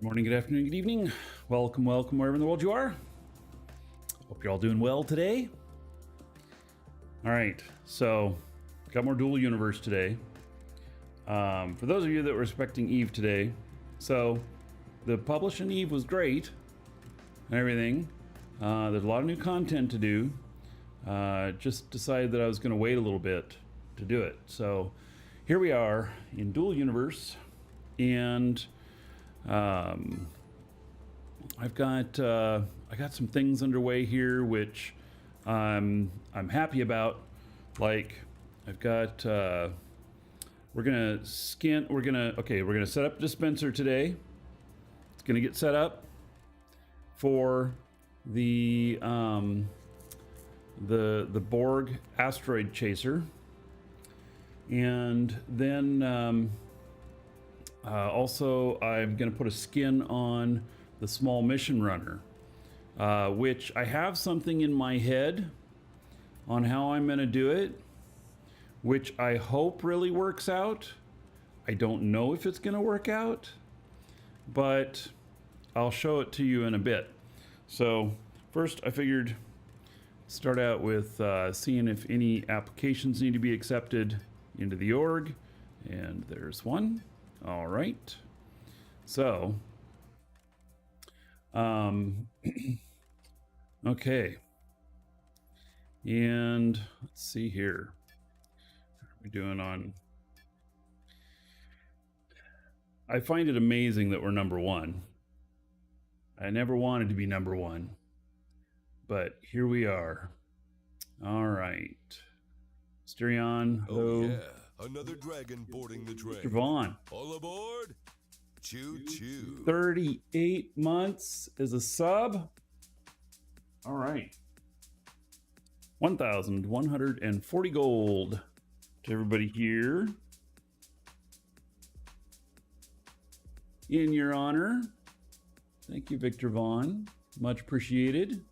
Morning, good afternoon, good evening. Welcome wherever in the world you are. Hope you're all doing well today. All right, so got more dual universe today. For those of you that were expecting Eve today, so the publishing Eve was great and everything. There's a lot of new content to do. Just decided that I was going to wait a little bit to do it. So here we are in dual universe, and I got some things underway here which I'm happy about. Like I've got we're gonna set up Dispenser today. It's gonna get set up for the Borg Asteroid chaser, and then also I'm gonna put a skin on the small mission runner, which I have something in my head on how I'm gonna do it, which I hope really works out. I don't know if it's gonna work out, but I'll show it to you in a bit. So first I figured start out with seeing if any applications need to be accepted into the org, and there's one. All right, so okay, and let's see here. How are we doing on? I find it amazing that we're number one. I never wanted to be number one, but here we are. All right, Stereon. Oh yeah, another dragon boarding the train. Mr. Vaughn. All aboard. Choo choo. 38 months as a sub. All right. 1,140 gold to everybody here. In your honor. Thank you, Victor Vaughn. Much appreciated.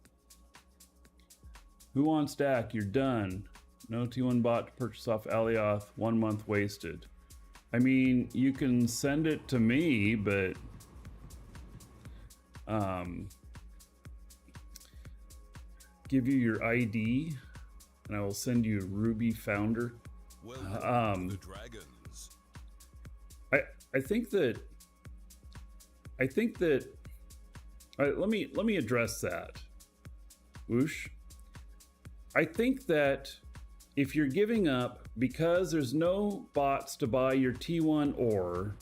Who on stack? You're done. No T1 bot to purchase off Alioth. 1 month wasted. I mean, you can send it to me, but give you your ID, and I will send you Ruby Founder. Welcome to the dragons. I think that let me address that. Whoosh. I think that if you're giving up because there's no bots to buy your T1 ore,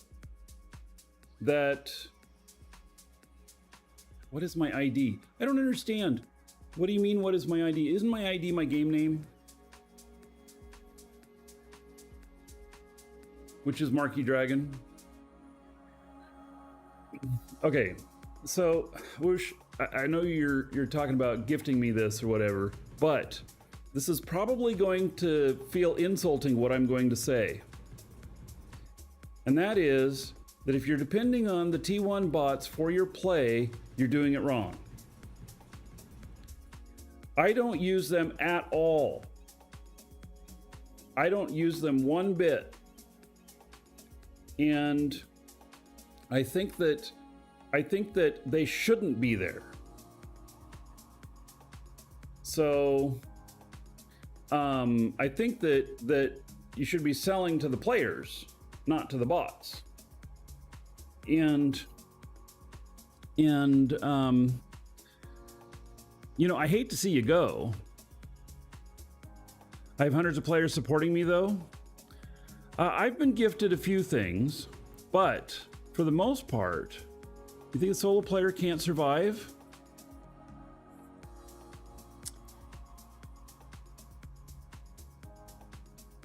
that... What is my ID? I don't understand. What do you mean, what is my ID? Isn't my ID my game name? Which is Marky Dragon. Okay, so Whoosh, I know you're talking about gifting me this or whatever, but this is probably going to feel insulting what I'm going to say. And that is that if you're depending on the T1 bots for your play, you're doing it wrong. I don't use them at all. I don't use them one bit. And I think that they shouldn't be there. So I think that you should be selling to the players, not to the bots. And you know, I hate to see you go. I have hundreds of players supporting me though. I've been gifted a few things, but for the most part, you think a solo player can't survive?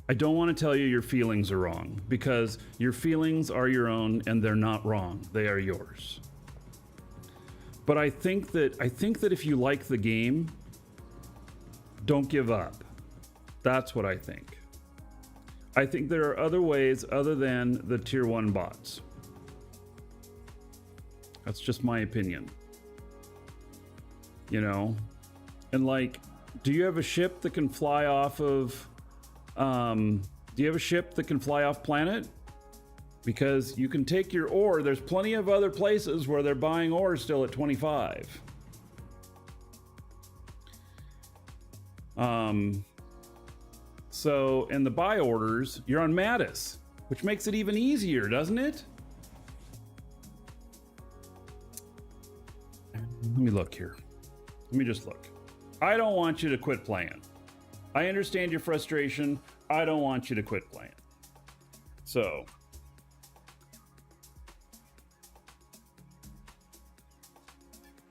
I don't want to tell you your feelings are wrong, because your feelings are your own and they're not wrong. They are yours. But I think that if you like the game, don't give up. That's what I think. I think there are other ways other than the tier 1 bots. That's just my opinion. You know? And like, do you have a ship that can fly off of do you have a ship that can fly off planet? because you can take your ore. There's plenty of other places where they're buying ore still at 25. So in the buy orders, you're on Mattis, which makes it even easier, doesn't it? Let me look here. Let me just look. I don't want you to quit playing. I understand your frustration. I don't want you to quit playing. So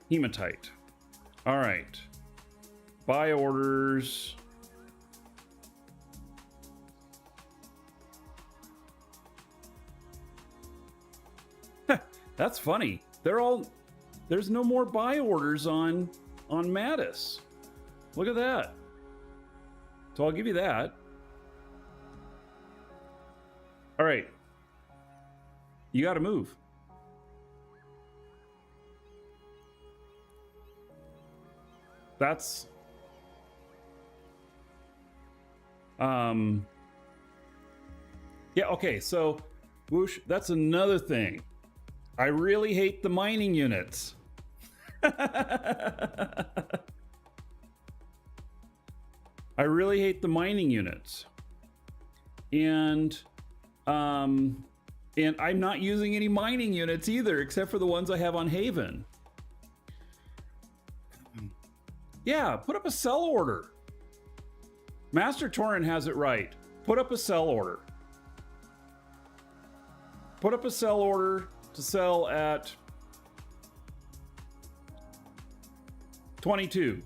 hematite. All right. Buy orders. That's funny. There's no more buy orders on Mattis. Look at that. So I'll give you that. All right. You got to move. That's yeah, okay. So whoosh, that's another thing. I really hate the mining units. I really hate the mining units. And I'm not using any mining units either, except for the ones I have on Haven. Yeah, put up a sell order. Master Torrent has it right. Put up a sell order. Put up a sell order to sell at 22.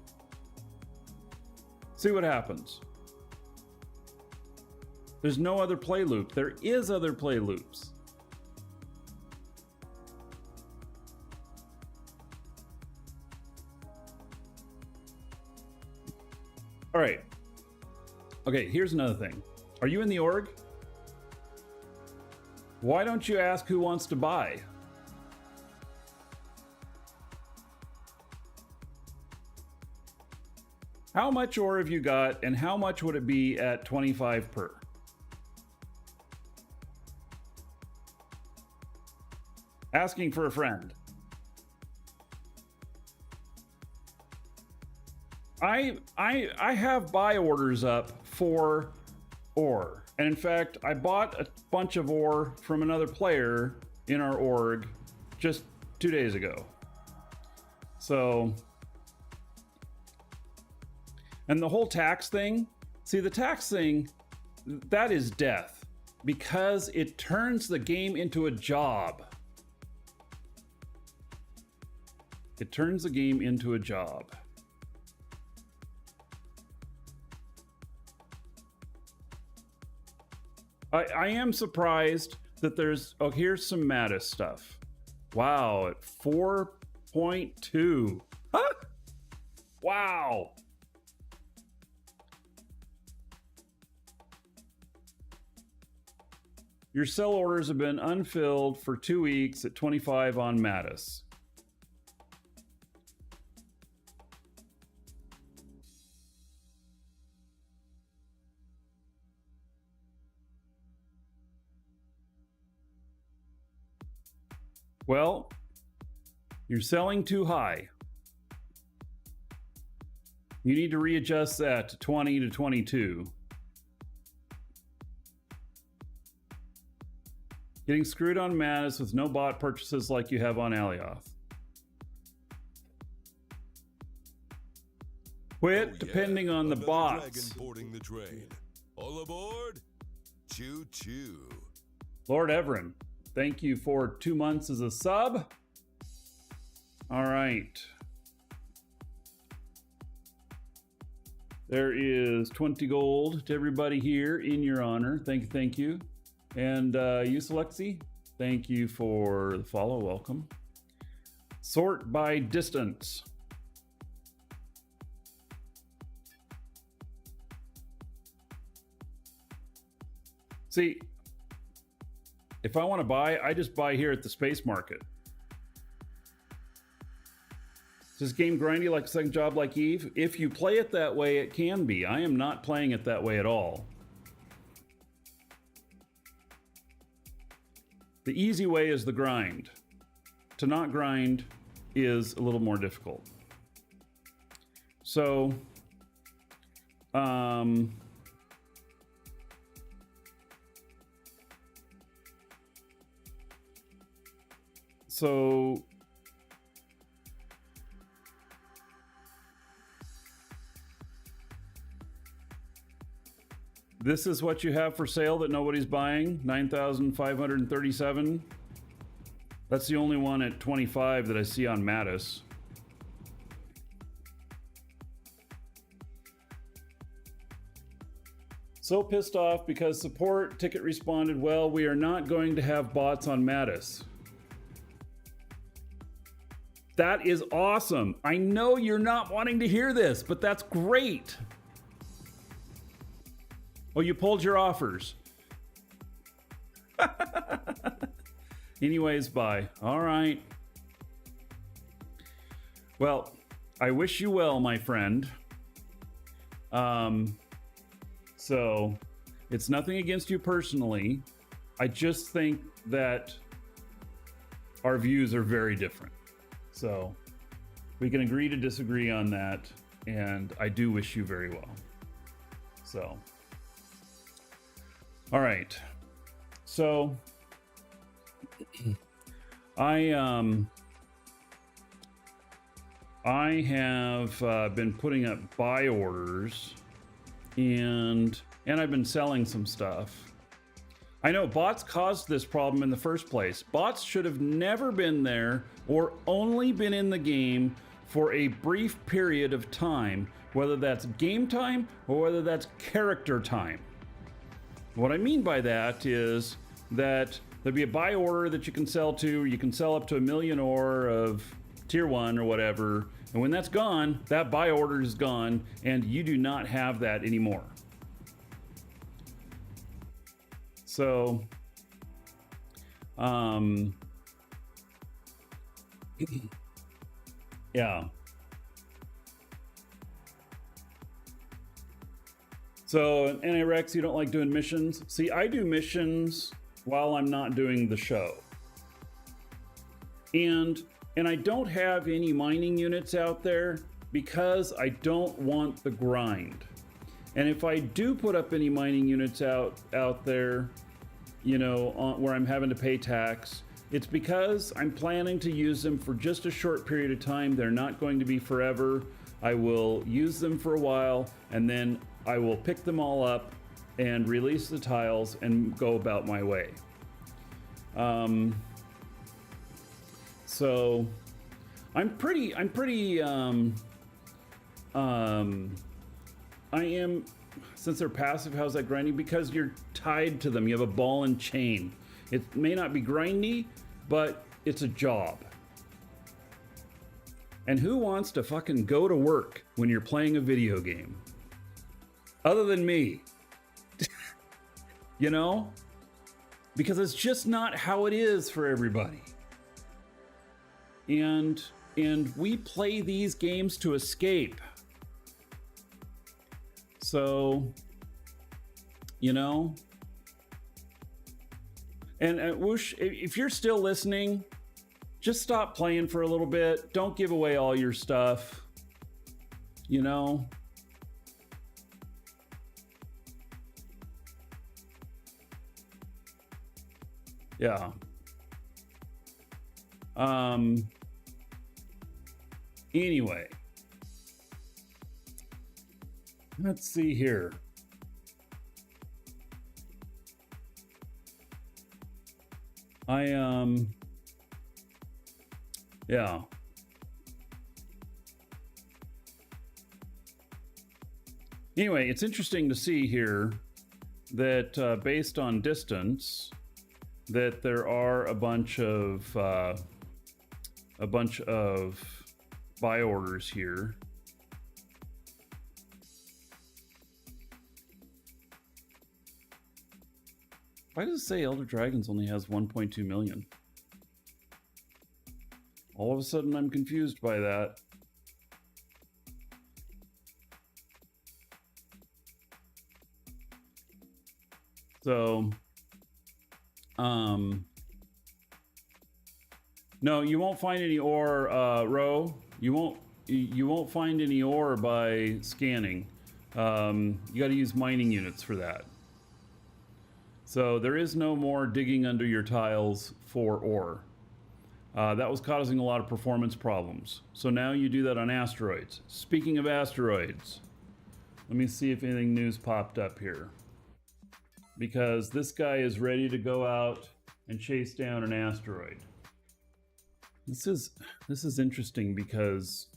See what happens. There's no other play loop. There is other play loops. All right. Okay, here's another thing. Are you in the org? Why don't you ask who wants to buy? How much ore have you got, and how much would it be at 25 per? Asking for a friend. I have buy orders up for ore. And in fact, I bought a bunch of ore from another player in our org just 2 days ago. So, and the whole tax thing, see, the tax thing, that is death because it turns the game into a job. It turns the game into a job. I am surprised that there's, oh, here's some Mattis stuff. Wow, at 4.2. Huh? Wow. Your sell orders have been unfilled for 2 weeks at 25 on Mattis. Well, you're selling too high. You need to readjust that to 20 to 22. Getting screwed on Mattis with no bot purchases like you have on Alioth. Quit depending on the Another bots. dragon boarding the train. All aboard. Choo choo. Lord Everin, thank you for 2 months as a sub. All right. There is 20 gold to everybody here in your honor. Thank you. And you, Selexi, thank you for the follow. Welcome. Sort by distance. See, if I want to buy, I just buy here at the space market. Is this game grindy like a second job like Eve? If you play it that way, it can be. I am not playing it that way at all. The easy way is the grind. To not grind is a little more difficult. So, so this is what you have for sale that nobody's buying, 9,537. That's the only one at 25 that I see on Mattis. So pissed off because support ticket responded, well, we are not going to have bots on Mattis. That is awesome. I know you're not wanting to hear this, but that's great. Oh, you pulled your offers. Anyways, bye. All right. Well, I wish you well, my friend. So it's nothing against you personally. I just think that our views are very different. So we can agree to disagree on that. And I do wish you very well. So. All right, so I have been putting up buy orders, and I've been selling some stuff. I know bots caused this problem in the first place. Bots should have never been there or only been in the game for a brief period of time, whether that's game time or whether that's character time. What I mean by that is that there'd be a buy order that you can sell to, you can sell up to 1 million ore of tier 1 or whatever, and when that's gone, that buy order is gone, and you do not have that anymore. So, yeah. So, NARX, you don't like doing missions? See, I do missions while I'm not doing the show. And I don't have any mining units out there because I don't want the grind. And if I do put up any mining units out there, you know, where I'm having to pay tax, it's because I'm planning to use them for just a short period of time. They're not going to be forever. I will use them for a while, and then I will pick them all up and release the tiles and go about my way. So I am, since they're passive, how's that grinding? Because you're tied to them. You have a ball and chain. It may not be grindy, but it's a job. And who wants to fucking go to work when you're playing a video game? Other than me. You know? Because it's just not how it is for everybody. And we play these games to escape. So, you know? And Whoosh, if you're still listening, just stop playing for a little bit. Don't give away all your stuff. You know? Yeah. Anyway. Let's see here. Yeah. Anyway, it's interesting to see here that based on distance, that there are a bunch of buy orders here. Why does it say Elder Dragons only has 1.2 million? All of a sudden I'm confused by that. So, No, you won't find any ore, Ro. You won't find any ore by scanning. You got to use mining units for that. So there is no more digging under your tiles for ore. That was causing a lot of performance problems. So now you do that on asteroids. Speaking of asteroids, let me see if anything new's popped up here. Because this guy is ready to go out and chase down an asteroid. This is interesting because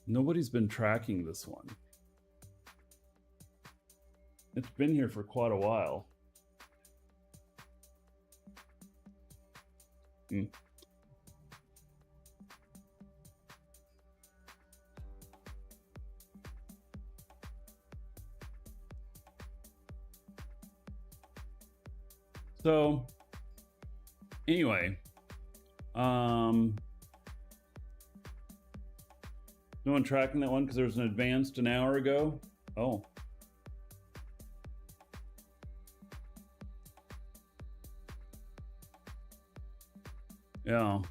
nobody's been tracking this one. It's been here for quite a while. So anyway, no one tracking that one because there was an advanced an hour ago. Oh. Yeah. All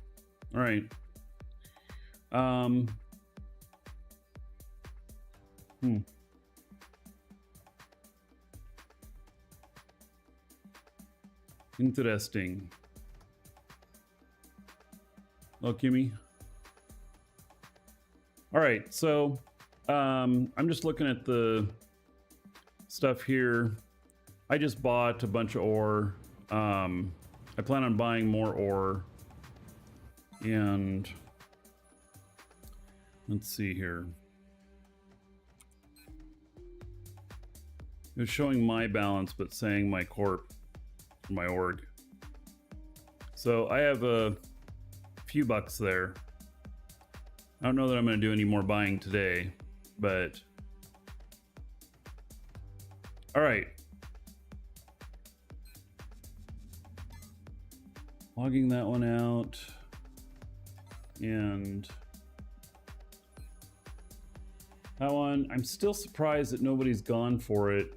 right. Interesting. Oh, Kimmy. All right, so I'm just looking at the stuff here. I just bought a bunch of ore. I plan on buying more ore. And let's see here. It was showing my balance, but saying my corp, my org. So I have a few bucks there. I don't know that I'm going to do any more buying today, but all right. Logging that one out. And that one, I'm still surprised that nobody's gone for it.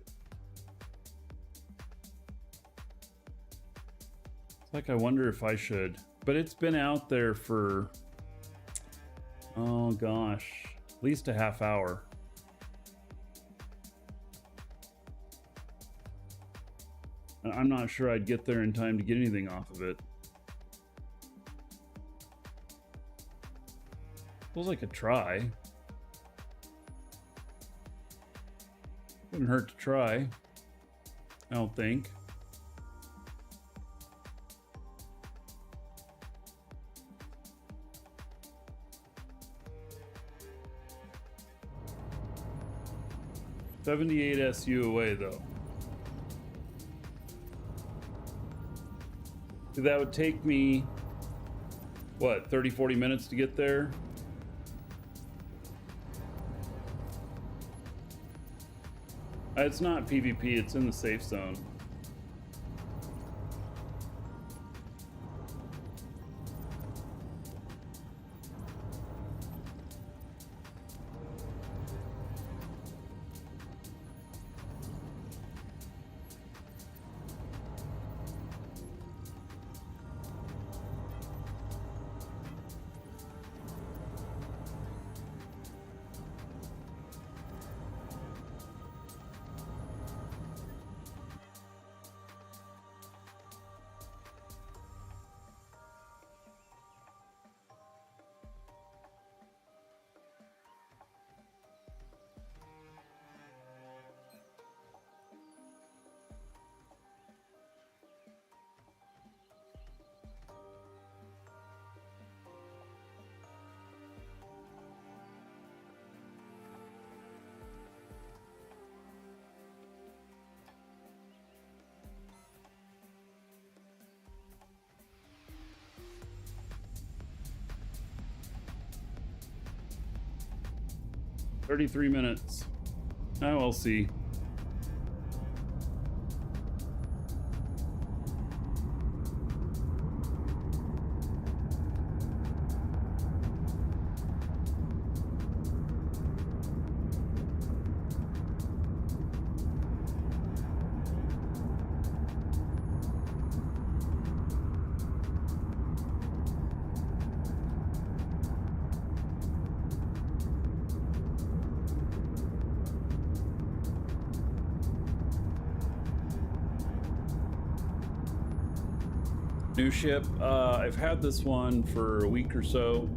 It's like I wonder if I should, but it's been out there for, oh gosh, at least a half hour. I'm not sure I'd get there in time to get anything off of it. Feels like a try. Wouldn't hurt to try. I don't think. $78 SU away though. So that would take me, what, 30-40 minutes to get there? It's not PvP, it's in the safe zone. $33 minutes. Oh, we'll see. New ship. I've had this one for a week or so.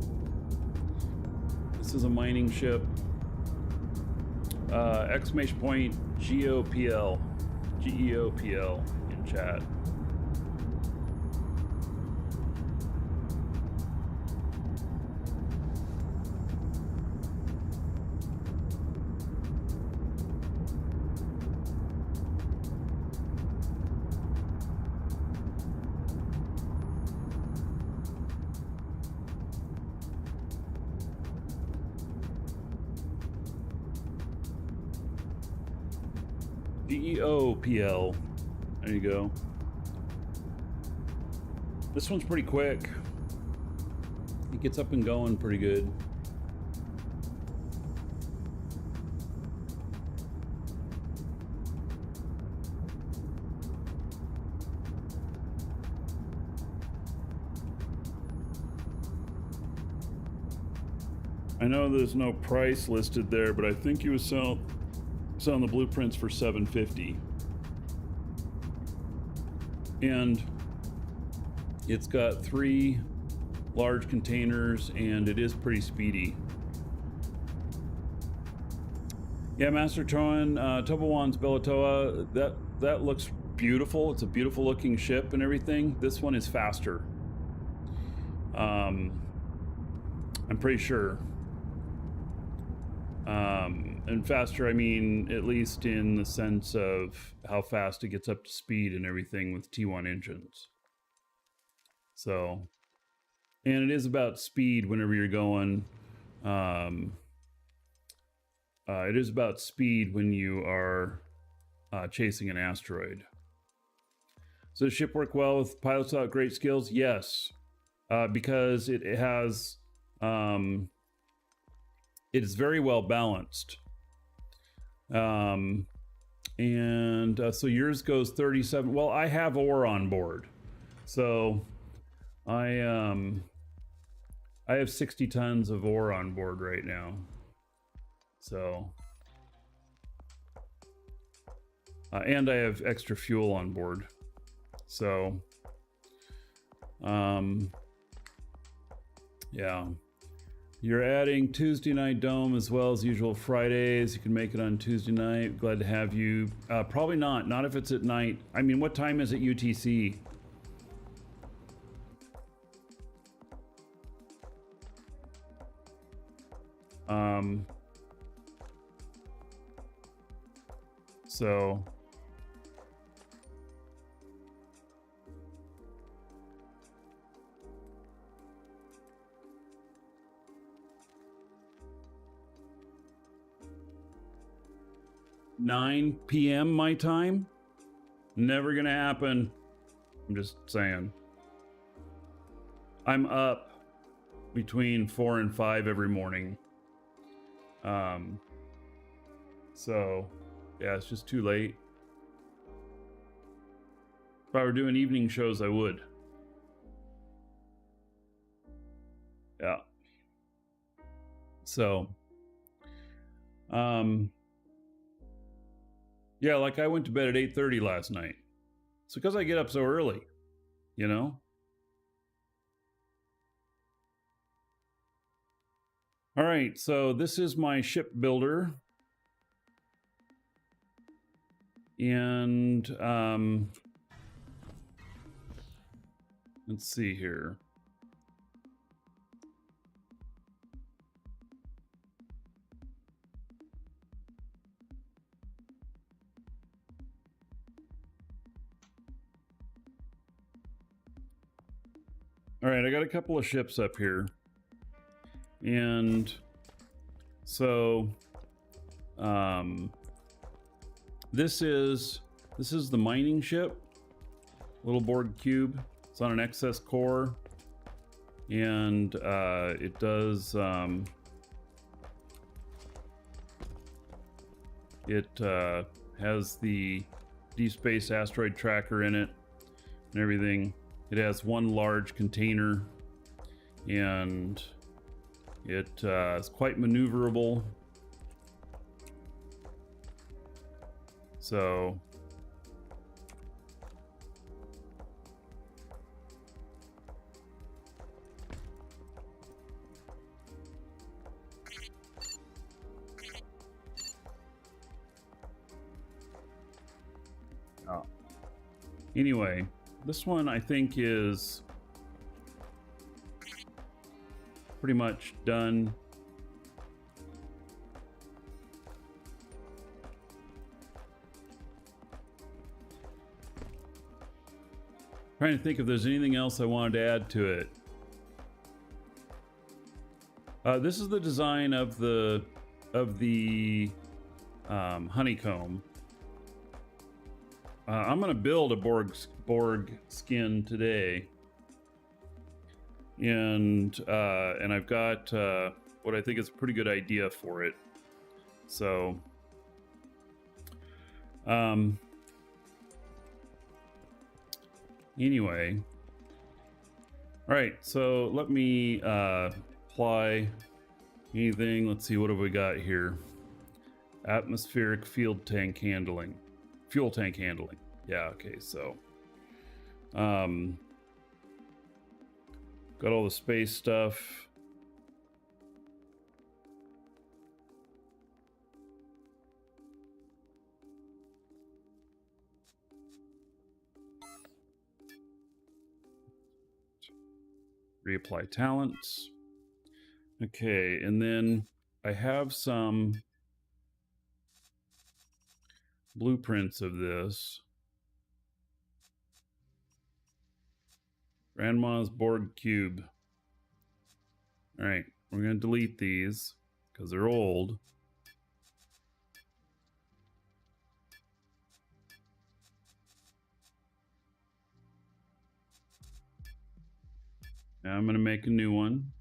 This is a mining ship. Exclamation point GOPL. GEOPL in chat. GEOPL. There you go. This one's pretty quick. It gets up and going pretty good. I know there's no price listed there, but I think you was selling the blueprints for $750. And it's got 3 large containers and it is pretty speedy. Yeah, Master Troan, Tobowan's Belatoa, that looks beautiful. It's a beautiful looking ship and everything. This one is faster. I'm pretty sure. And faster, I mean, at least in the sense of how fast it gets up to speed and everything with T1 engines. So, and it is about speed whenever you're going. It is about speed when you are chasing an asteroid. So does the ship work well with pilots without great skills? Yes, because it has, it is very well balanced. So yours goes 37. Well, I have ore on board, so I have 60 tons of ore on board right now. So, and I have extra fuel on board. So, yeah. You're adding Tuesday night dome as well as usual Fridays. You can make it on Tuesday night. Glad to have you. Probably not if it's at night. I mean, what time is it UTC? So 9 p.m. my time? Never gonna happen. I'm just saying. I'm up between 4 and 5 every morning. So yeah, it's just too late. If I were doing evening shows, I would. Yeah. So, yeah, like I went to bed at 8:30 last night. It's because I get up so early, you know? All right, so this is my ship builder. And let's see here. All right, I got a couple of ships up here. And so this is the mining ship, little Borg cube. It's on an excess core, and it does it has the deep space asteroid tracker in it and everything. It has one large container, and it is quite maneuverable. So Anyway, this one I think is pretty much done. Trying to think if there's anything else I wanted to add to it. This is the design of the honeycomb. I'm gonna build a Borg skin today, and I've got what I think is a pretty good idea for it. So, anyway, all right. So let me apply anything. Let's see, what have we got here? Atmospheric field tank handling. Fuel tank handling. Yeah, okay, so got all the space stuff. Reapply talents. Okay, and then I have some blueprints of this. Grandma's Borg cube. All right, we're gonna delete these because they're old. Now I'm gonna make a new one.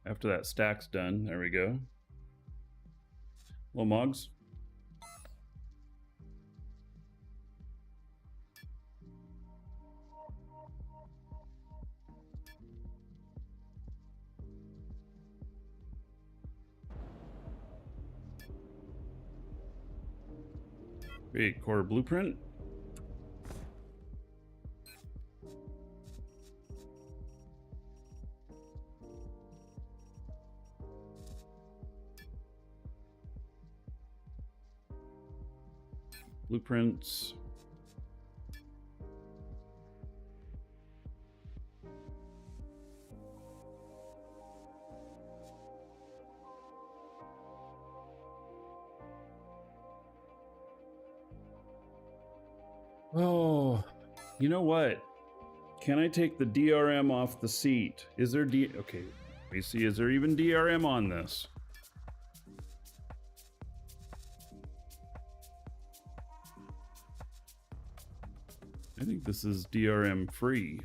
After that stack's done, there we go. Little mugs. Create core blueprint. Blueprints. Oh, you know what? Can I take the DRM off the seat? Is there okay, let me see, is there even DRM on this? I think this is DRM free.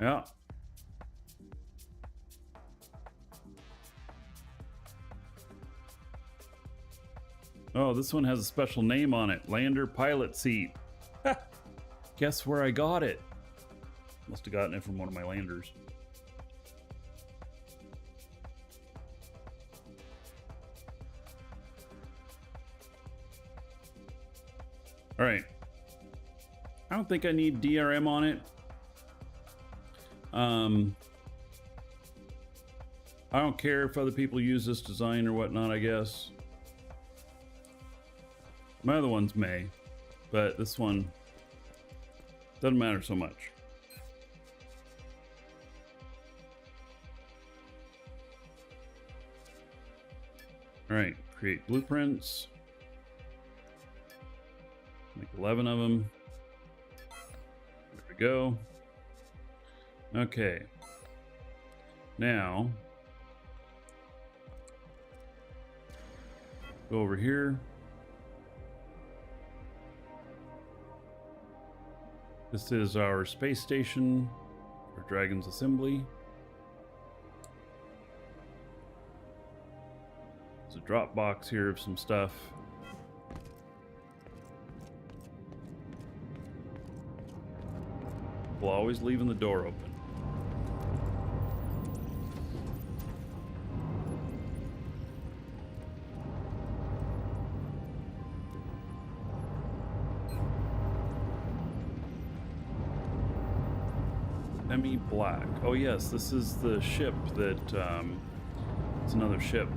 Yeah. Oh, this one has a special name on it. Lander pilot seat. Guess where I got it? Must have gotten it from one of my landers. All right. I don't think I need DRM on it. I don't care if other people use this design or whatnot, I guess. My other ones may, but this one doesn't matter so much. All right, create blueprints. Make 11 of them. There we go. Okay. Now, go over here. This is our space station for Dragon's Assembly. There's a drop box here of some stuff. We'll always leaving the door open. Emmy Black. Oh yes, this is the ship that, it's another ship.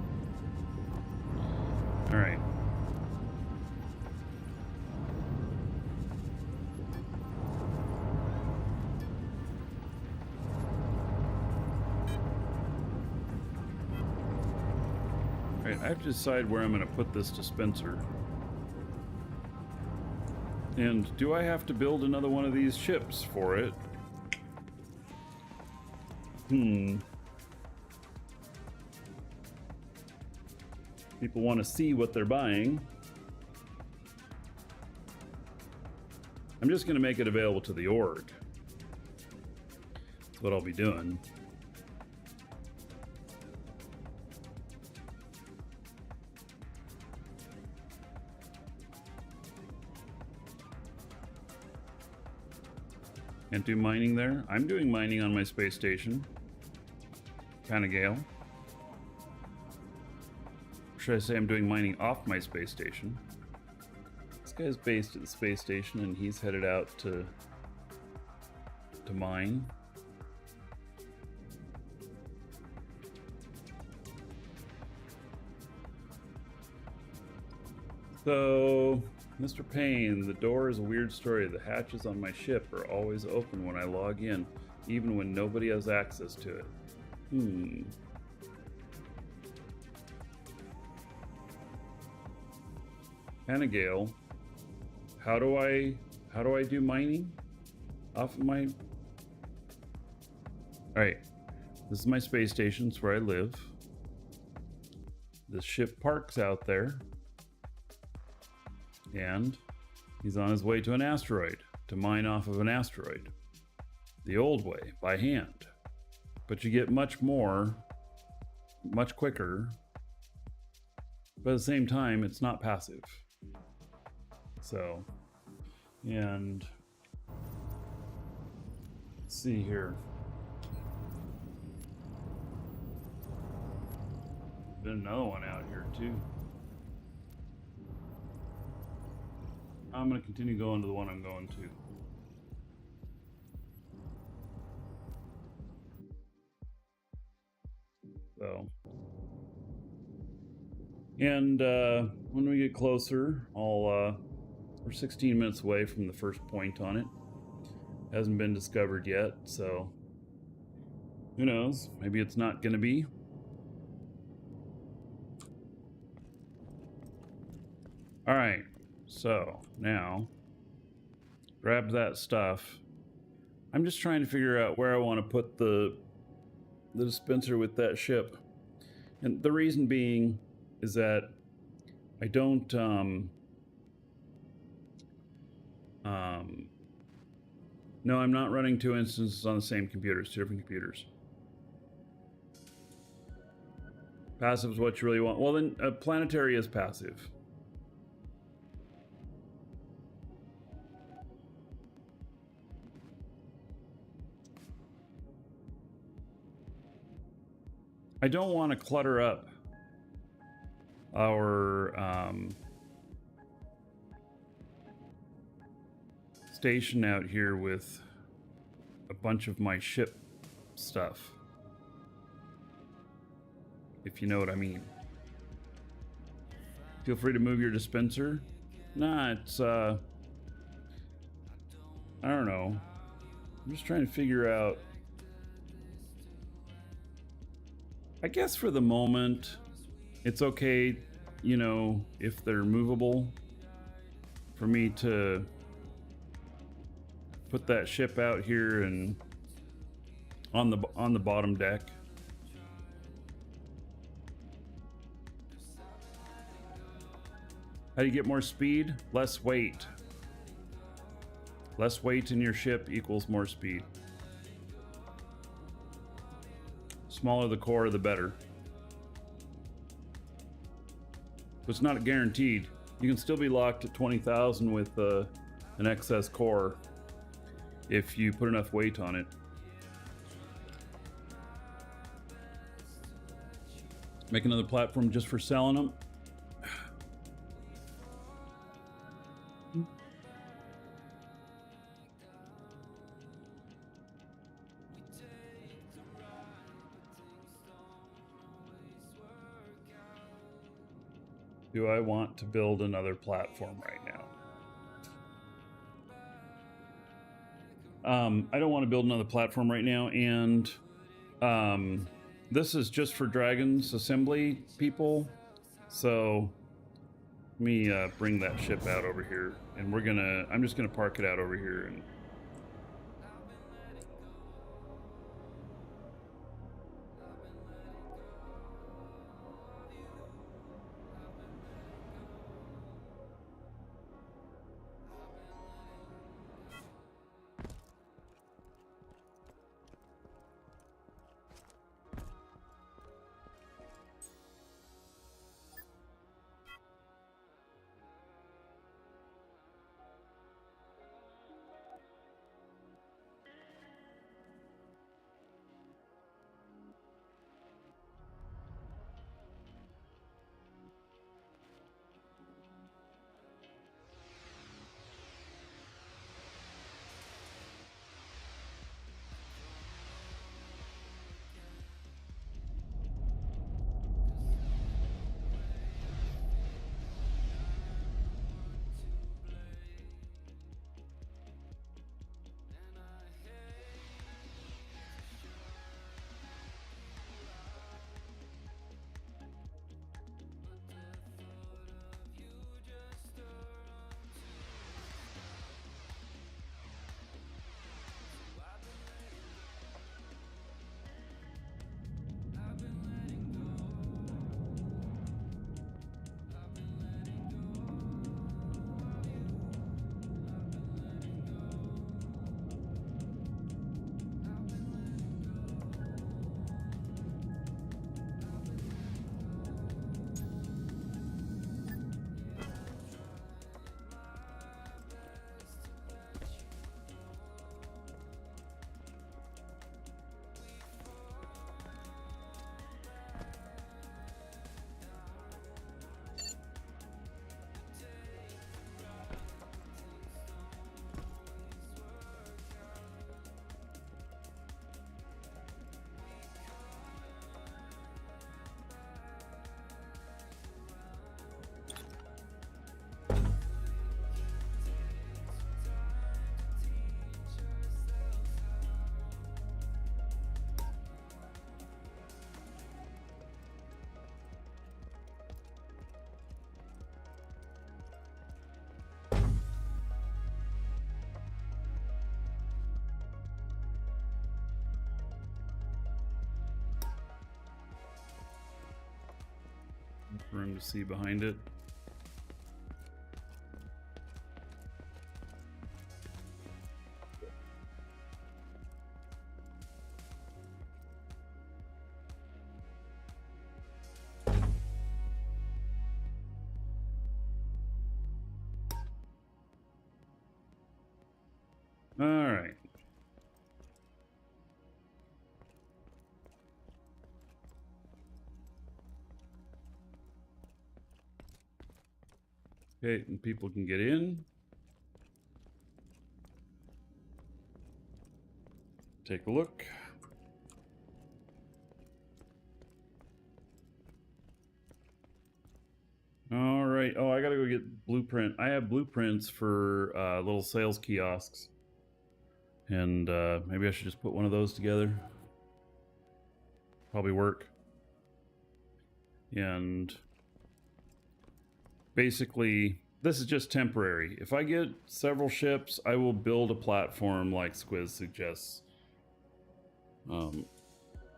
Alright. Alright, I have to decide where I'm going to put this dispenser. And do I have to build another one of these ships for it? People want to see what they're buying. I'm just going to make it available to the org. That's what I'll be doing. Can't do mining there. I'm doing mining on my space station. Panagale. Should I say I'm doing mining off my space station? This guy's based at the space station and he's headed out to mine. So, Mr. Payne, the door is a weird story. The hatches on my ship are always open when I log in, even when nobody has access to it. Panagale, how do I do mining off of my... Alright, this is my space station. It's where I live. The ship parks out there. And he's on his way to an asteroid, to mine off of an asteroid. The old way, by hand. But you get much more, much quicker. But at the same time, it's not passive. So, and let's see here. Been another one out here too. I'm going to continue going to the one I'm going to. So, and when we get closer, we're 16 minutes away from the first point on it. Hasn't been discovered yet, so who knows? Maybe it's not going to be. All right. So now, grab that stuff. I'm just trying to figure out where I want to put the dispenser with that ship. And the reason being is that I don't, no, I'm not running two instances on the same computers, two different computers. Passive is what you really want. Well, then planetary is passive. I don't want to clutter up our station out here with a bunch of my ship stuff, if you know what I mean. Feel free to move your dispenser. Nah, it's I don't know. I'm just trying to figure out. I guess for the moment, it's okay, you know, if they're movable, for me to put that ship out here and on the bottom deck. How do you get more speed? Less weight. Less weight in your ship equals more speed. Smaller the core, the better. But it's not guaranteed. You can still be locked at 20,000 with an excess core if you put enough weight on it. Make another platform just for selling them. Do I want to build another platform right now? I don't want to build another platform right now, and this is just for Dragon's Assembly people. So let me bring that ship out over here, and I'm just gonna park it out over here. And room to see behind it. All right. Okay, and people can get in. Take a look. All right. Oh, I gotta go get blueprint. I have blueprints for little sales kiosks. And maybe I should just put one of those together. Probably work. And basically, this is just temporary. If I get several ships, I will build a platform like Squiz suggests.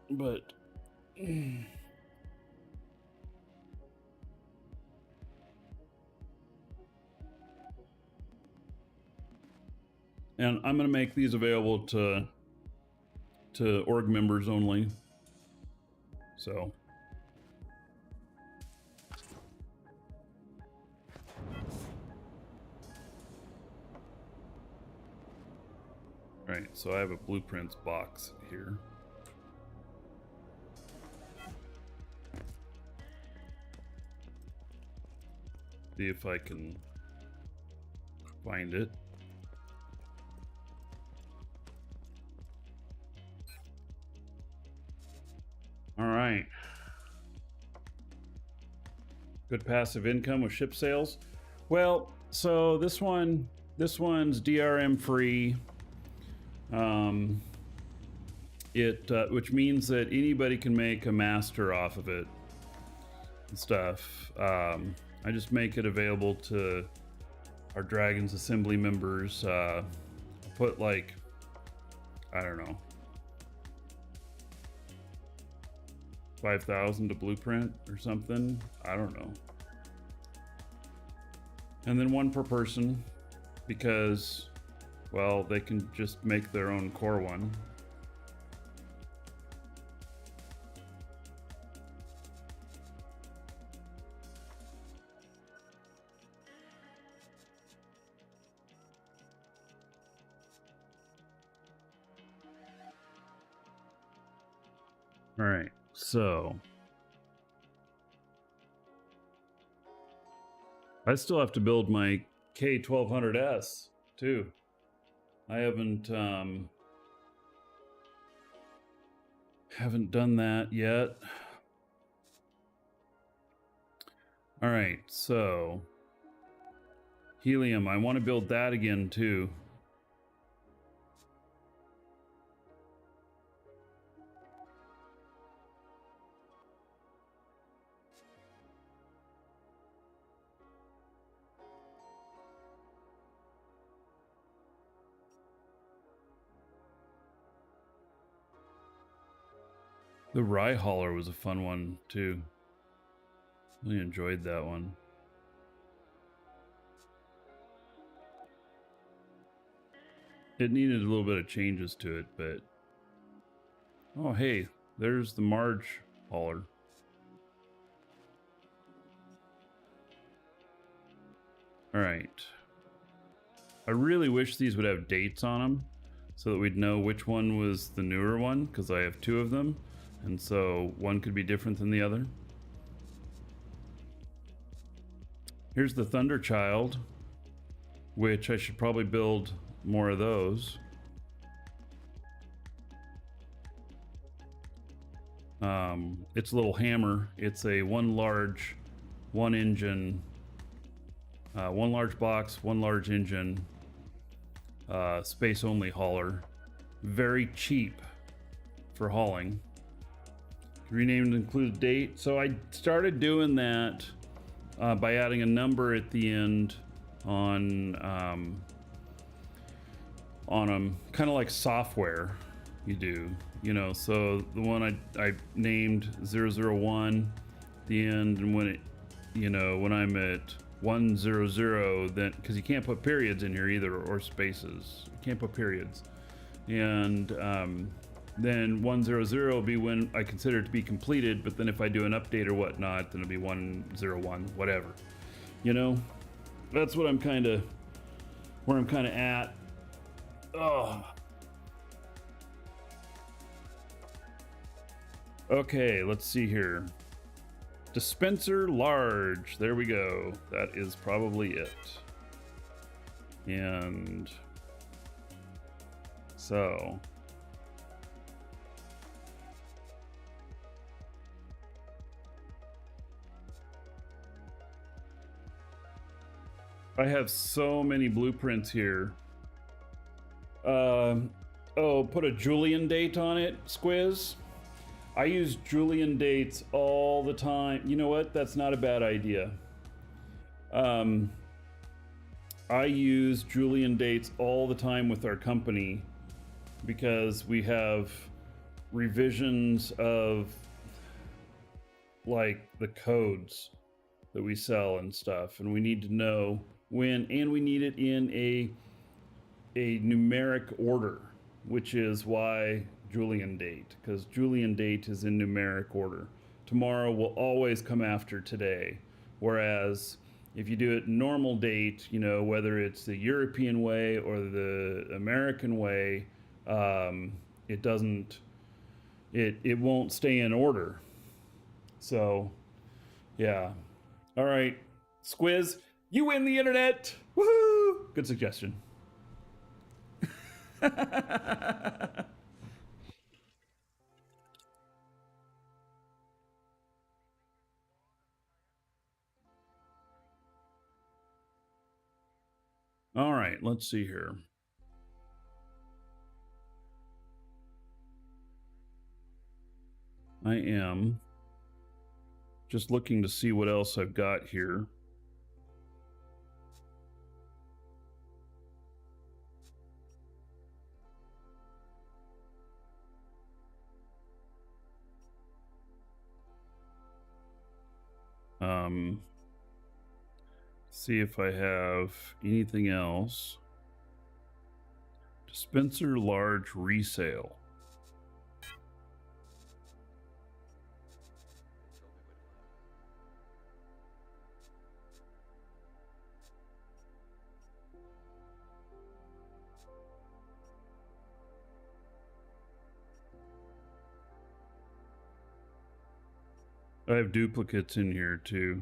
But and I'm going to make these available to org members only. So right, so I have a blueprints box here. See if I can find it. All right. Good passive income with ship sales. Well, so this one's DRM free. Which means that anybody can make a master off of it and stuff. I just make it available to our Dragons Assembly members. Put like, I don't know, 5,000 to blueprint or something. I don't know. And then one per person, because, well, they can just make their own core one. All right, so I still have to build my K1200S too. I haven't done that yet. All right, so helium, I want to build that again too. The rye hauler was a fun one too. Really enjoyed that one. It needed a little bit of changes to it, but oh hey, there's the Marge hauler. All right. I really wish these would have dates on them so that we'd know which one was the newer one, because I have two of them. And so one could be different than the other. Here's the Thunder Child, which I should probably build more of those. It's a little hammer. It's a one large box, one large engine, space only hauler. Very cheap for hauling. Renamed include date. So I started doing that by adding a number at the end on them, kind of like software you do, you know. So the one I named 001 at the end, and when it, you know, when I'm at 100, then, because you can't put periods in here either, or spaces, you can't put periods, and then 100 will be when I consider it to be completed. But then if I do an update or whatnot, then it'll be 101, whatever. You know, that's what I'm kind of, where I'm kind of at. Oh. Okay, let's see here. Dispenser large. There we go. That is probably it. And so I have so many blueprints here. Oh, put a Julian date on it, Squiz. I use Julian dates all the time. You know what? That's not a bad idea. I use Julian dates all the time with our company because we have revisions of like the codes that we sell and stuff, and we need to know when, and we need it in a numeric order, which is why Julian date, because Julian date is in numeric order. Tomorrow will always come after today, whereas if you do it normal date, you know, whether it's the European way or the American way, it doesn't, it won't stay in order. So yeah. All right, Squiz, you win the internet. Woohoo! Good suggestion. All right, let's see here. I am just looking to see what else I've got here. See if I have anything else. Dispenser large resale. I have duplicates in here too.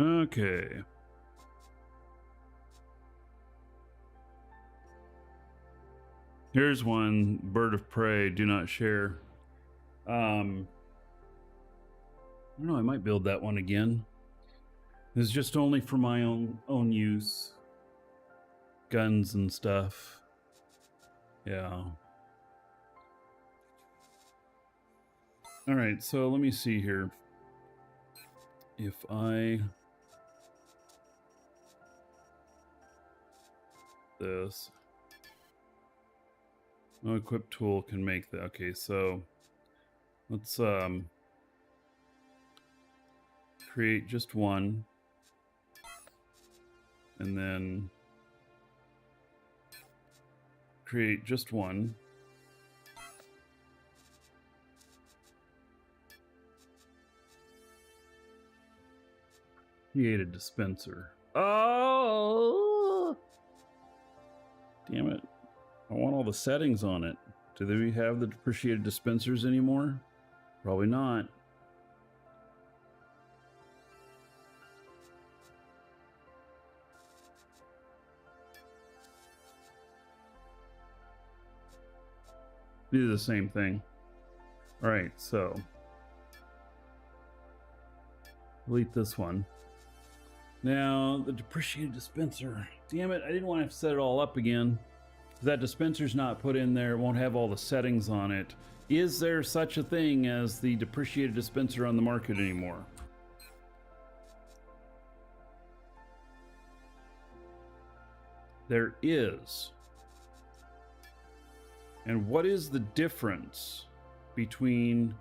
Okay. Here's one, bird of prey, do not share. I don't know, I might build that one again. This is just only for my own use. Guns and stuff. Yeah. All right, so let me see here. If I this no equip tool can make that. Okay, so let's create just one, and then create just one. Create a dispenser. Oh, damn it. I want all the settings on it. Do they have the depreciated dispensers anymore? Probably not. Do the same thing. All right, so delete this one. Now the depreciated dispenser. Damn it, I didn't want to have to set it all up again. That dispenser's not put in there, it won't have all the settings on it. Is there such a thing as the depreciated dispenser on the market anymore? There is. And what is the difference between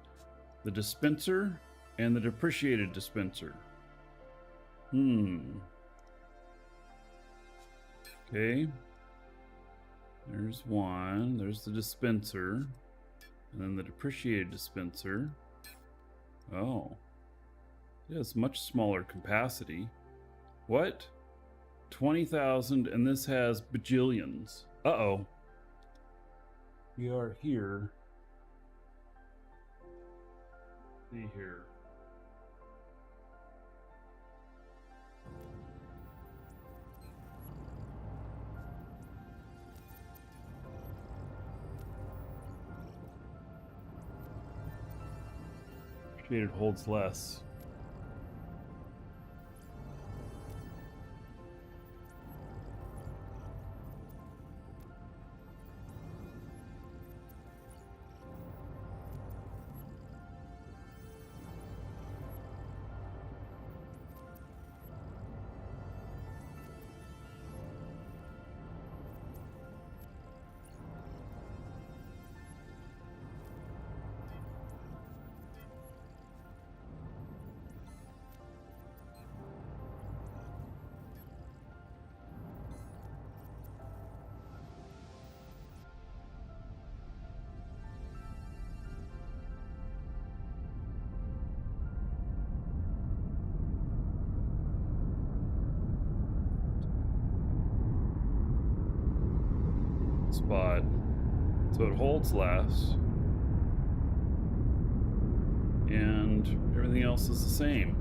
the dispenser and the depreciated dispenser? Okay. There's one. There's the dispenser. And then the depreciated dispenser. Oh. It has much smaller capacity. What? 20,000, and this has bajillions. Uh-oh. We are here. See here. Created holds less. Spot. So it holds less. And everything else is the same.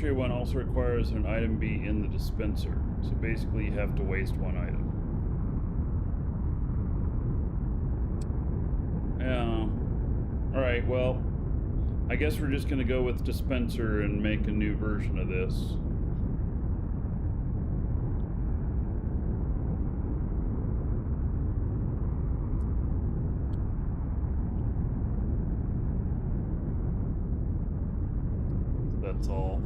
tertiary one also requires an item be in the dispenser. So basically you have to waste one item. Yeah. Alright, well, I guess we're just going to go with dispenser and make a new version of this. That's all.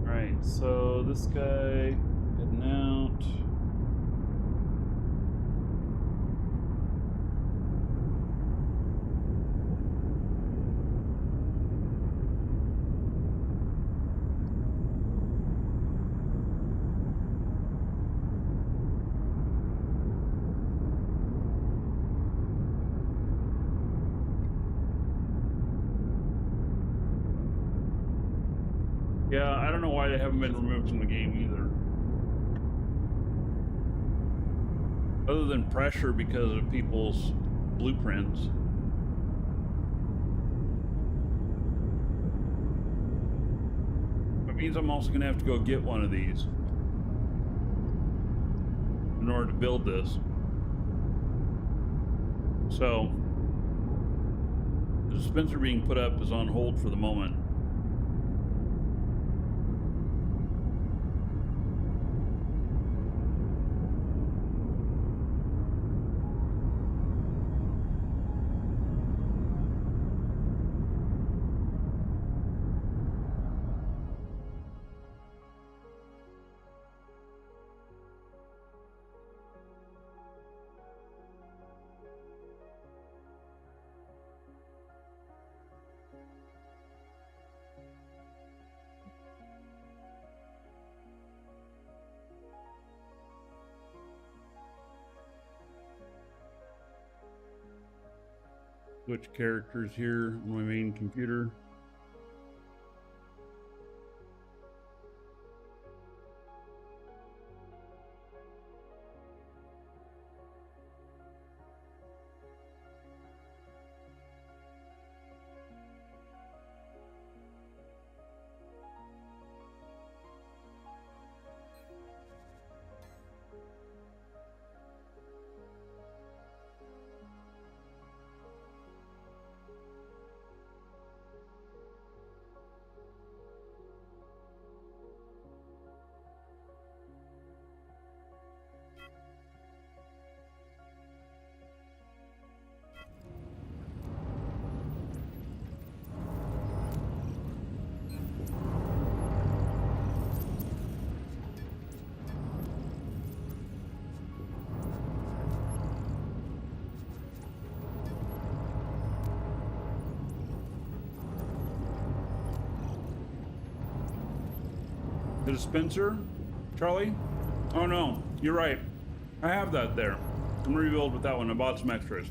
Alright, so this guy heading out. Yeah, I don't know why they haven't been removed from the game either. Other than pressure because of people's blueprints. That means I'm also going to have to go get one of these in order to build this. So, the dispenser being put up is on hold for the moment. Switch characters here on my main computer. The dispenser, Charlie? Oh no, you're right. I have that there. I'm gonna rebuild with that one. I bought some extras.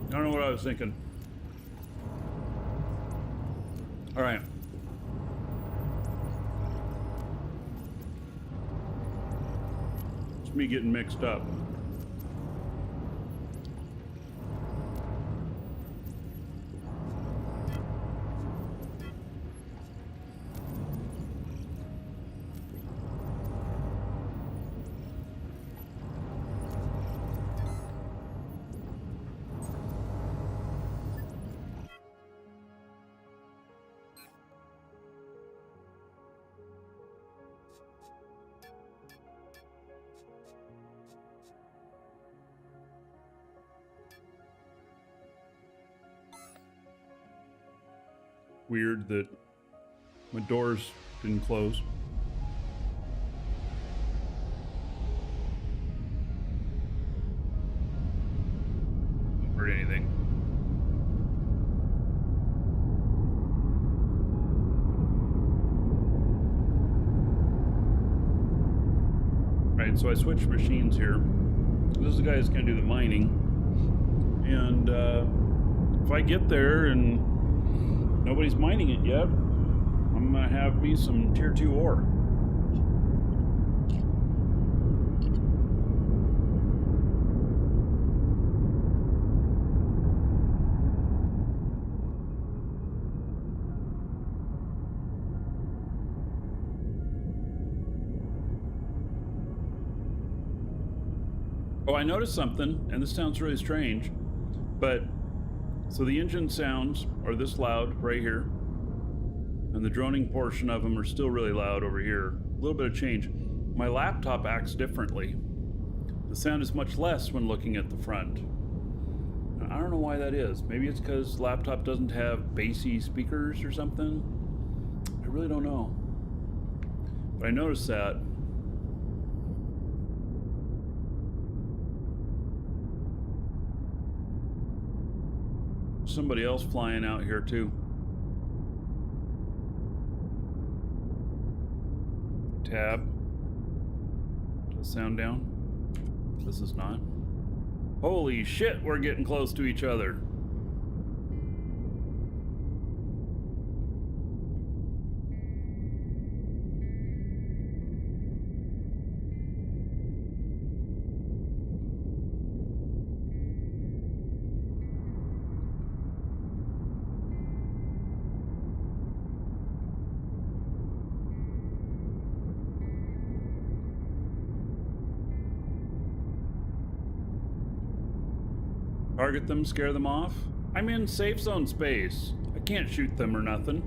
I don't know what I was thinking. All right. It's me getting mixed up. Weird that my doors didn't close. Don't hurt anything. Right, so I switched machines here. This is the guy that's gonna do the mining. And if I get there and nobody's mining it yet, I'm gonna have me some tier 2 ore. Oh, I noticed something, and this sounds really strange, but so the engine sounds are this loud right here, and the droning portion of them are still really loud over here. A little bit of change. My laptop acts differently. The sound is much less when looking at the front. I don't know why that is. Maybe it's because laptop doesn't have bassy speakers or something. I really don't know. But I noticed that. Somebody else flying out here too. Tab. Does the sound down? This is not. Holy shit, we're getting close to each other. Target them, scare them off? I'm in safe zone space. I can't shoot them or nothing.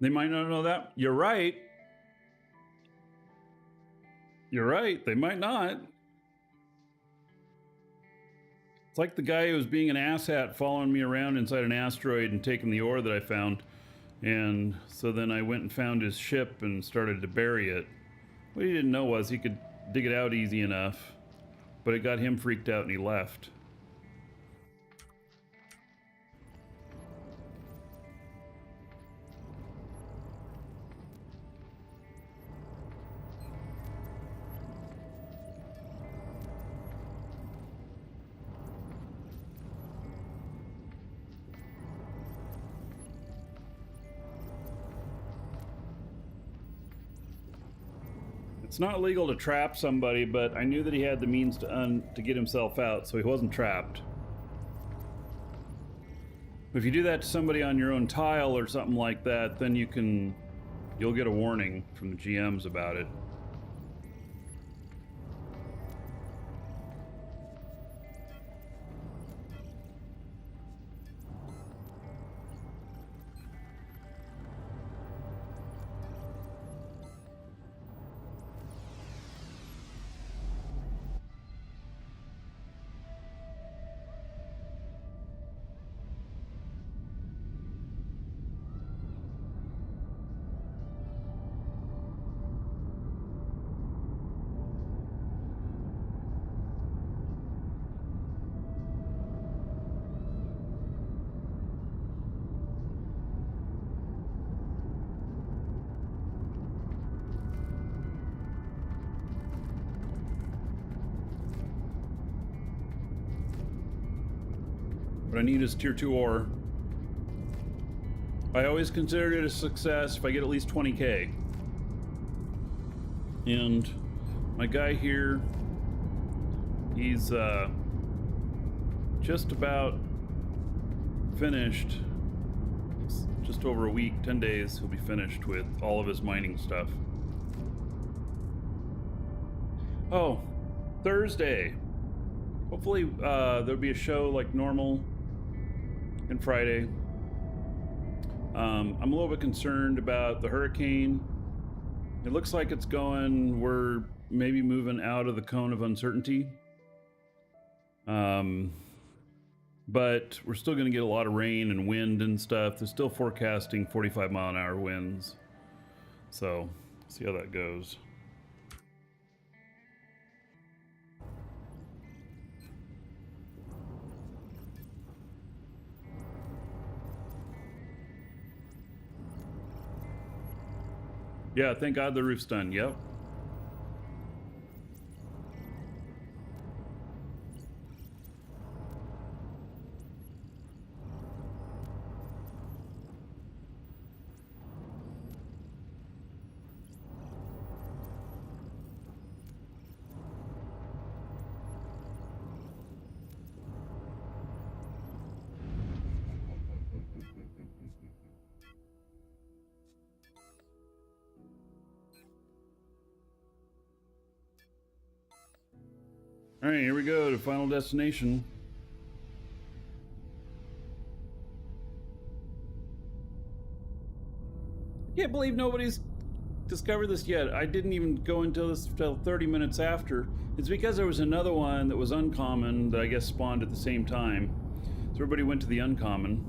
They might not know that. You're right. You're right. They might not. It's like the guy who was being an asshat following me around inside an asteroid and taking the ore that I found. And so then I went and found his ship and started to bury it. What he didn't know was he could dig it out easy enough, but it got him freaked out and he left. It's not legal to trap somebody, but I knew that he had the means to get himself out, so he wasn't trapped. If you do that to somebody on your own tile or something like that, then you'll get a warning from the GMs about it. What I need is tier 2 ore. I always consider it a success if I get at least 20k. And my guy here, he's just about finished. It's just over a week, 10 days, he'll be finished with all of his mining stuff. Oh, Thursday. Hopefully there'll be a show like normal. And Friday. I'm a little bit concerned about the hurricane. It looks like it's going, we're maybe moving out of the cone of uncertainty. But we're still going to get a lot of rain and wind and stuff. They're still forecasting 45-mile-an-hour winds. So, see how that goes. Yeah, thank God the roof's done. Yep. All right, here we go to Final Destination. I can't believe nobody's discovered this yet. I didn't even go until this till 30 minutes after. It's because there was another one that was uncommon that I guess spawned at the same time. So everybody went to the uncommon.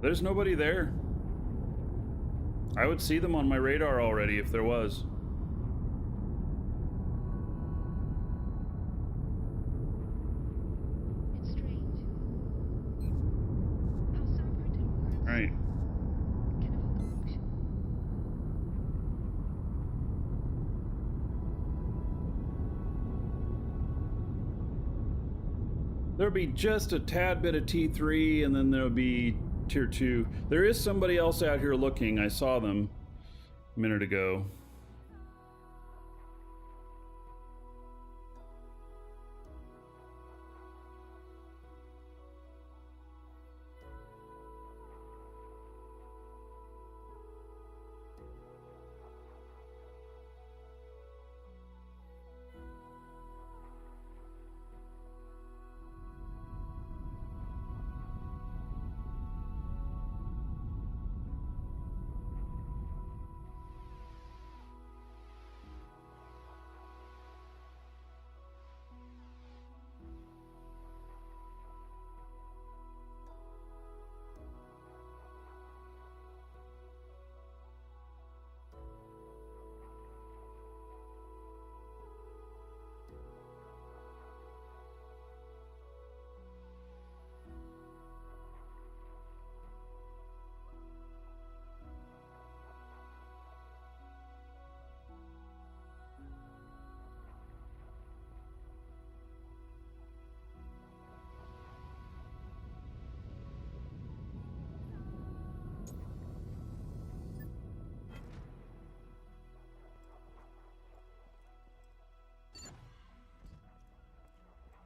There's nobody there. I would see them on my radar already if there was. It's strange. How some printed words Right. can evoke emotion. There'll be just a tad bit of T3, and then there'll be Tier 2. There is somebody else out here looking. I saw them a minute ago.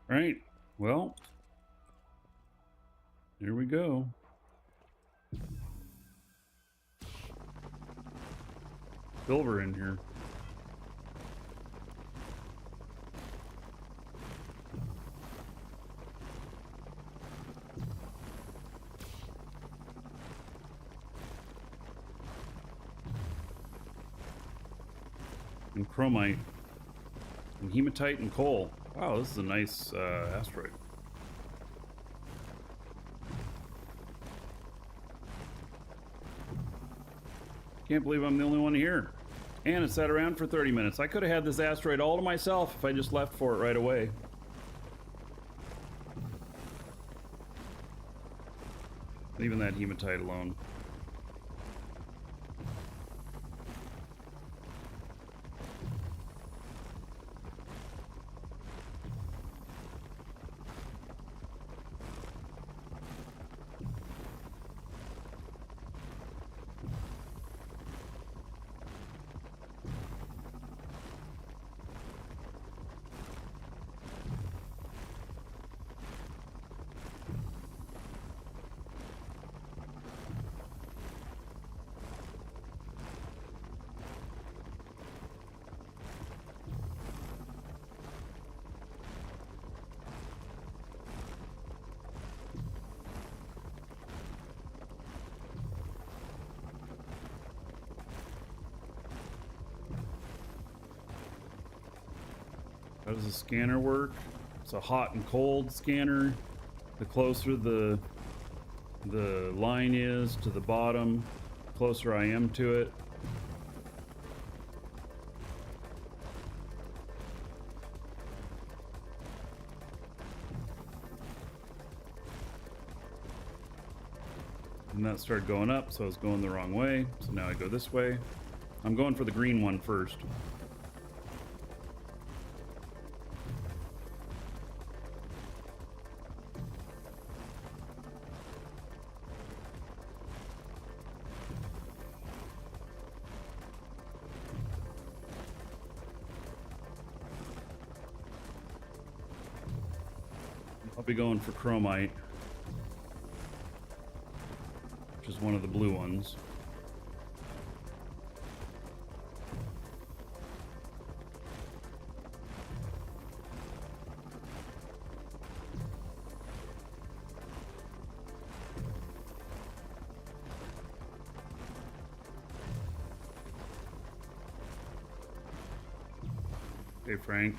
Right. Well, here we go. Silver in here. And chromite. And hematite and coal. Wow, this is a nice asteroid. Can't believe I'm the only one here. And it sat around for 30 minutes. I could have had this asteroid all to myself if I just left for it right away. Leaving that hematite alone. How does the scanner work? It's a hot and cold scanner. The closer the line is to the bottom, the closer I am to it. And that started going up, so I was going the wrong way. So now I go this way. I'm going for the green one first. I'll be going for chromite, which is one of the blue ones. Hey, Frank.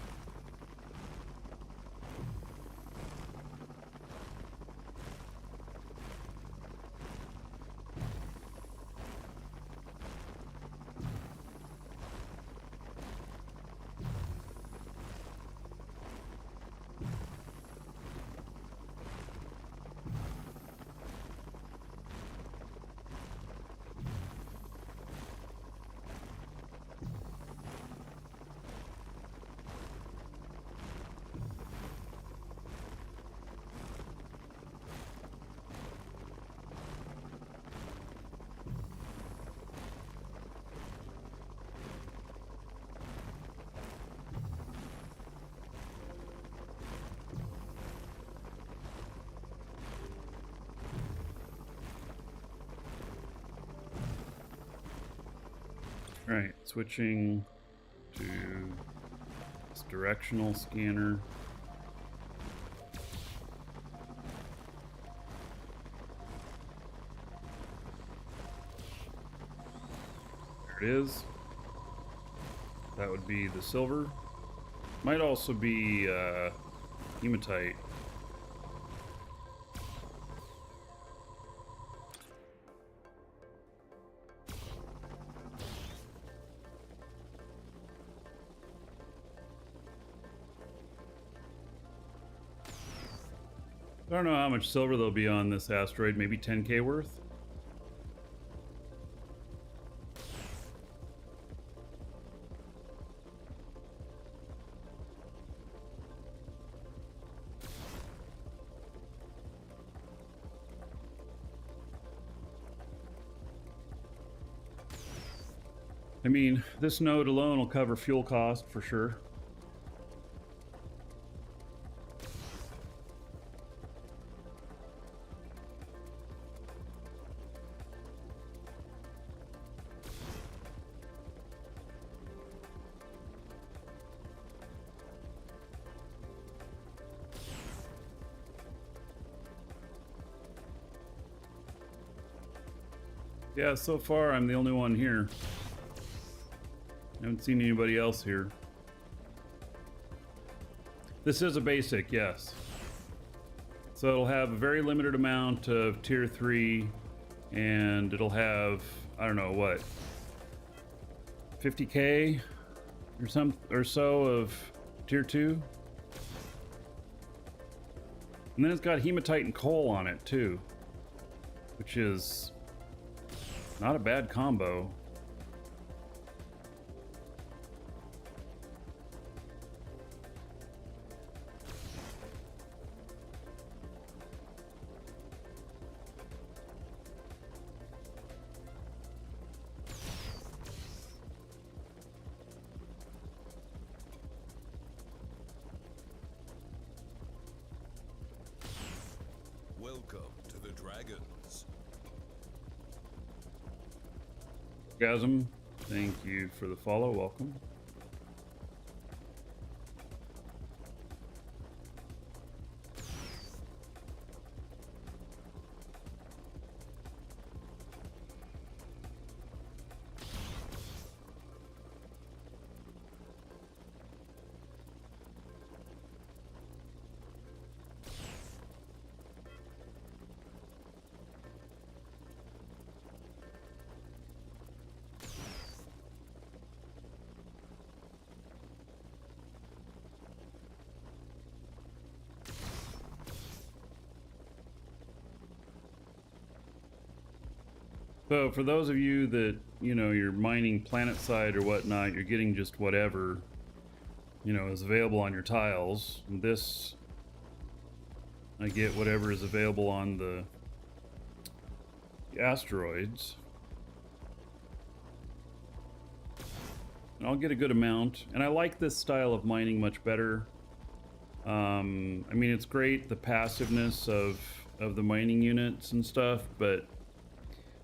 All right, switching to this directional scanner. There it is. That would be the silver. Might also be hematite. I don't know how much silver there'll be on this asteroid, maybe 10k worth? I mean, this node alone will cover fuel cost for sure. Yeah, so far I'm the only one here. I haven't seen anybody else here. This is a basic, yes. So it'll have a very limited amount of tier 3, and it'll have, I don't know what, 50k or so of tier 2. And then it's got hematite and coal on it too, which is not a bad combo. Welcome to the Dragons. Gasm, thank you for the follow. Welcome. So for those of you that, you know, you're mining planet side or whatnot, you're getting just whatever, you know, is available on your tiles. This, I get whatever is available on the asteroids. And I'll get a good amount. And I like this style of mining much better. I mean, it's great, the passiveness of the mining units and stuff, but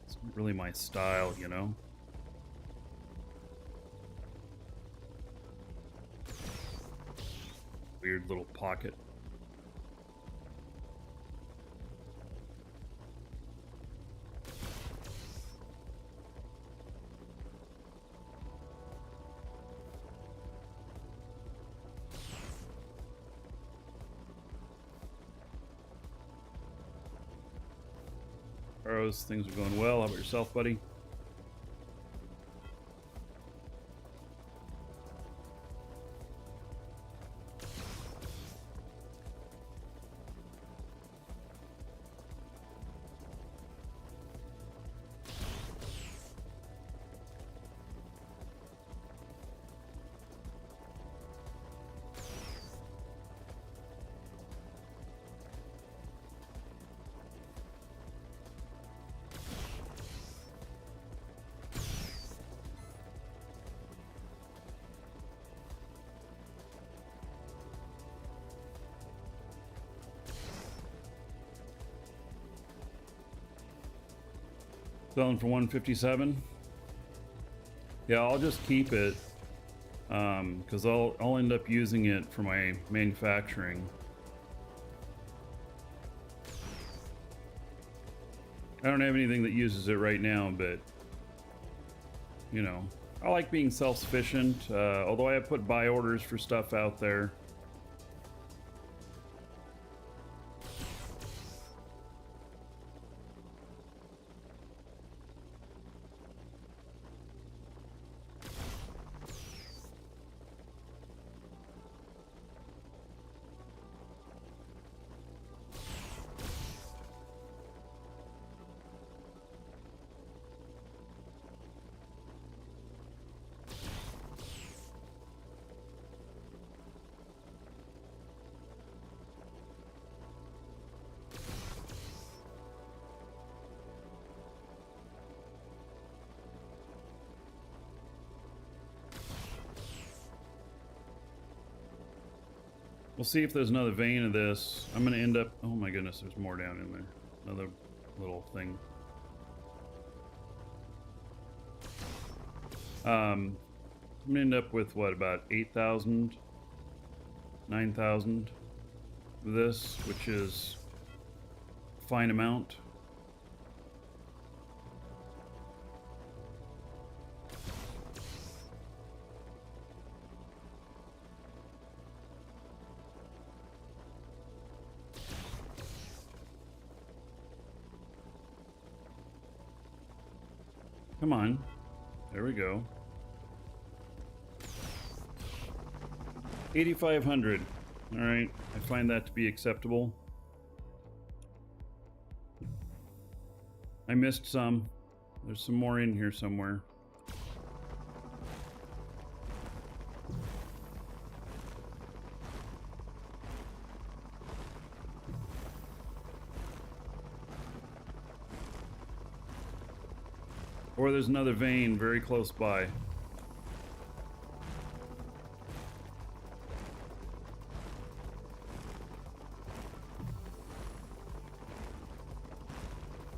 it's not really my style, you know? Weird little pocket. Arrows, things are going well. How about yourself, buddy? Selling for 157. Yeah, I'll just keep it because I'll end up using it for my manufacturing. I don't have anything that uses it right now, but you know, I like being self-sufficient. Although I have put buy orders for stuff out there. We'll see if there's another vein of this. I'm gonna end up, oh my goodness, there's more down in there. Another little thing. I'm gonna end up with what, about 8,000, 9,000 of this, which is a fine amount. Come on. There we go. 8,500. All right. I find that to be acceptable. I missed some. There's some more in here somewhere. Or there's another vein very close by.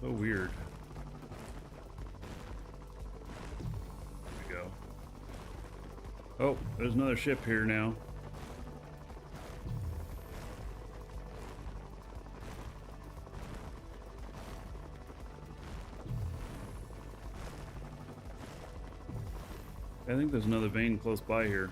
So weird. There we go. Oh, there's another ship here now. I think there's another vein close by here.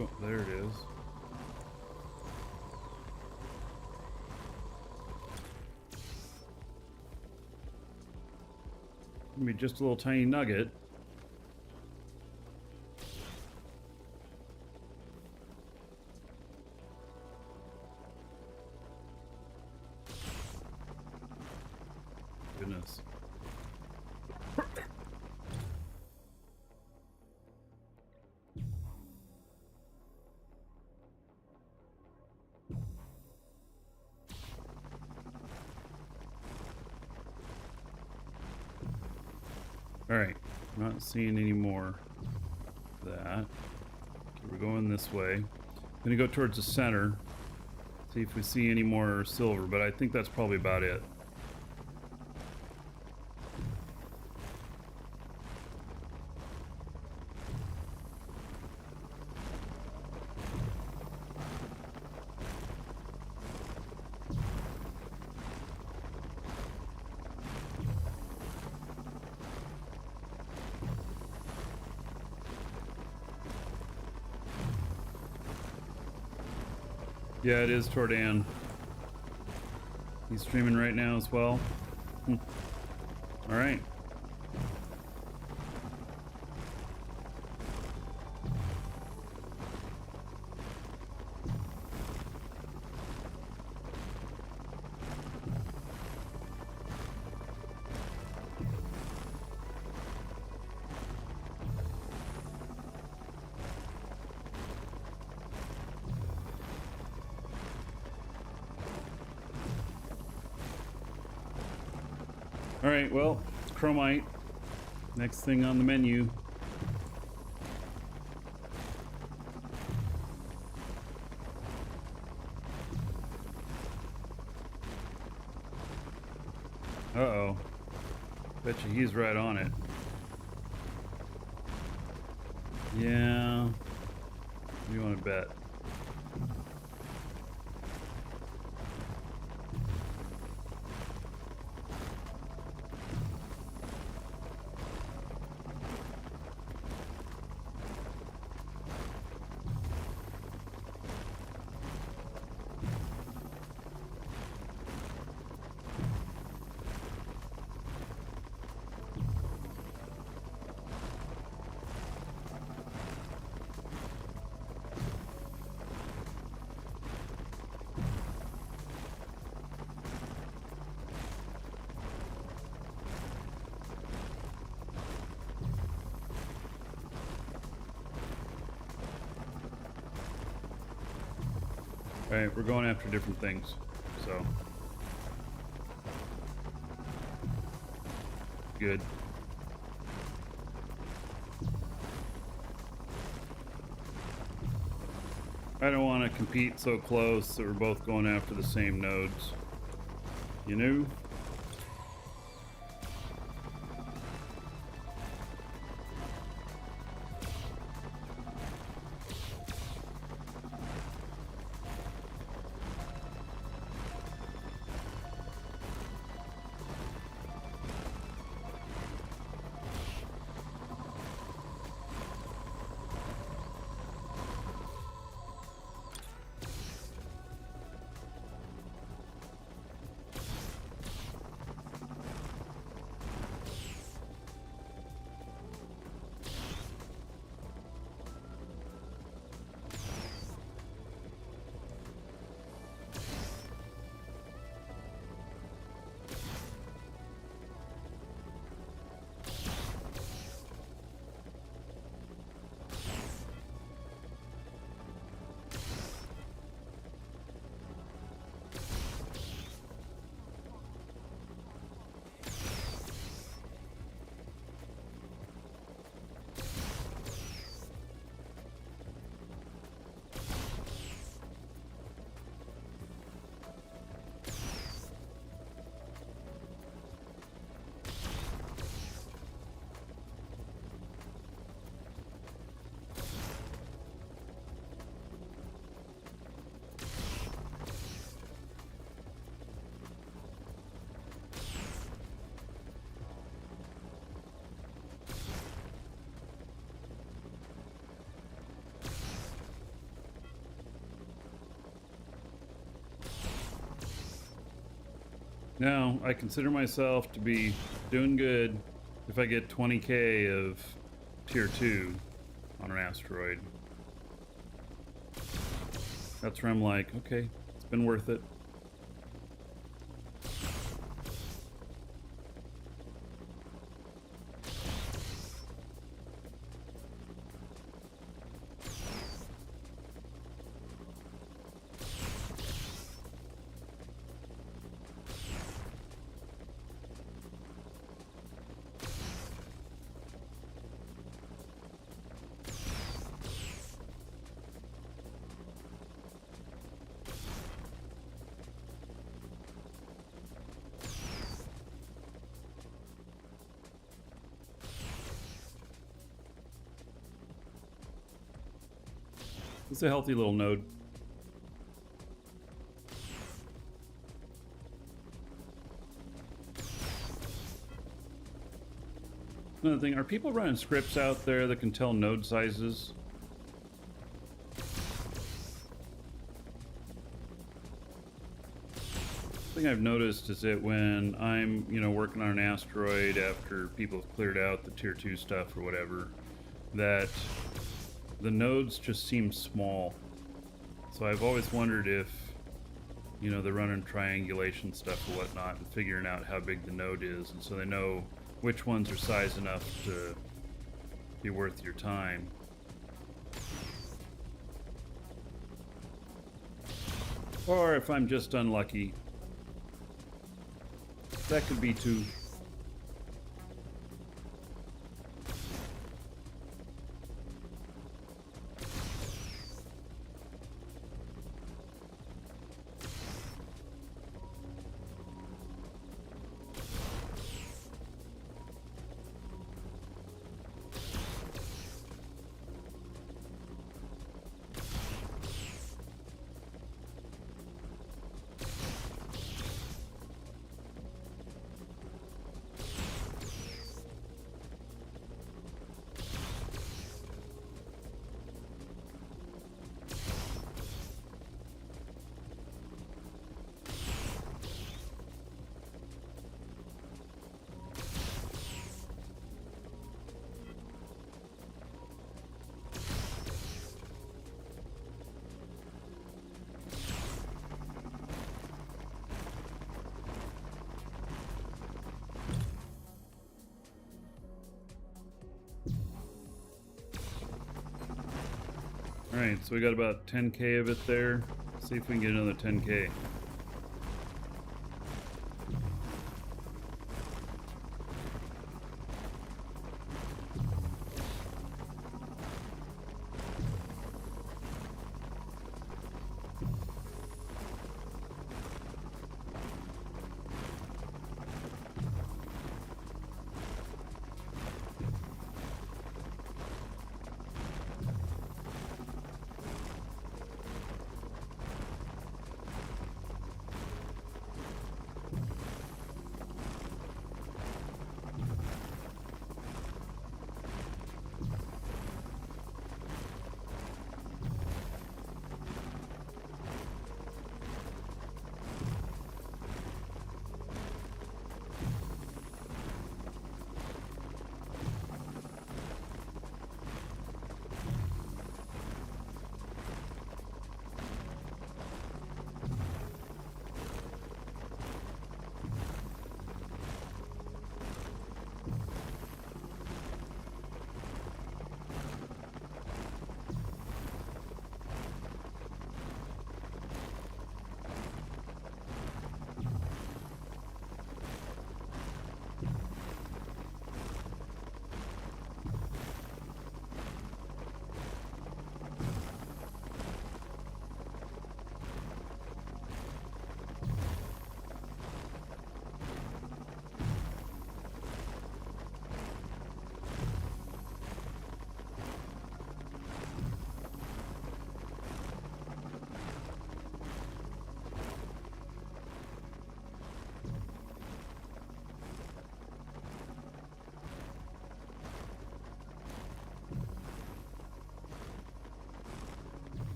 Oh, there it is. Maybe just a little tiny nugget. this. Alright, not seeing any more of that. Okay, we're going this way. I'm gonna go towards the center, see if we see any more silver, but I think that's probably about it. Yeah, it is Tordan. He's streaming right now as well. All right. All right, well, chromite. Next thing on the menu. Uh-oh. Bet you he's right on it. Yeah. What do you want to bet? Alright, we're going after different things, so. Good. I don't want to compete so close that we're both going after the same nodes. You know? Now, I consider myself to be doing good if I get 20k of tier 2 on an asteroid. That's where I'm like, okay, it's been worth it. It's a healthy little node. Another thing, are people running scripts out there that can tell node sizes? Thing I've noticed is that when I'm, working on an asteroid after people have cleared out the tier 2 stuff or whatever, that the nodes just seem small. So I've always wondered if, they're running triangulation stuff or whatnot and figuring out how big the node is, and so they know which ones are size enough to be worth your time. Or if I'm just unlucky. That could be too. Alright, so we got about 10k of it there. Let's see if we can get another 10k.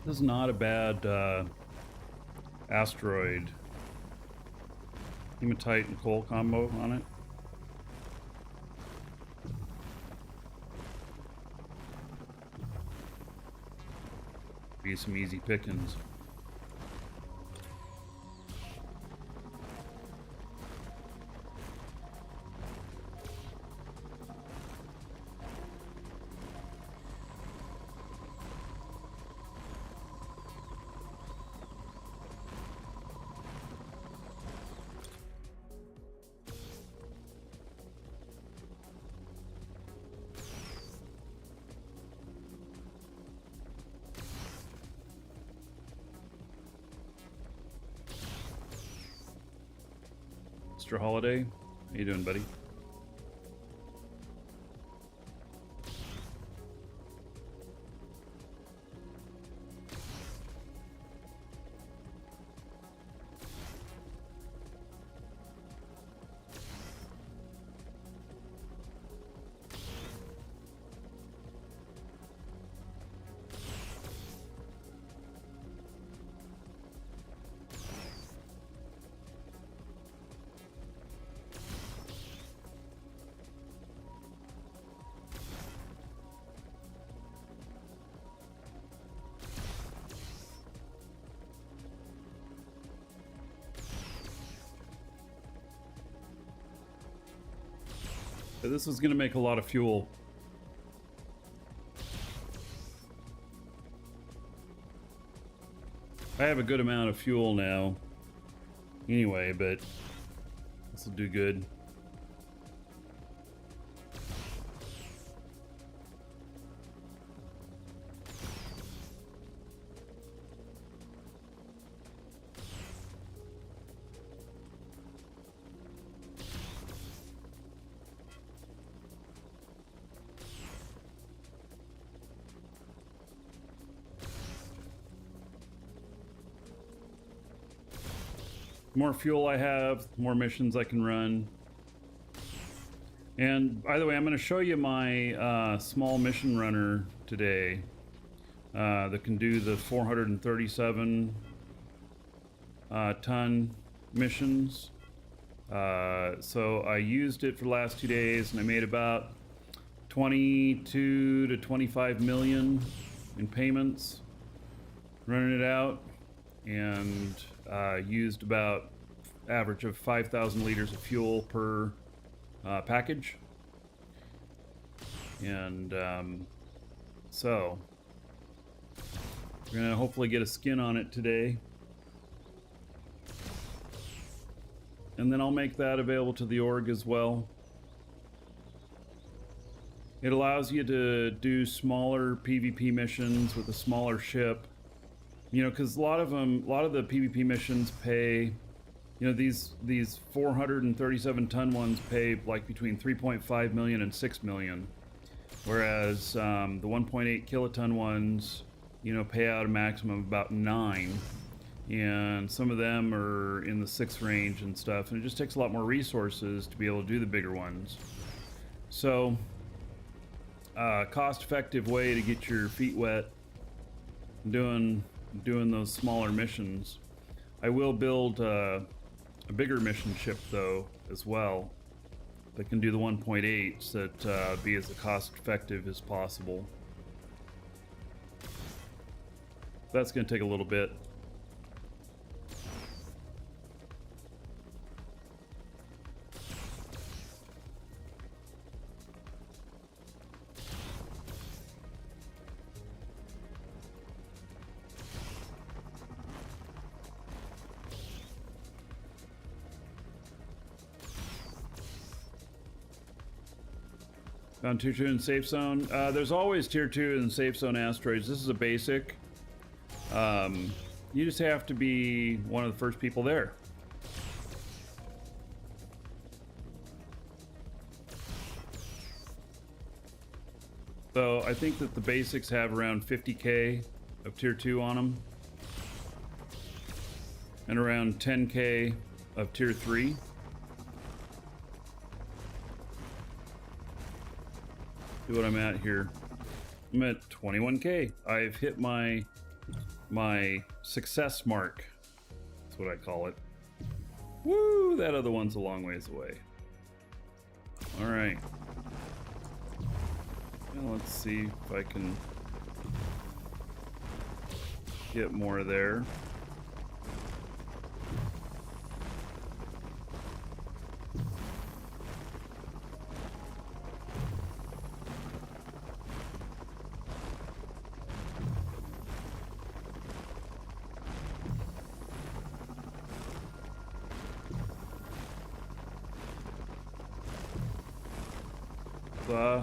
This is not a bad asteroid. Hematite and coal combo on it. Be some easy pickings. Mr. Holiday, you doing, buddy? So this is going to make a lot of fuel. I have a good amount of fuel now. Anyway, but this will do good. More fuel I have, more missions I can run. And by the way, I'm going to show you my small mission runner today that can do the 437 ton missions. So I used it for the last 2 days and I made about 22 to 25 million in payments running it out, and used about average of 5,000 liters of fuel per package. And so we're gonna hopefully get a skin on it today, and then I'll make that available to the org as well. It allows you to do smaller PvP missions with a smaller ship. You know, because a lot of the PvP missions pay, you know, these 437 ton ones pay like between 3.5 million and 6 million, whereas the 1.8 kiloton ones, you know, pay out a maximum of about 9, and some of them are in the 6 range and stuff, and it just takes a lot more resources to be able to do the bigger ones. So, cost-effective way to get your feet wet doing those smaller missions. I will build a bigger mission ship though as well that can do the 1.8s that be as cost effective as possible. That's going to take a little bit. Found tier 2 in safe zone. There's always tier 2 in safe zone asteroids. This is a basic. You just have to be one of the first people there. So I think that the basics have around 50k of tier 2 on them, and around 10k of tier 3. See what I'm at here. I'm at 21k. I've hit my success mark. That's what I call it. Woo! That other one's a long ways away. All right. Now let's see if I can get more there.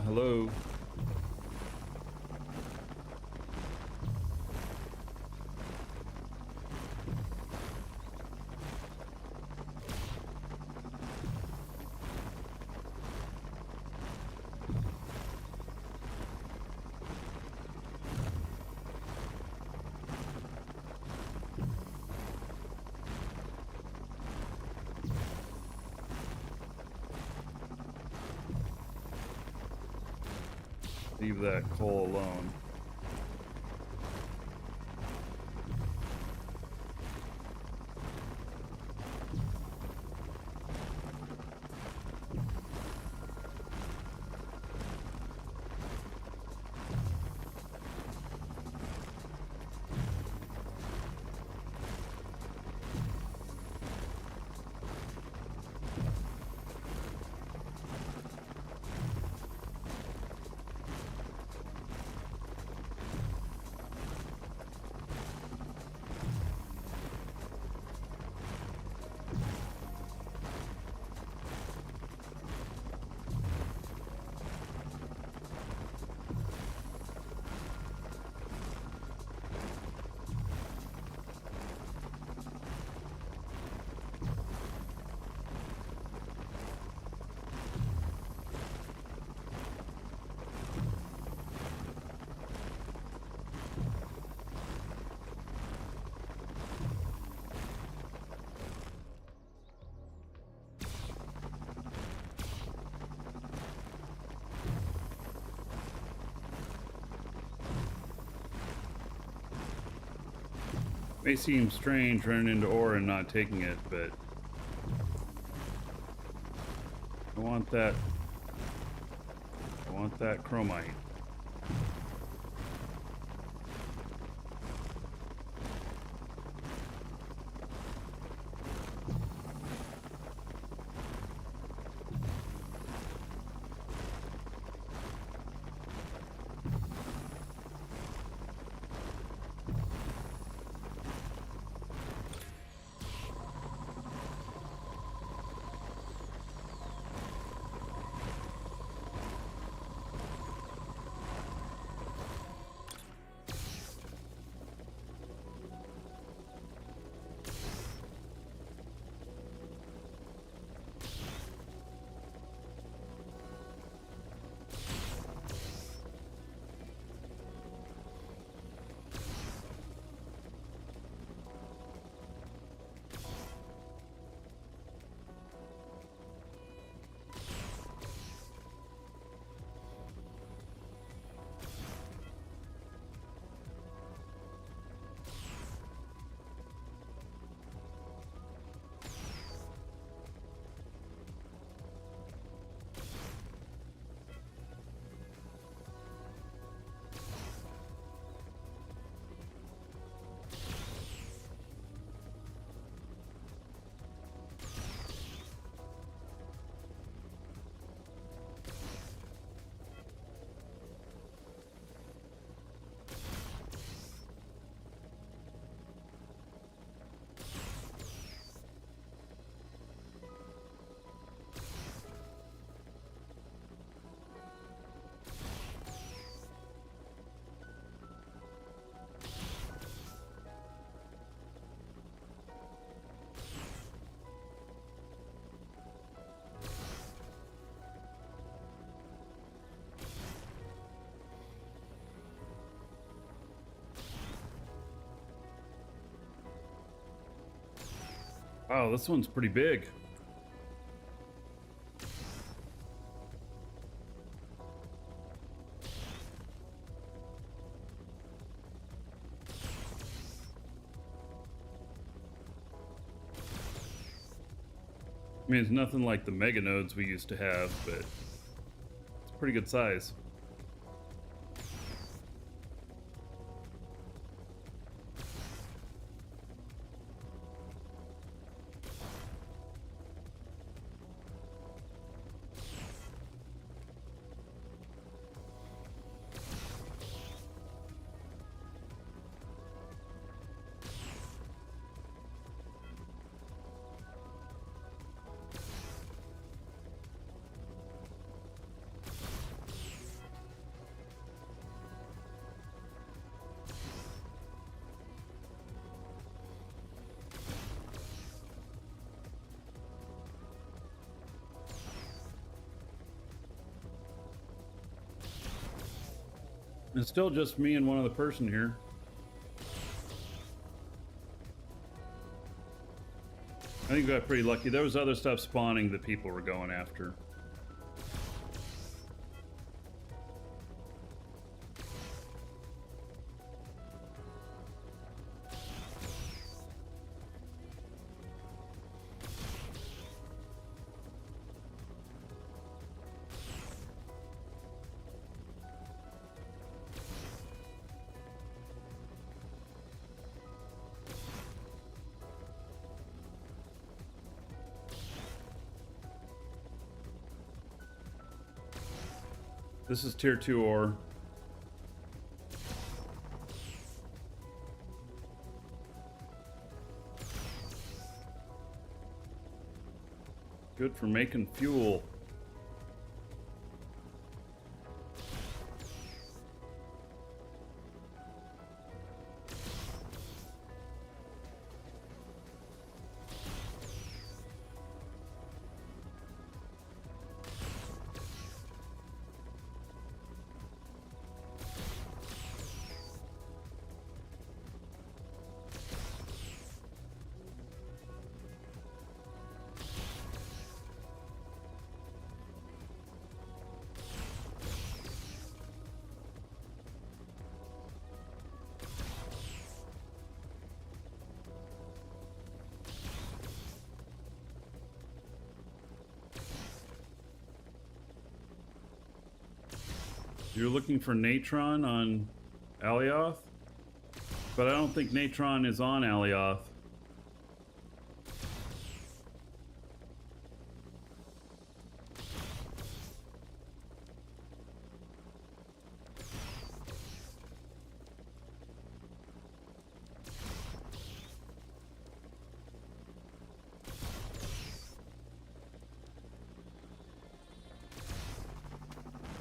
Hello. Leave that coal alone. May seem strange running into ore and not taking it, but I want that chromite. Wow, this one's pretty big. I mean, it's nothing like the mega nodes we used to have, but it's pretty good size. It's still just me and one other person here. I think we got pretty lucky. There was other stuff spawning that people were going after. This is tier 2 ore. Good for making fuel. You're looking for Natron on Alioth? But I don't think Natron is on Alioth.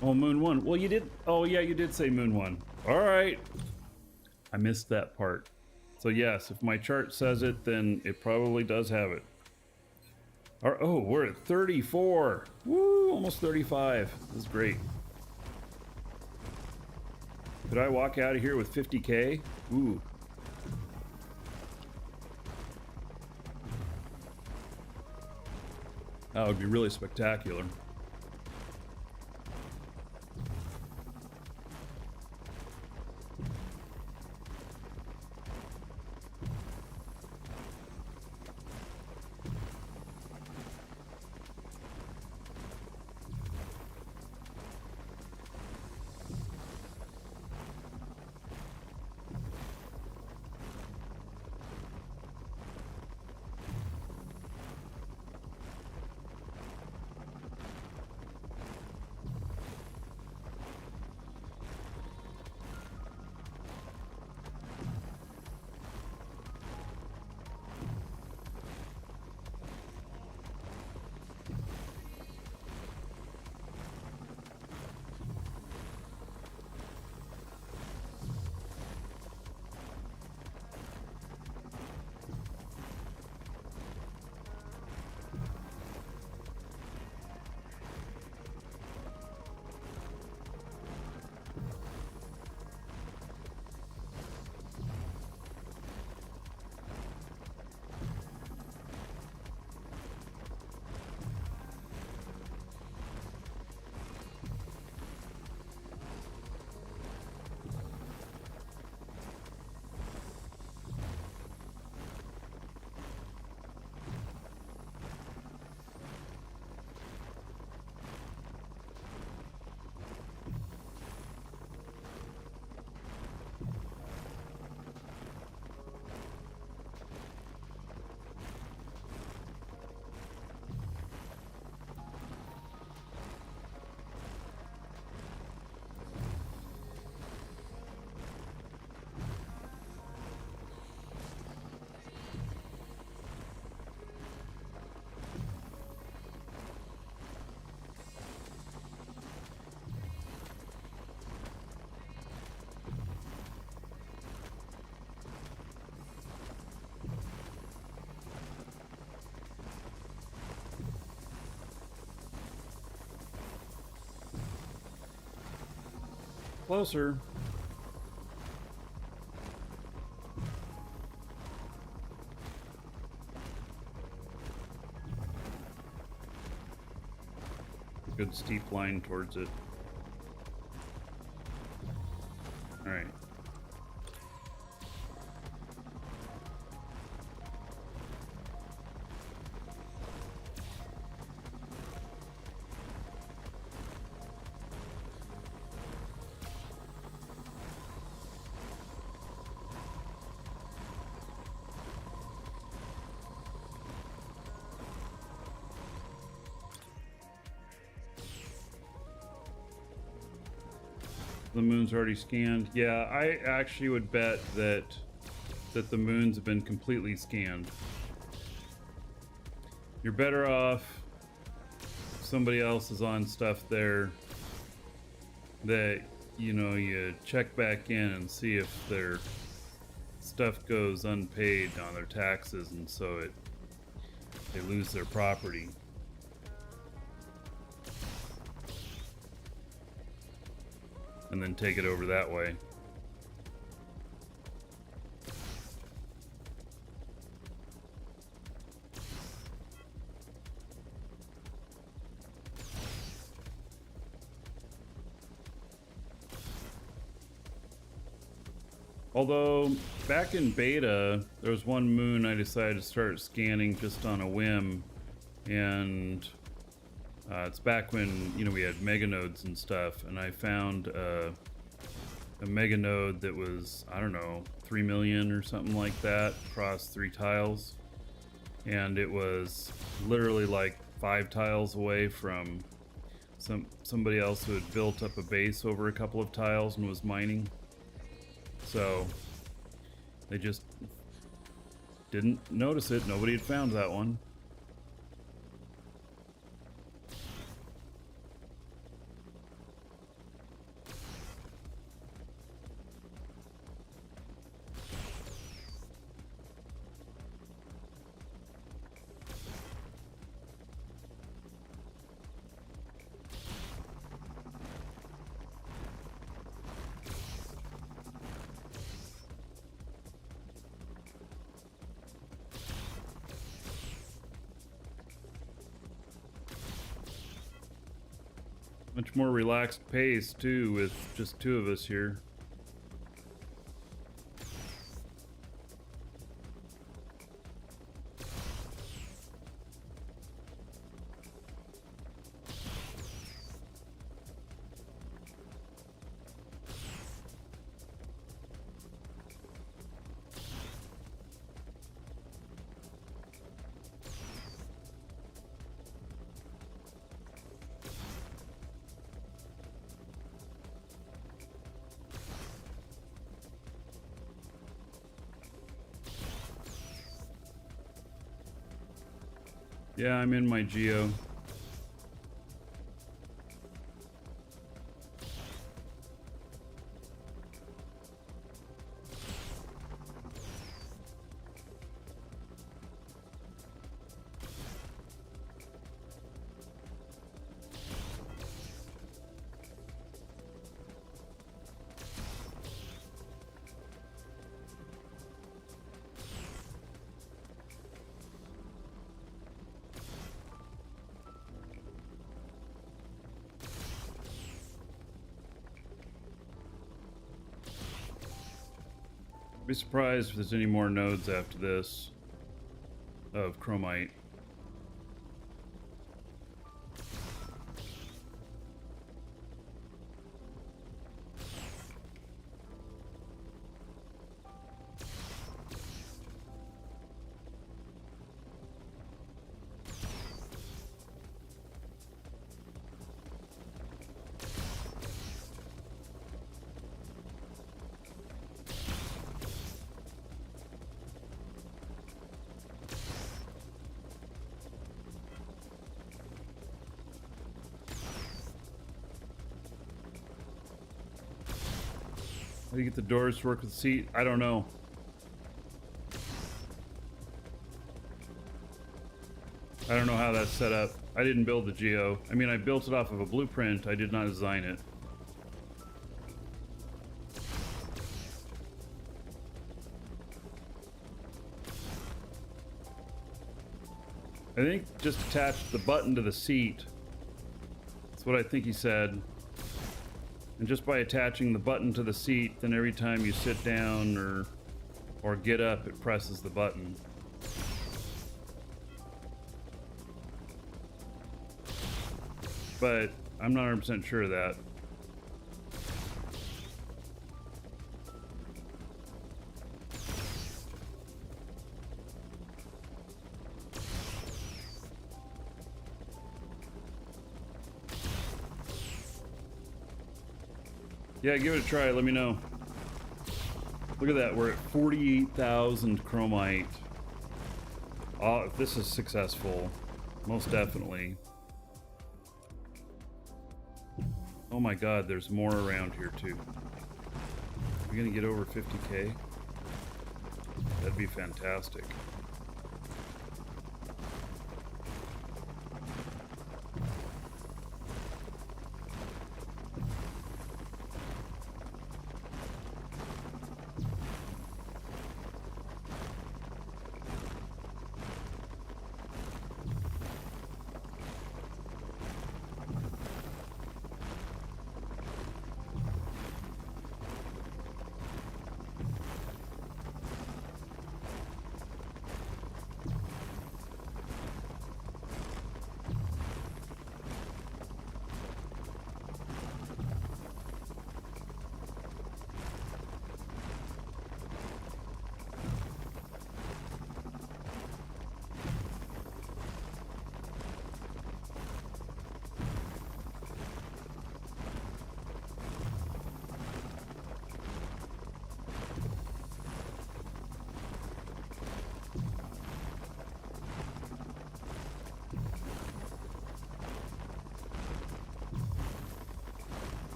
Oh, Moon 1. Well, you did... Oh, yeah, you did say Moon 1. All right. I missed that part. So, yes, if my chart says it, then it probably does have it. Oh, we're at 34. Woo, almost 35. This is great. Could I walk out of here with 50K? Ooh. That would be really spectacular. Closer. Good steep line towards it. All right. The moon's already scanned. Yeah, I actually would bet that the moons have been completely scanned. You're better off if somebody else is on stuff there that, you know, you check back in and see if their stuff goes unpaid on their taxes, and so they lose their property. And then take it over that way. Although, back in beta, there was one moon I decided to start scanning just on a whim, and it's back when, you know, we had meganodes and stuff, and I found a meganode that was, I don't know, 3 million or something like that across 3 tiles, and it was literally like 5 tiles away from somebody else who had built up a base over a couple of tiles and was mining. So they just didn't notice it. Nobody had found that one. Much more relaxed pace too, with just 2 of us here. Yeah, I'm in my geo. Be surprised if there's any more nodes after this of chromite. How do you get the doors to work with the seat? I don't know. I don't know how that's set up. I didn't build the geo. I mean, I built it off of a blueprint. I did not design it. I think just attach the button to the seat. That's what I think he said. And just by attaching the button to the seat, then every time you sit down or get up, it presses the button. But I'm not 100% sure of that. Yeah, give it a try. Let me know. Look at that. We're at 48,000 chromite. If this is successful, most definitely. Oh my god, there's more around here too. We're gonna get over 50k? That'd be fantastic.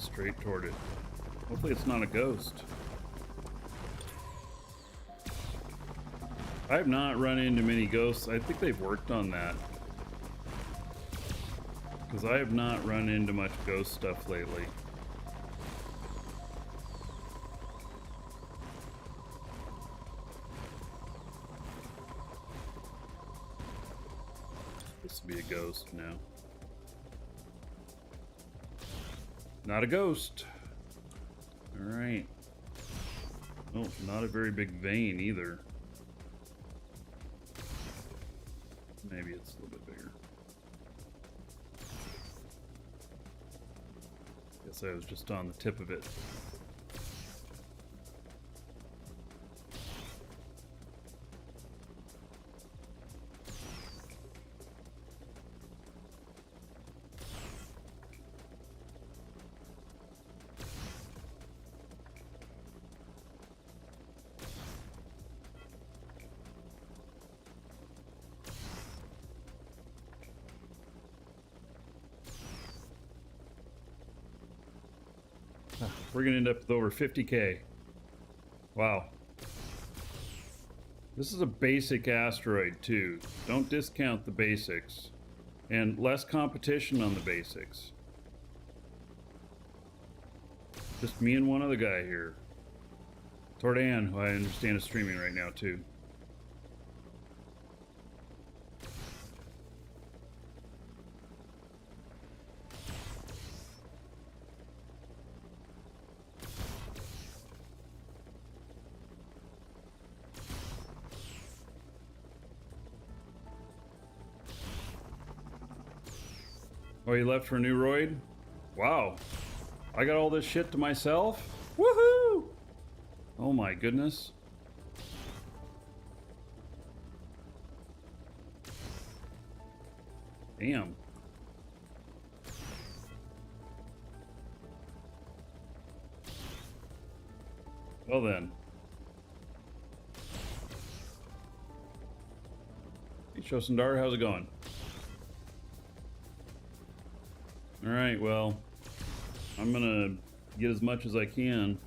Straight toward it. Hopefully it's not a ghost. I have not run into many ghosts. I think they've worked on that. Because I have not run into much ghost stuff lately. This will be a ghost now. Not a ghost. All right. Oh, not a very big vein either. Maybe it's a little bit bigger. Guess I was just on the tip of it. We're gonna end up with over 50k. Wow. This is a basic asteroid too. Don't discount the basics. And less competition on the basics. Just me and one other guy here. Tordan, who I understand is streaming right now too. Oh, you left for a new roid? Wow. I got all this shit to myself? Woohoo! Oh my goodness. Damn. Well then. Hey, Shosundar, how's it going? Alright, well, I'm gonna get as much as I can.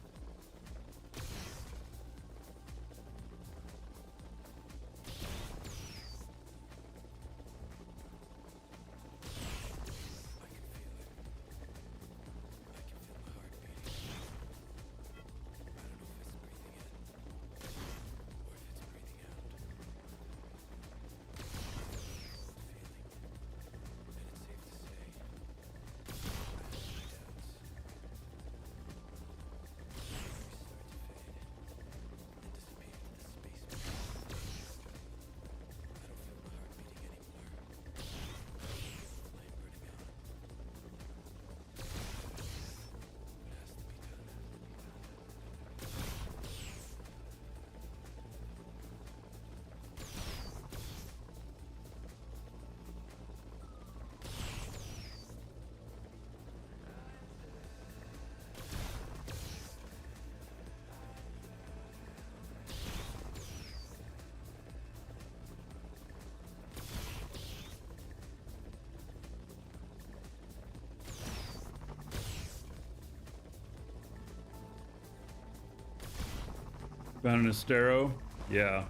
Found an Asteroid? Yeah.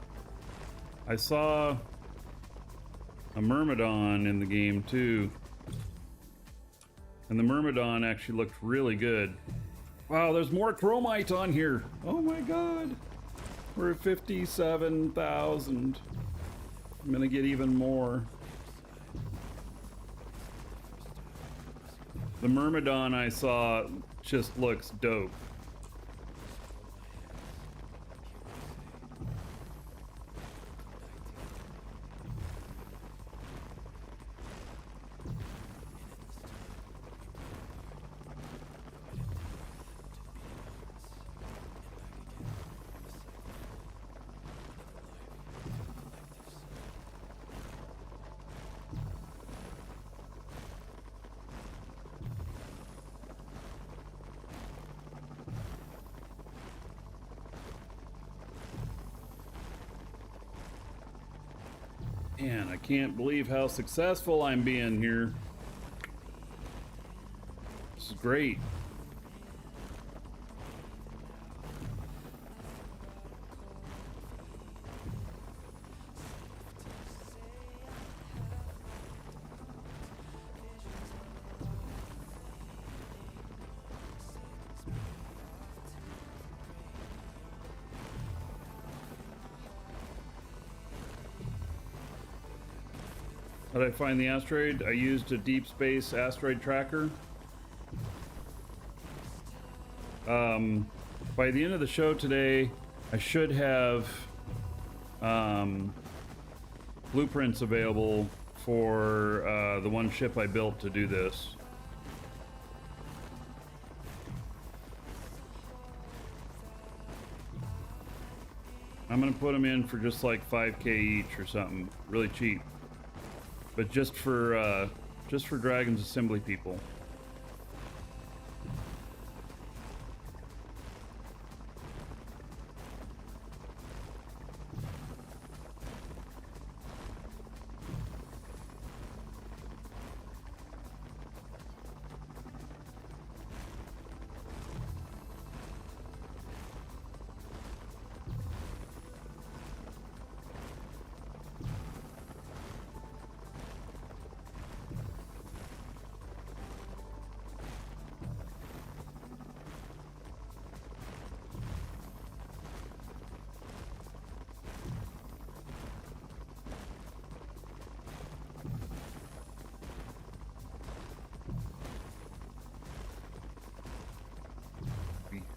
I saw a Myrmidon in the game too. And the Myrmidon actually looked really good. Wow, there's more chromite on here. Oh my god. We're at 57,000. I'm gonna get even more. The Myrmidon I saw just looks dope. Man, I can't believe how successful I'm being here. This is great. How did I find the asteroid? I used a deep space asteroid tracker. By the end of the show today, I should have blueprints available for the one ship I built to do this. I'm gonna put them in for just like 5K each or something, really cheap. But just for Dragon's Assembly people.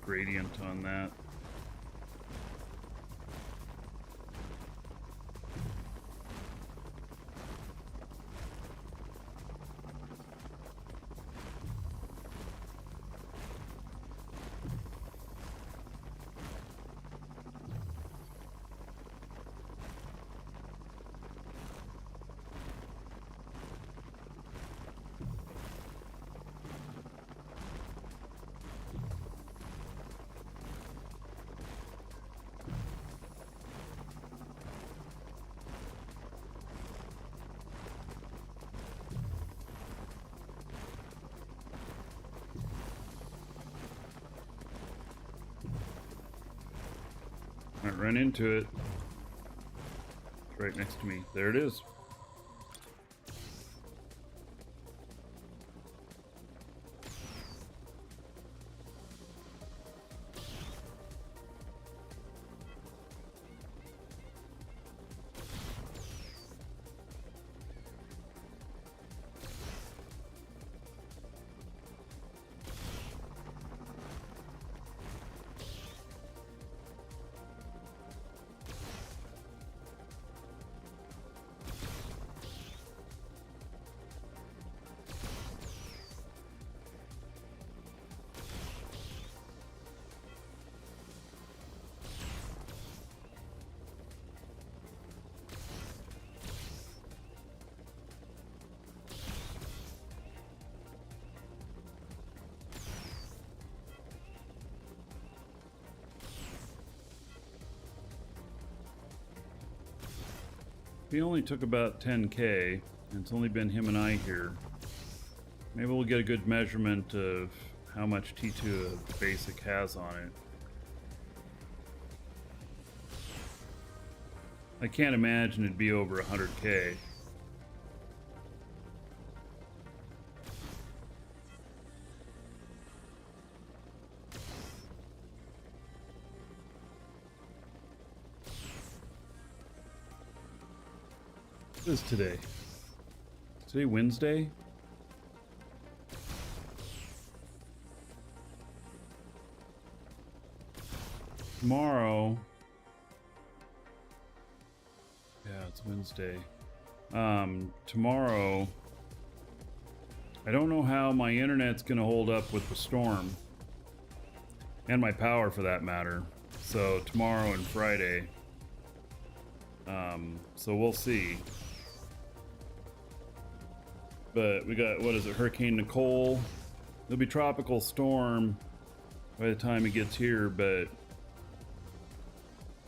Gradient on that. Might run into it. It's right next to me. There it is. He only took about 10K, and it's only been him and I here. Maybe we'll get a good measurement of how much T2 the basic has on it. I can't imagine it'd be over 100K. What is today? Today Wednesday? Tomorrow. Yeah, it's Wednesday. Tomorrow. I don't know how my internet's gonna hold up with the storm. And my power for that matter. So tomorrow and Friday. So we'll see. But we got, what is it, Hurricane Nicole. There'll be tropical storm by the time it gets here, but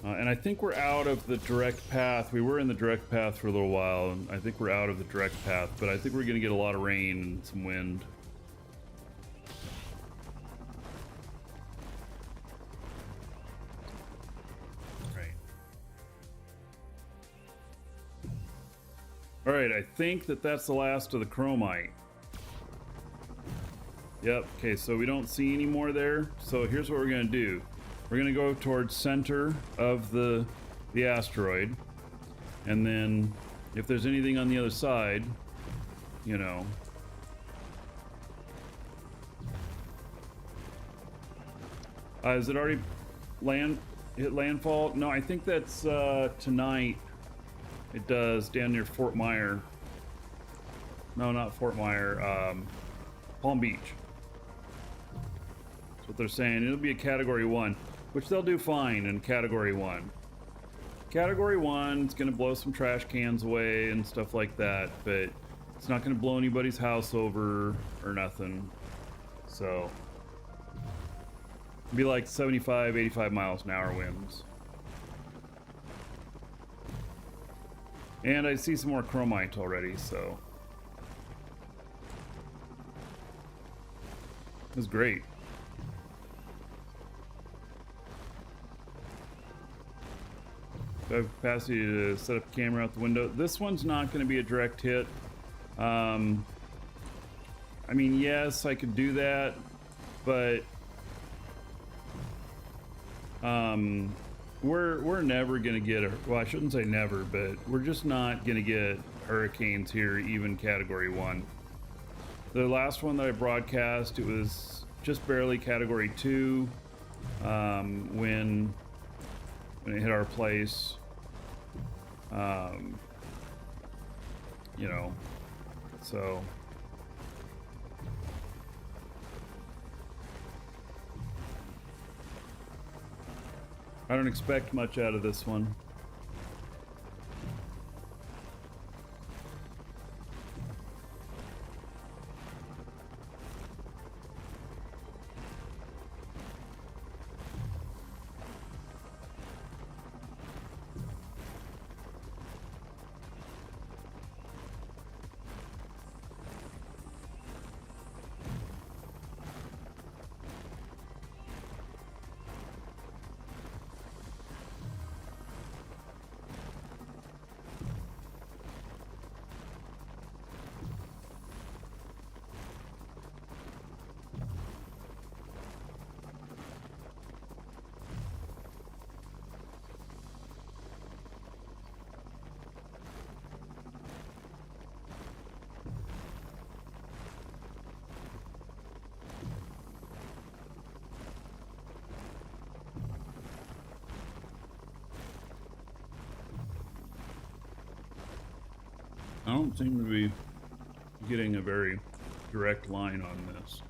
and I think we're out of the direct path. We were in the direct path for a little while, and I think we're out of the direct path, but I think we're gonna get a lot of rain and some wind. All right, I think that that's the last of the chromite. Yep, okay, so we don't see any more there. So here's what we're gonna do. We're gonna go towards center of the asteroid. And then if there's anything on the other side, you know. Is it already hit landfall? No, I think that's tonight. It does down near Fort Myer. No, not Fort Myer. Palm Beach. That's what they're saying. It'll be a Category 1, which they'll do fine in Category 1. Category 1 is going to blow some trash cans away and stuff like that, but it's not going to blow anybody's house over or nothing. So, it'll be like 75, 85 miles an hour winds. And I see some more chromite already, so. It was great. I have capacity to set up a camera out the window. This one's not going to be a direct hit. I mean, yes, I could do that, but we're never gonna get a, well, I shouldn't say never, but we're just not gonna get hurricanes here, even Category 1. The last one that I broadcast, it was just barely Category 2 when it hit our place. You know, so I don't expect much out of this one. I don't seem to be getting a very direct line on this.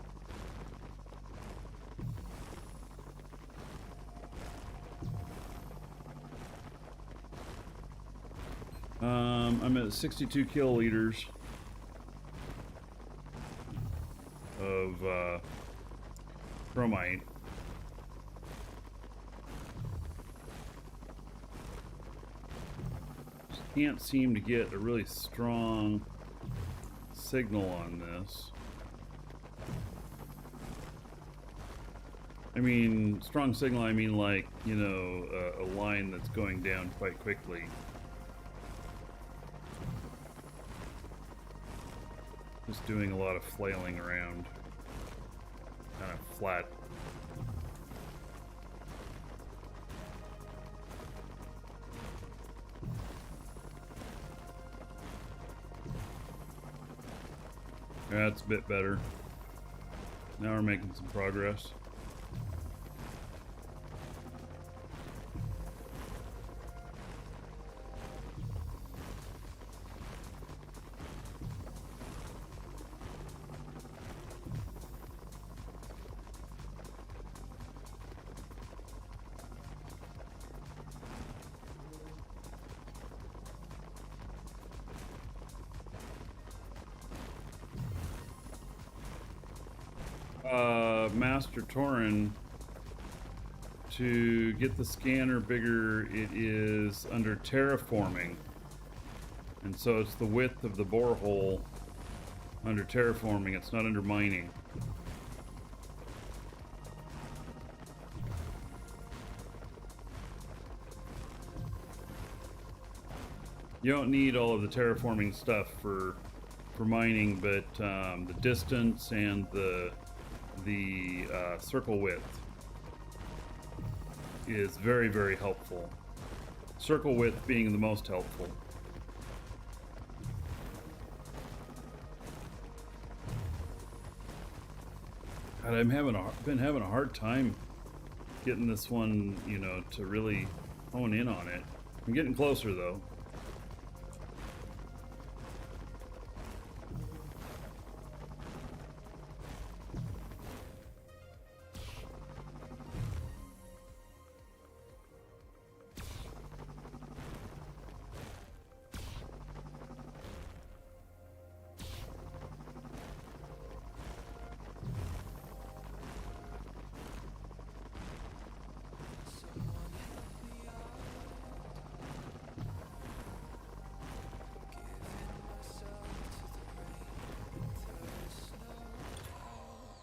I'm at 62 kiloliters of chromite. Can't seem to get a really strong signal on this. I mean, strong signal, I mean like, you know, a line that's going down quite quickly. Just doing a lot of flailing around. Kind of flat. That's a bit better. Now we're making some progress. Master Torin, to get the scanner bigger, it is under terraforming, and so it's the width of the borehole under terraforming. It's not under mining. You don't need all of the terraforming stuff for mining, but the distance and the circle width is very, very helpful. Circle width being the most helpful. God, been having a hard time getting this one, you know, to really hone in on it. I'm getting closer though.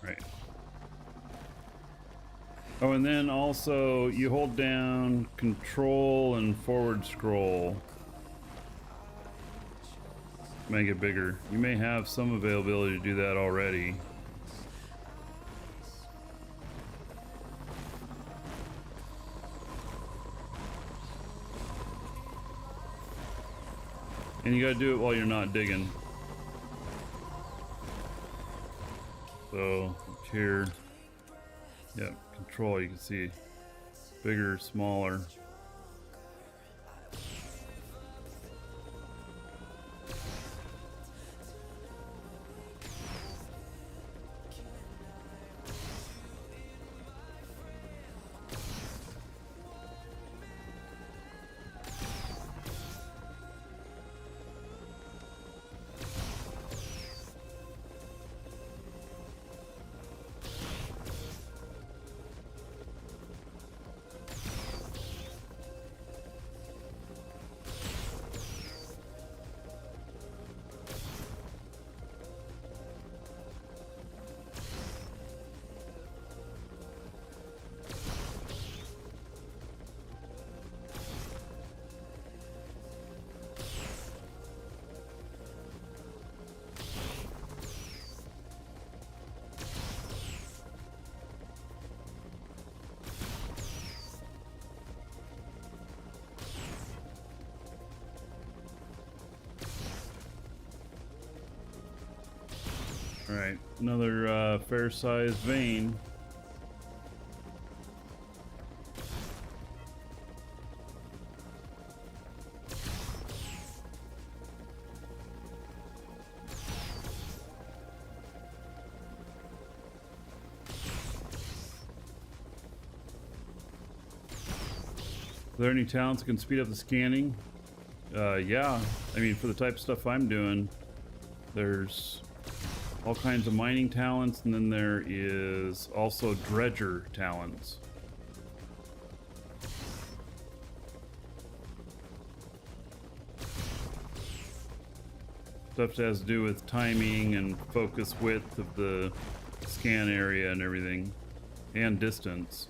Right. Oh, and then also you hold down control and forward scroll. Make it bigger. You may have some availability to do that already. And you gotta do it while you're not digging. So here, yeah, control, you can see bigger, smaller. All right, another fair-sized vein. Are there any talents that can speed up the scanning? Yeah, I mean, for the type of stuff I'm doing, there's all kinds of mining talents, and then there is also dredger talents. Stuff that has to do with timing and focus width of the scan area and everything, and distance.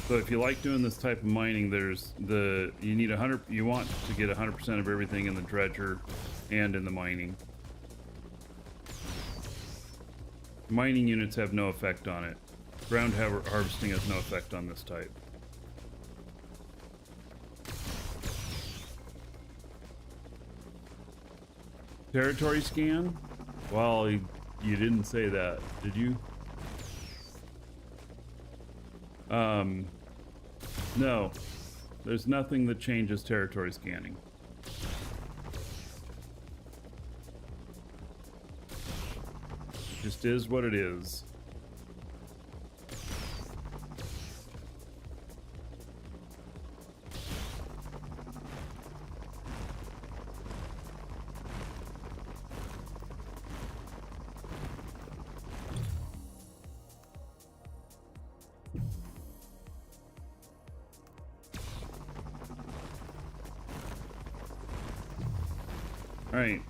So if you like doing this type of mining, you need 100. You want to get 100% of everything in the dredger and in the mining. Mining units have no effect on it. Ground harvesting has no effect on this type. Territory scan? Well, you didn't say that, did you? No. There's nothing that changes territory scanning. It just is what it is. Alright,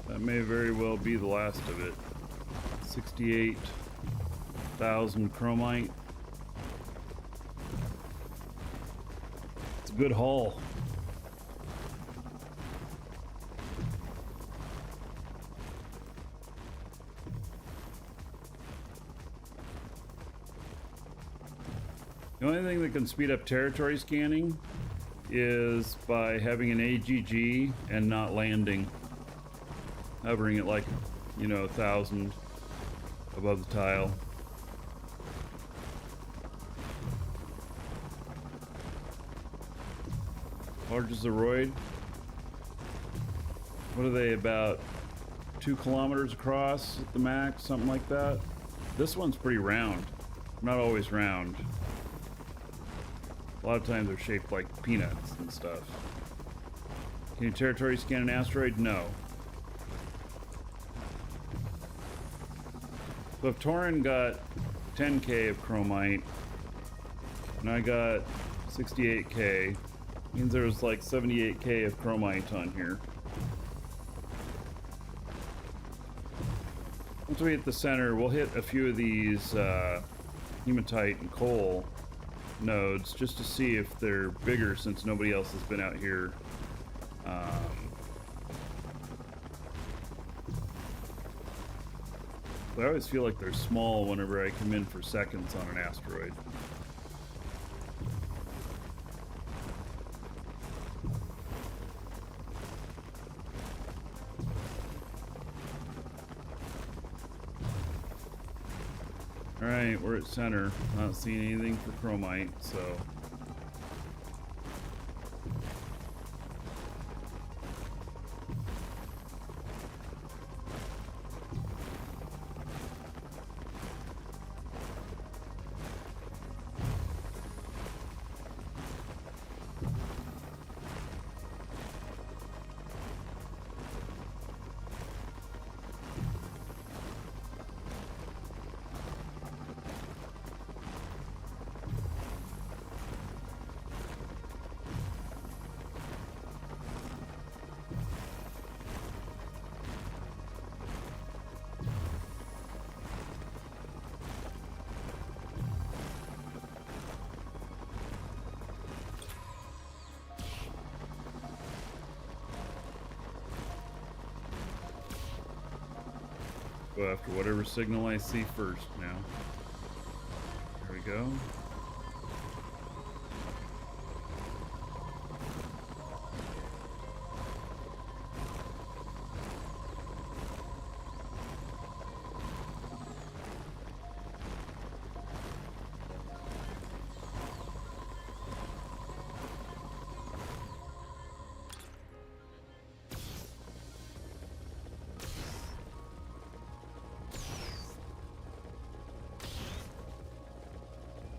that may very well be the last of it. 68,000 chromite. It's a good haul. The only thing that can speed up territory scanning is by having an AGG and not landing. Hovering at like, 1,000 above the tile. Large Asteroid. What are they, about 2 kilometers across at the max, something like that? This one's pretty round. Not always round. A lot of times they're shaped like peanuts and stuff. Can you territory scan an asteroid? No. So if Torin got 10k of chromite, and I got 68k, means there's like 78k of chromite on here. Once we hit the center, we'll hit a few of these hematite and coal nodes just to see if they're bigger, since nobody else has been out here. I always feel like they're small whenever I come in for seconds on an asteroid. Alright, we're at center. Not seeing anything for chromite, so... go after whatever signal I see first now. There we go.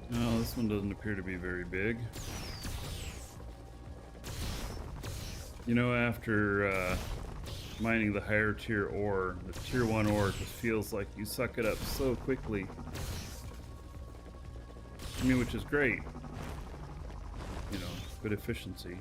No, this one doesn't appear to be very big. After mining the higher tier ore, the tier 1 ore just feels like you suck it up so quickly. Which is great. Good efficiency.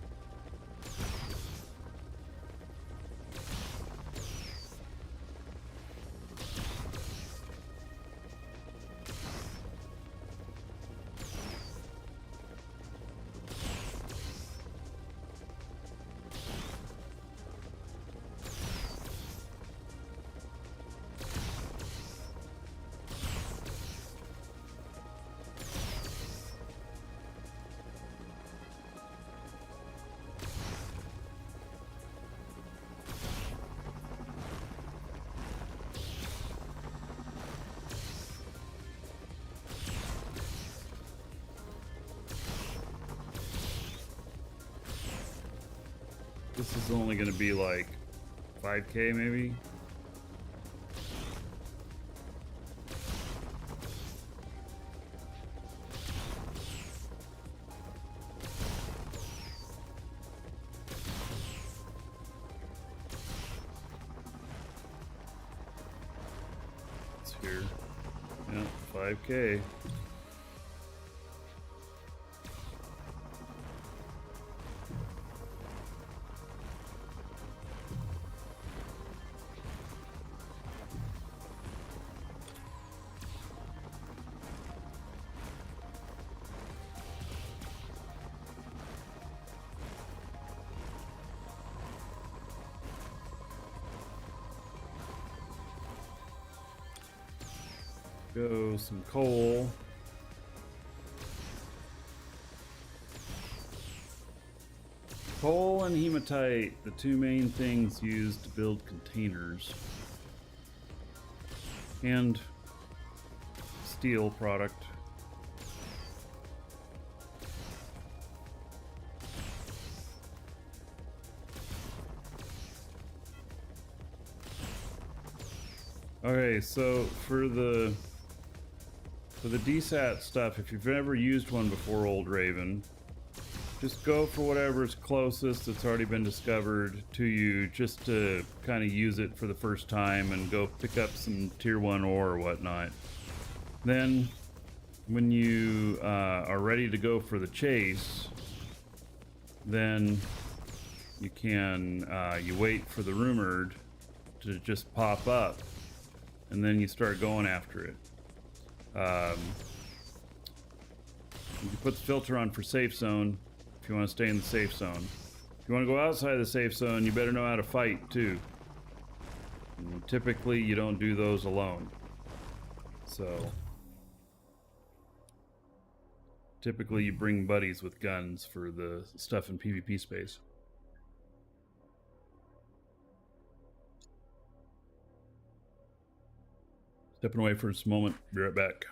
This is only going to be like 5K maybe. It's here. Yeah, 5K. Go some coal. Coal and hematite, the two main things used to build containers. And steel product. Okay, so for the DSAT stuff, if you've never used one before, Old Raven, just go for whatever's closest that's already been discovered to you, just to kind of use it for the first time and go pick up some tier 1 ore or whatnot. Then when you are ready to go for the chase, then you can you wait for the rumored to just pop up, and then you start going after it. You can put the filter on for safe zone if you want to stay in the safe zone. If you want to go outside the safe zone, you better know how to fight too. And typically you don't do those alone. So typically you bring buddies with guns for the stuff in PvP space. Stepping away for just a moment, be right back.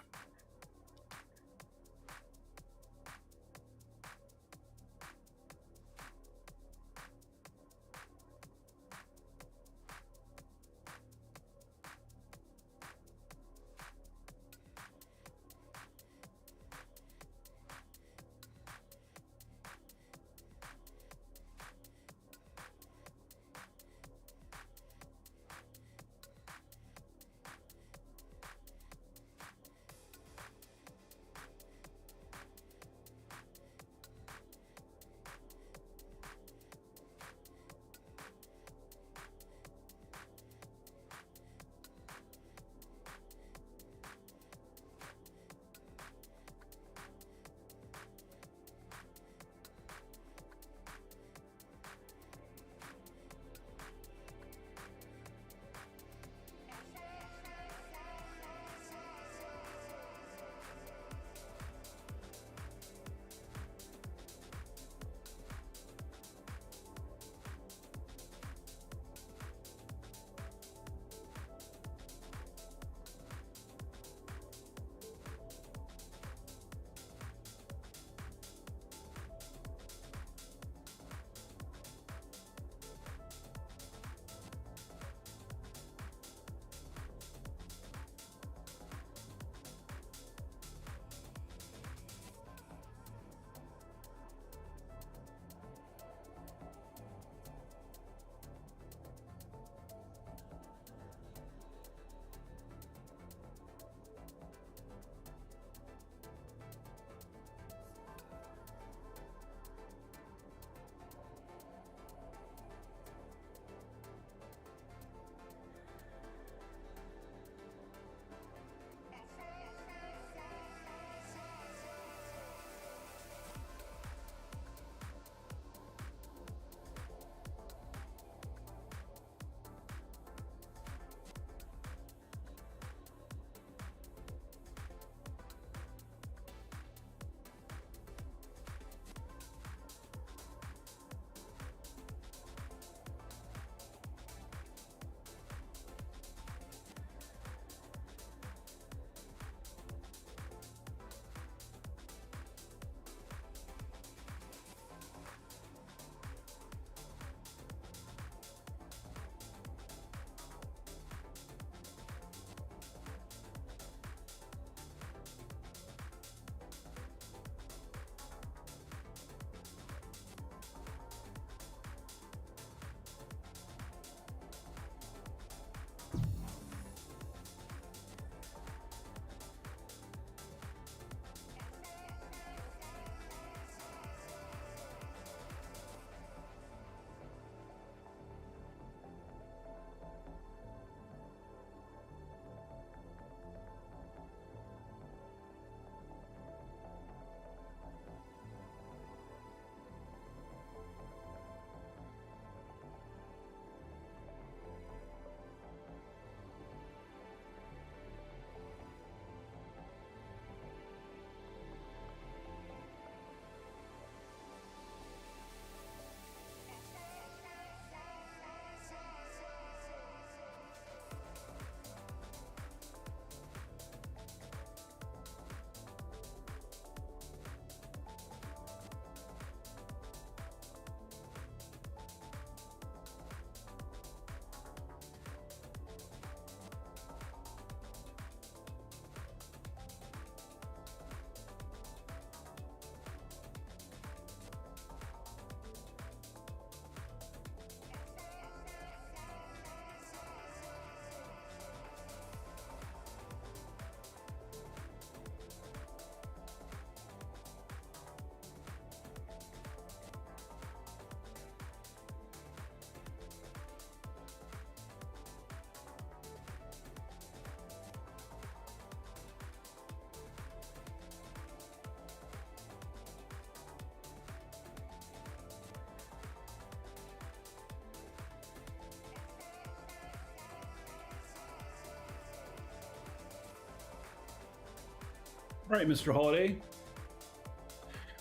right, Mr. Holiday.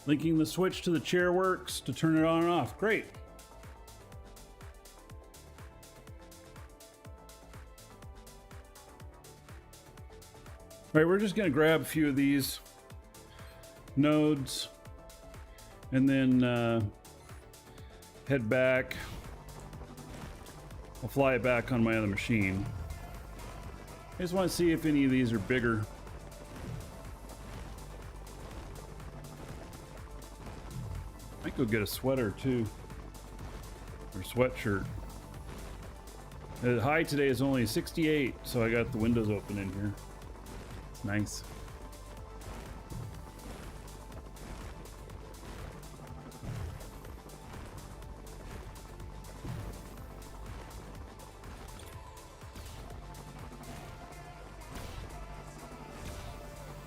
Linking the switch to the chair works to turn it on and off. Great. All right, we're just going to grab a few of these nodes and then head back. I'll fly it back on my other machine. I just want to see if any of these are bigger. Might go get a sweater too, or sweatshirt. The high today is only 68, so I got the windows open in here. It's nice.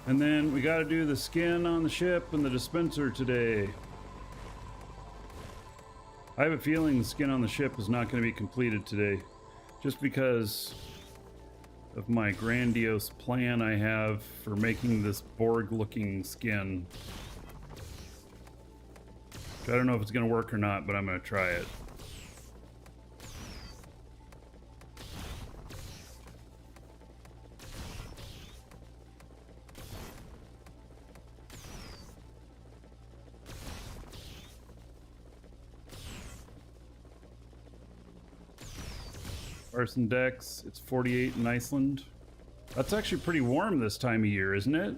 And then we got to do the skin on the ship and the dispenser today. I have a feeling the skin on the ship is not going to be completed today, just because of my grandiose plan I have for making this Borg looking skin. I don't know if it's going to work or not, but I'm going to try it. Arson Dex, it's 48 in Iceland. That's actually pretty warm this time of year, isn't it?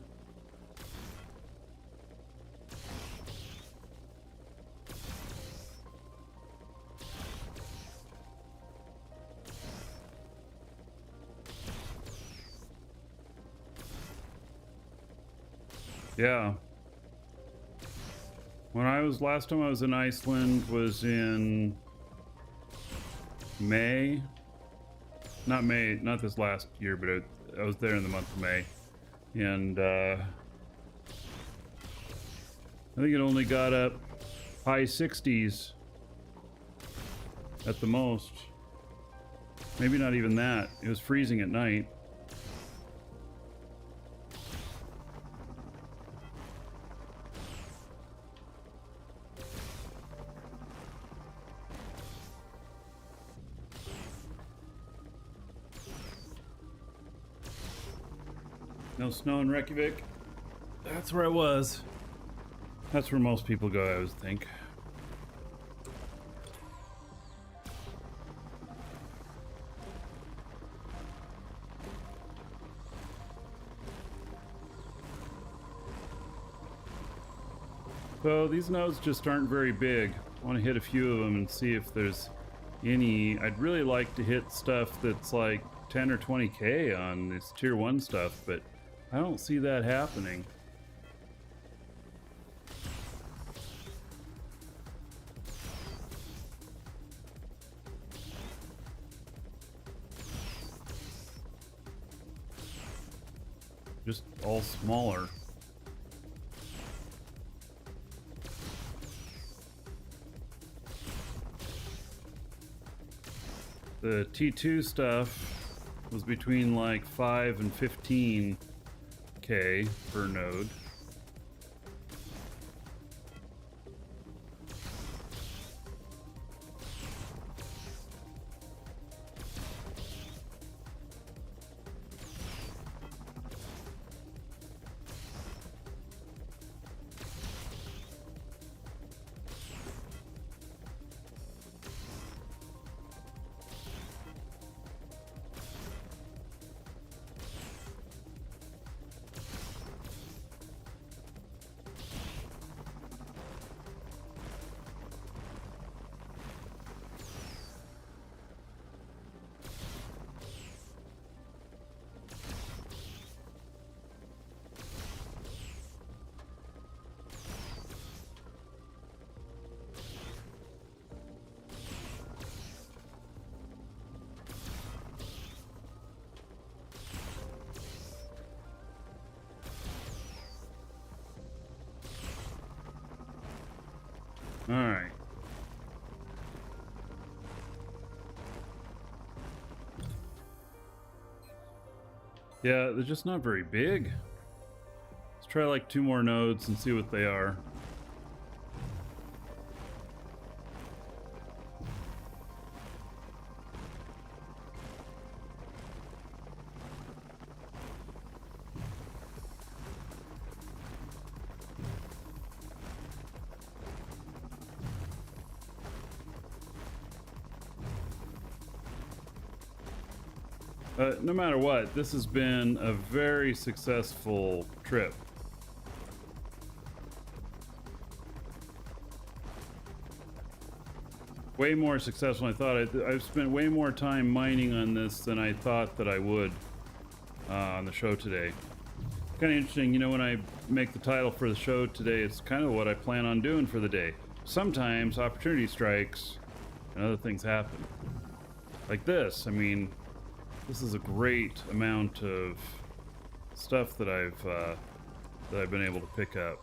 Yeah. Last time I was in Iceland was in May. Not May, not this last year, but I was there in the month of May. And I think it only got up high 60s at the most. Maybe not even that. It was freezing at night. No snow in Reykjavik. That's where I was. That's where most people go, I would think. So these nodes just aren't very big. I want to hit a few of them and see if there's any. I'd really like to hit stuff that's like 10 or 20k on this tier 1 stuff, but I don't see that happening. Just all smaller. The T2 stuff was between like 5 and 15k per node. All right. Yeah, they're just not very big. Let's try like 2 more nodes and see what they are. No matter what, this has been a very successful trip. Way more successful than I thought. I've spent way more time mining on this than I thought that I would on the show today. Kind of interesting, you know, when I make the title for the show today, it's kind of what I plan on doing for the day. Sometimes opportunity strikes and other things happen. Like this, I mean, this is a great amount of stuff that I've been able to pick up.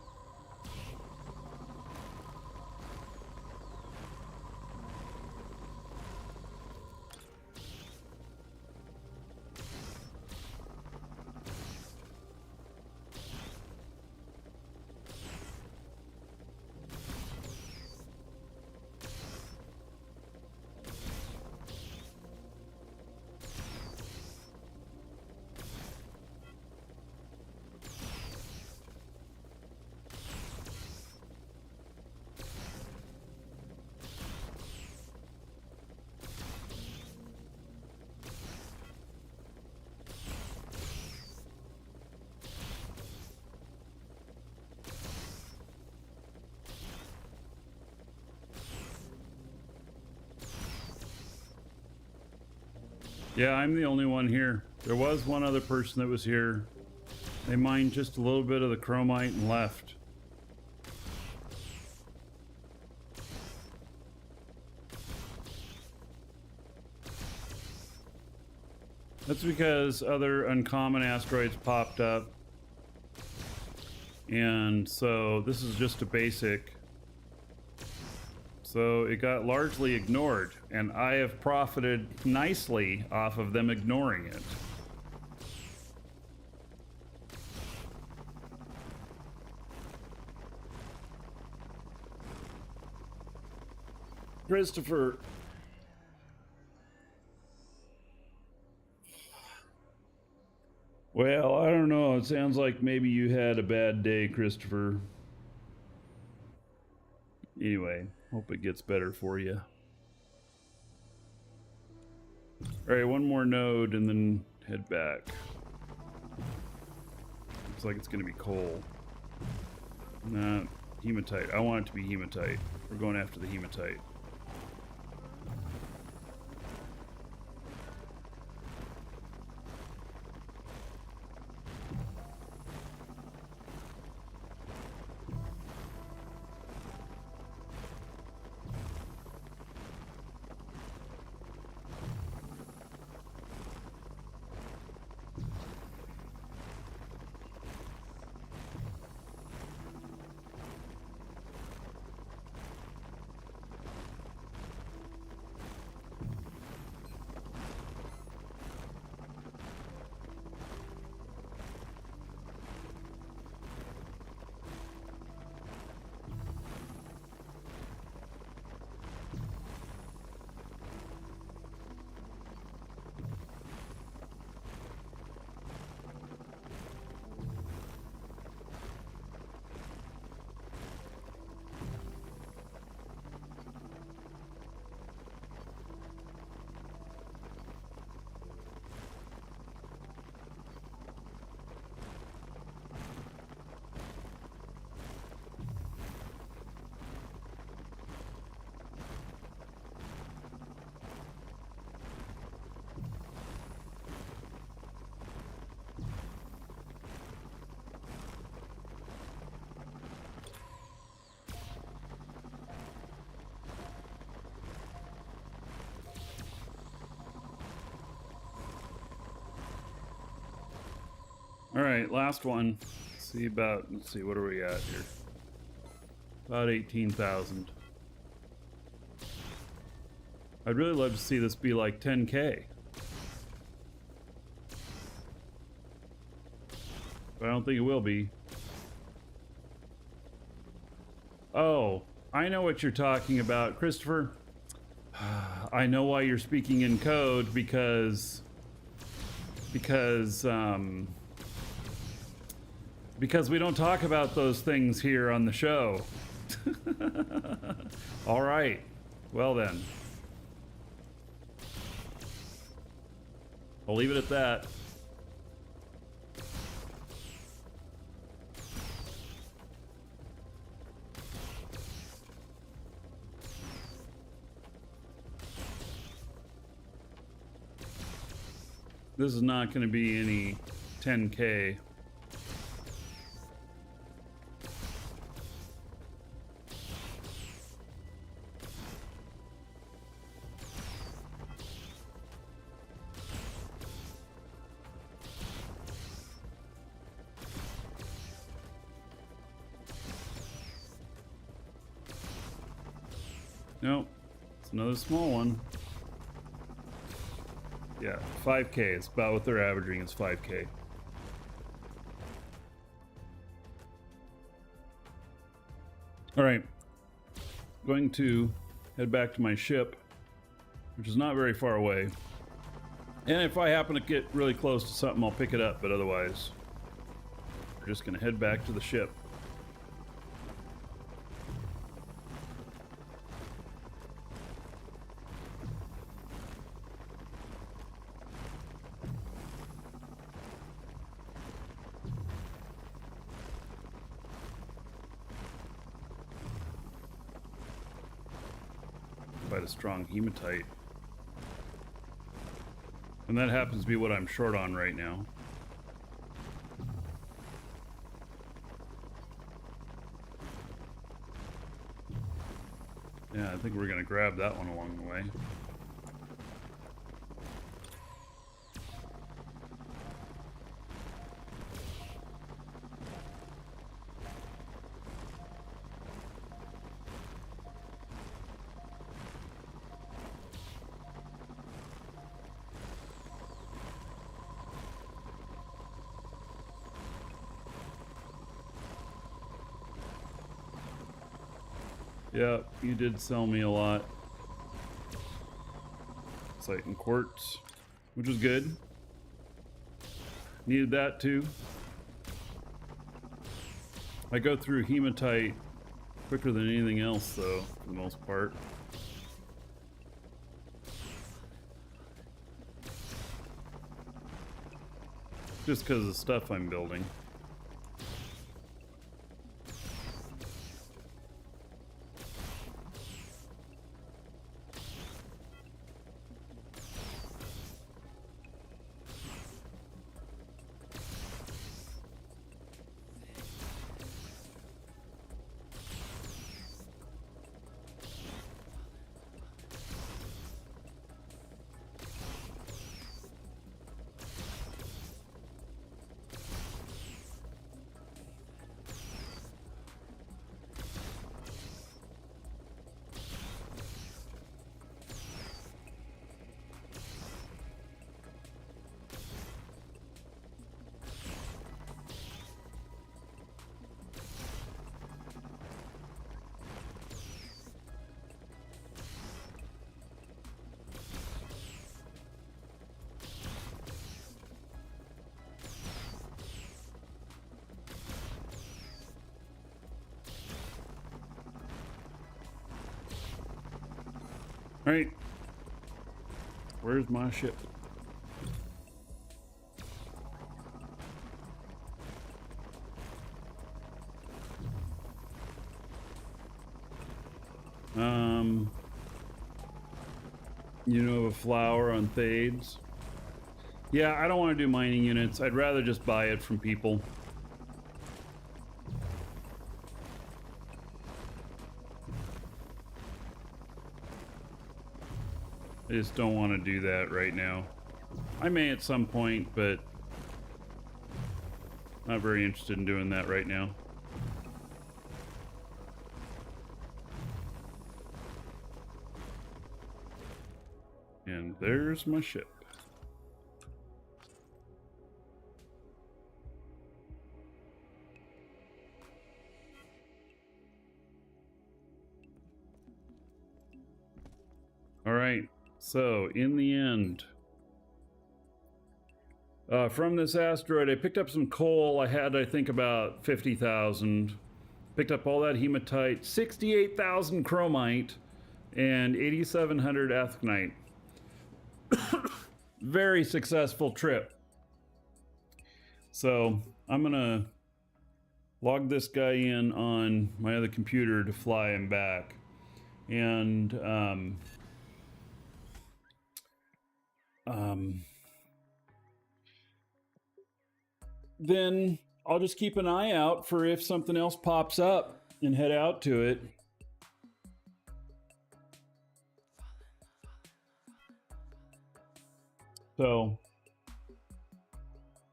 Yeah, I'm the only one here. There was one other person that was here. They mined just a little bit of the chromite and left. That's because other uncommon asteroids popped up. And so this is just a basic. So it got largely ignored, and I have profited nicely off of them ignoring it. Christopher. Well, I don't know. It sounds like maybe you had a bad day, Christopher. Anyway, hope it gets better for you. Alright, one more node and then head back. Looks like it's gonna be coal. Nah, hematite. I want it to be hematite. We're going after the hematite. All right, last one. Let's see, what are we at here? About 18,000. I'd really love to see this be like 10K. But I don't think it will be. Oh, I know what you're talking about, Christopher. I know why you're speaking in code because we don't talk about those things here on the show. All right. Well then. I'll leave it at that. This is not going to be any 10K. Nope. It's another small one. Yeah, 5K. It's about what they're averaging is 5K. All right. Going to head back to my ship, which is not very far away. And if I happen to get really close to something, I'll pick it up, but otherwise, we're just going to head back to the ship. Quite a strong hematite. And that happens to be what I'm short on right now. Yeah, I think we're gonna grab that one along the way. Yeah, you did sell me a lot. Sight and quartz, which was good. Needed that too. I go through hematite quicker than anything else though, for the most part. Just because of the stuff I'm building. Right. Where's my ship? You know of a flower on Thades? Yeah, I don't want to do mining units. I'd rather just buy it from people. I just don't want to do that right now. I may at some point, but not very interested in doing that right now. And there's my ship. So, in the end, from this asteroid, I picked up some coal. I had, I think, about 50,000. Picked up all that hematite, 68,000 chromite, and 8,700 athonite. Very successful trip. So, I'm going to log this guy in on my other computer to fly him back. And, then I'll just keep an eye out for if something else pops up and head out to it. So,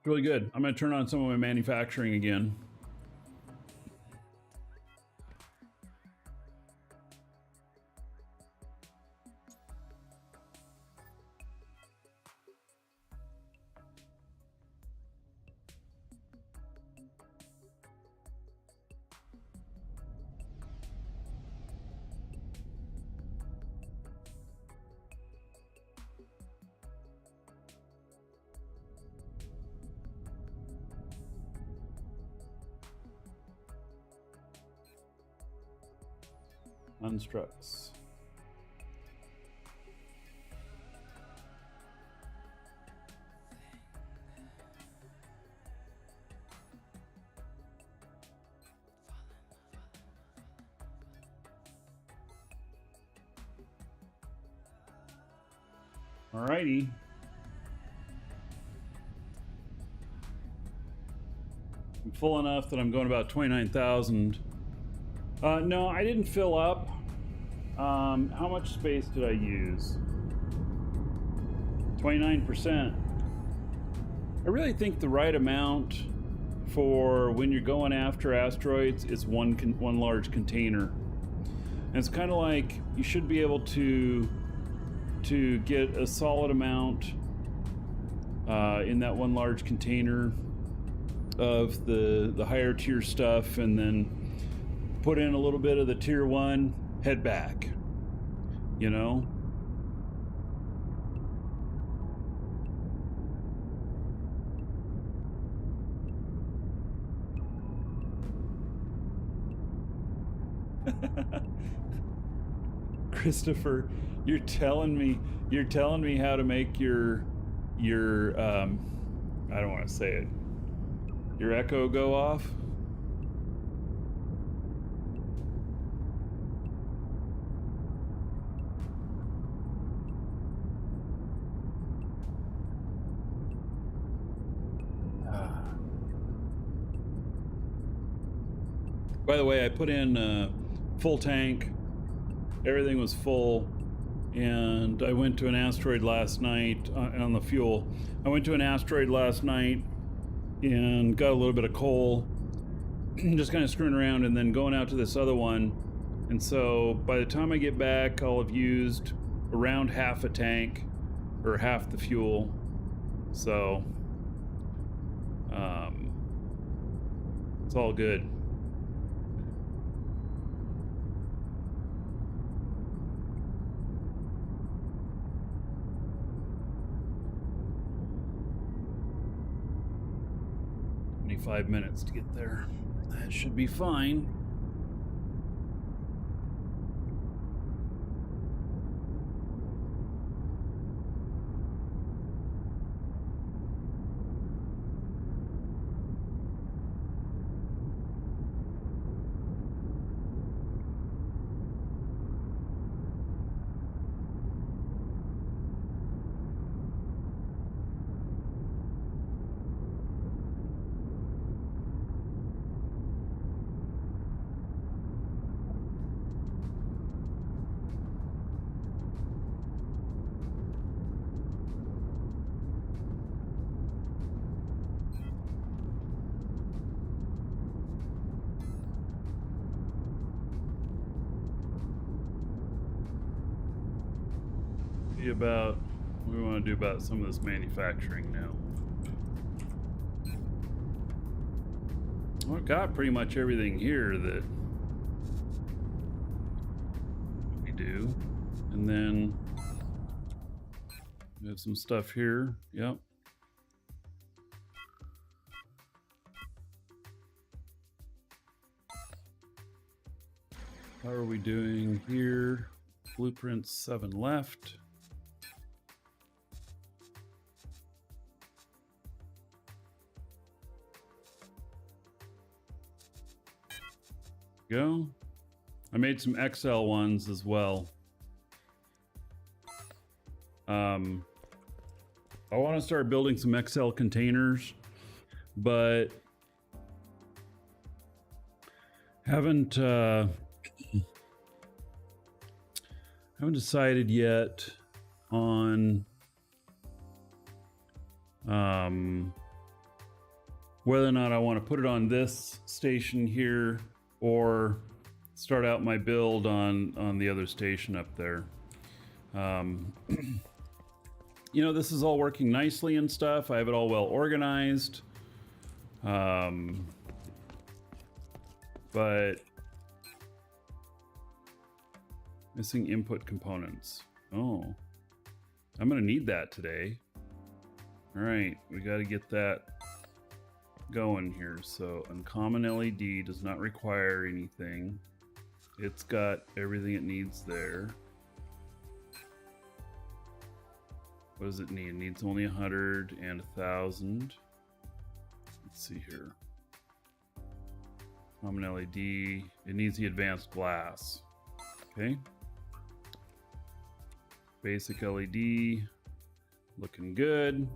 really good. I'm going to turn on some of my manufacturing again. Unstructs. Alrighty. I'm full enough that I'm going about 29,000. No, I didn't fill up. How much space did I use? 29%. I really think the right amount for when you're going after asteroids is one large container. And it's kind of like you should be able to get a solid amount in that one large container of the higher tier stuff, and then put in a little bit of the tier 1, head back, you know? Christopher, you're telling me how to make your I don't want to say it, your echo go off? By the way, I put in full tank. Everything was full, and I went to an asteroid last night on the fuel. I went to an asteroid last night and got a little bit of coal, just kind of screwing around, and then going out to this other one. And so by the time I get back, I'll have used around half a tank, or half the fuel. So it's all good. 5 minutes to get there. That should be fine. About what we want to do about some of this manufacturing now. Well, I've got pretty much everything here that we do, and then We have some stuff here. Yep. How are we doing here? Blueprints 7 left. Go. I made some XL ones as well. I want to start building some XL containers, but haven't decided yet on whether or not I want to put it on this station here or start out my build on the other station up there. You know, this is all working nicely and stuff. I have it all well organized. But missing input components. Oh, I'm gonna need that today. All right, we got to get that going here. So uncommon LED does not require anything. It's got everything it needs there. What does it need? It needs only 100 and 1,000. Let's see here. Common LED. It needs the advanced glass. Okay. Basic LED. Looking good.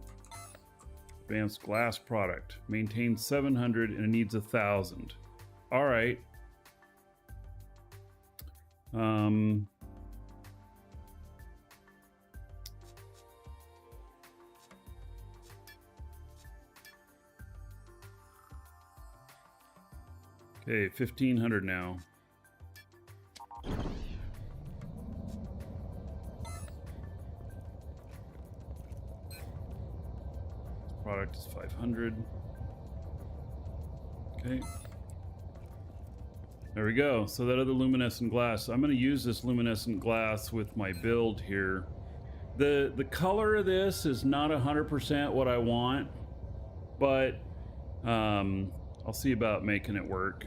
Advanced glass product. Maintains 700 and it needs 1,000. All right. Okay, 1,500 now. Product is 500. Okay. There we go. So that other luminescent glass. I'm going to use this luminescent glass with my build here. The color of this is not 100% what I want, but I'll see about making it work.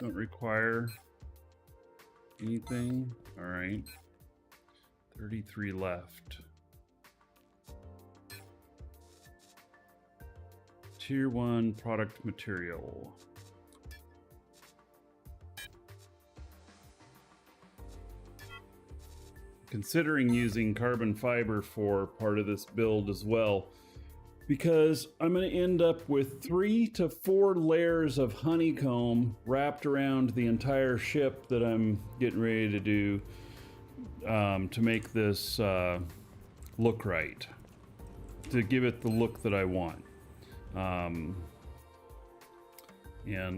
Don't require anything. All right. 33 left. Tier 1 product material. Considering using carbon fiber for part of this build as well, because I'm going to end up with 3 to 4 layers of honeycomb wrapped around the entire ship that I'm getting ready to do to make this look right, to give it the look that I want. And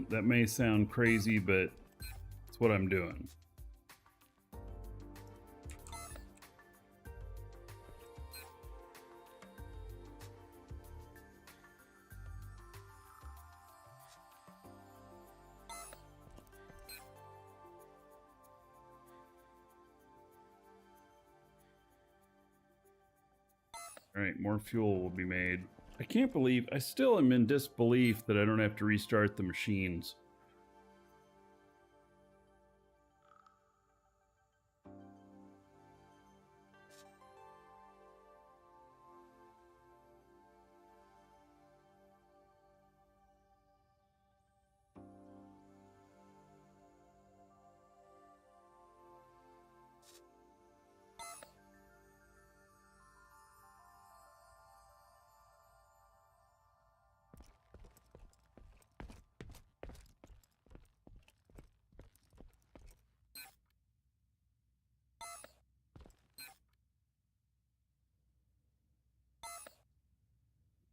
that may sound crazy, but it's what I'm doing. All right, more fuel will be made. I can't believe, I still am in disbelief that I don't have to restart the machines.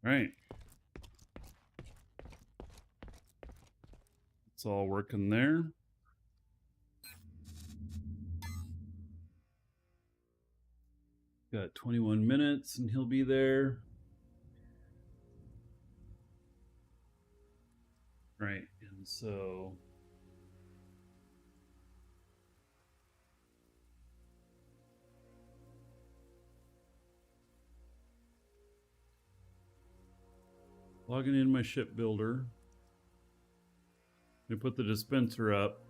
All right. It's all working there. Got 21 minutes and he'll be there. Right, and so logging in my ship builder. I put the dispenser up.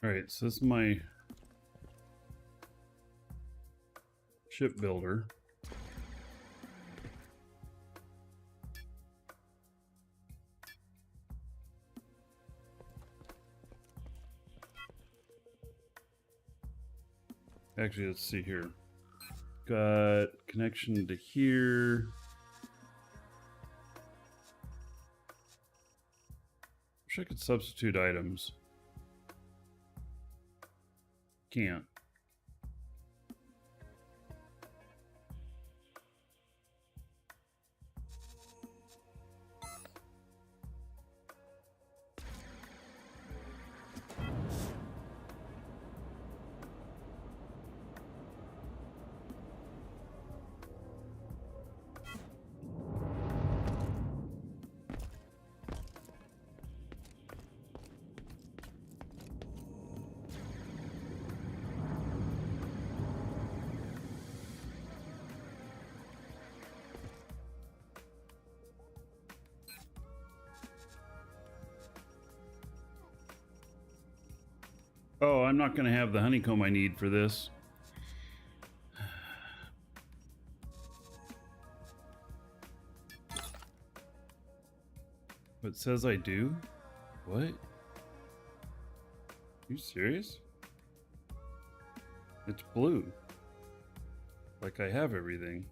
All right, so this is my ship builder. Actually, let's see here. Got connection to here. Wish I could substitute items. Can't. Oh, I'm not going to have the honeycomb I need for this. But it says I do? What? Are you serious? It's blue. Like I have everything.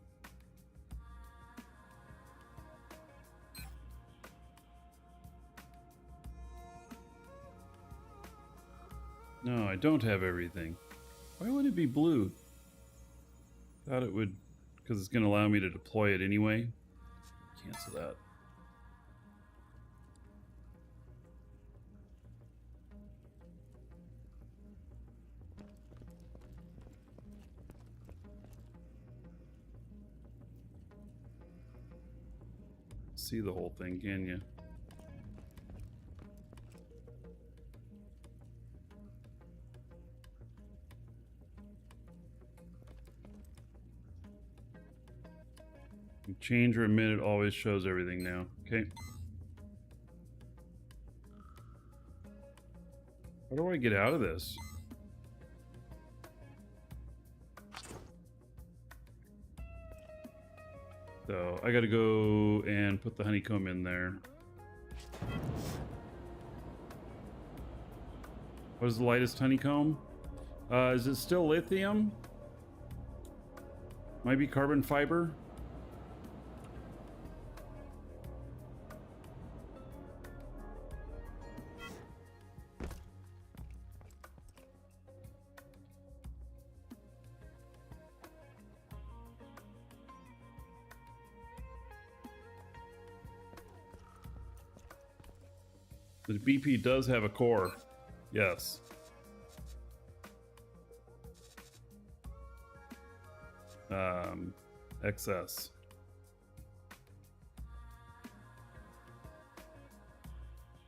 No, I don't have everything. Why would it be blue? Thought it would, because it's going to allow me to deploy it anyway. Cancel that. See the whole thing, can you? Change or omit, it always shows everything now. Okay. How do I get out of this? So I gotta go and put the honeycomb in there. What is the lightest honeycomb? Is it still lithium? Might be carbon fiber. The BP does have a core. Yes. XS.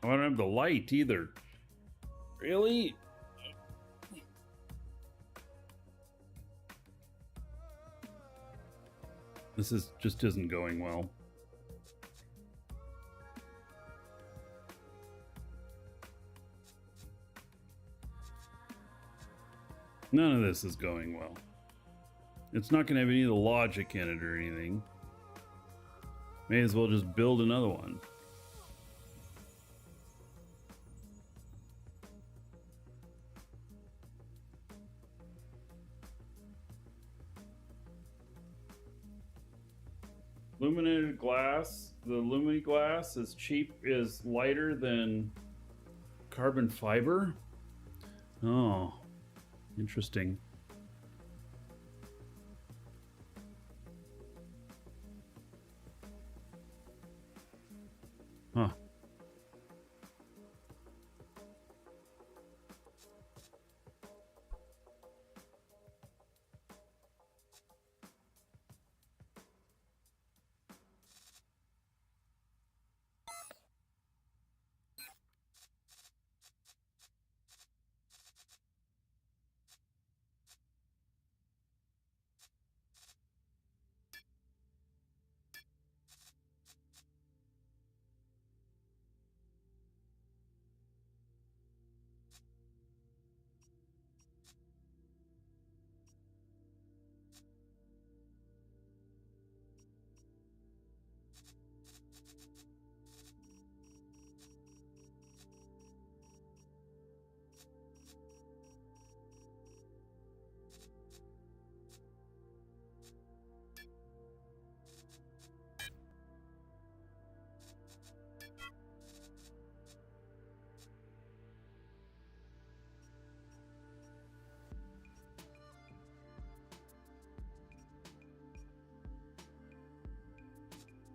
Oh, I don't have the light either. Really? This is just isn't going well. None of this is going well. It's not going to have any of the logic in it or anything. May as well just build another one. Illuminated glass. The Lumini glass is lighter than carbon fiber. Oh, interesting. Huh.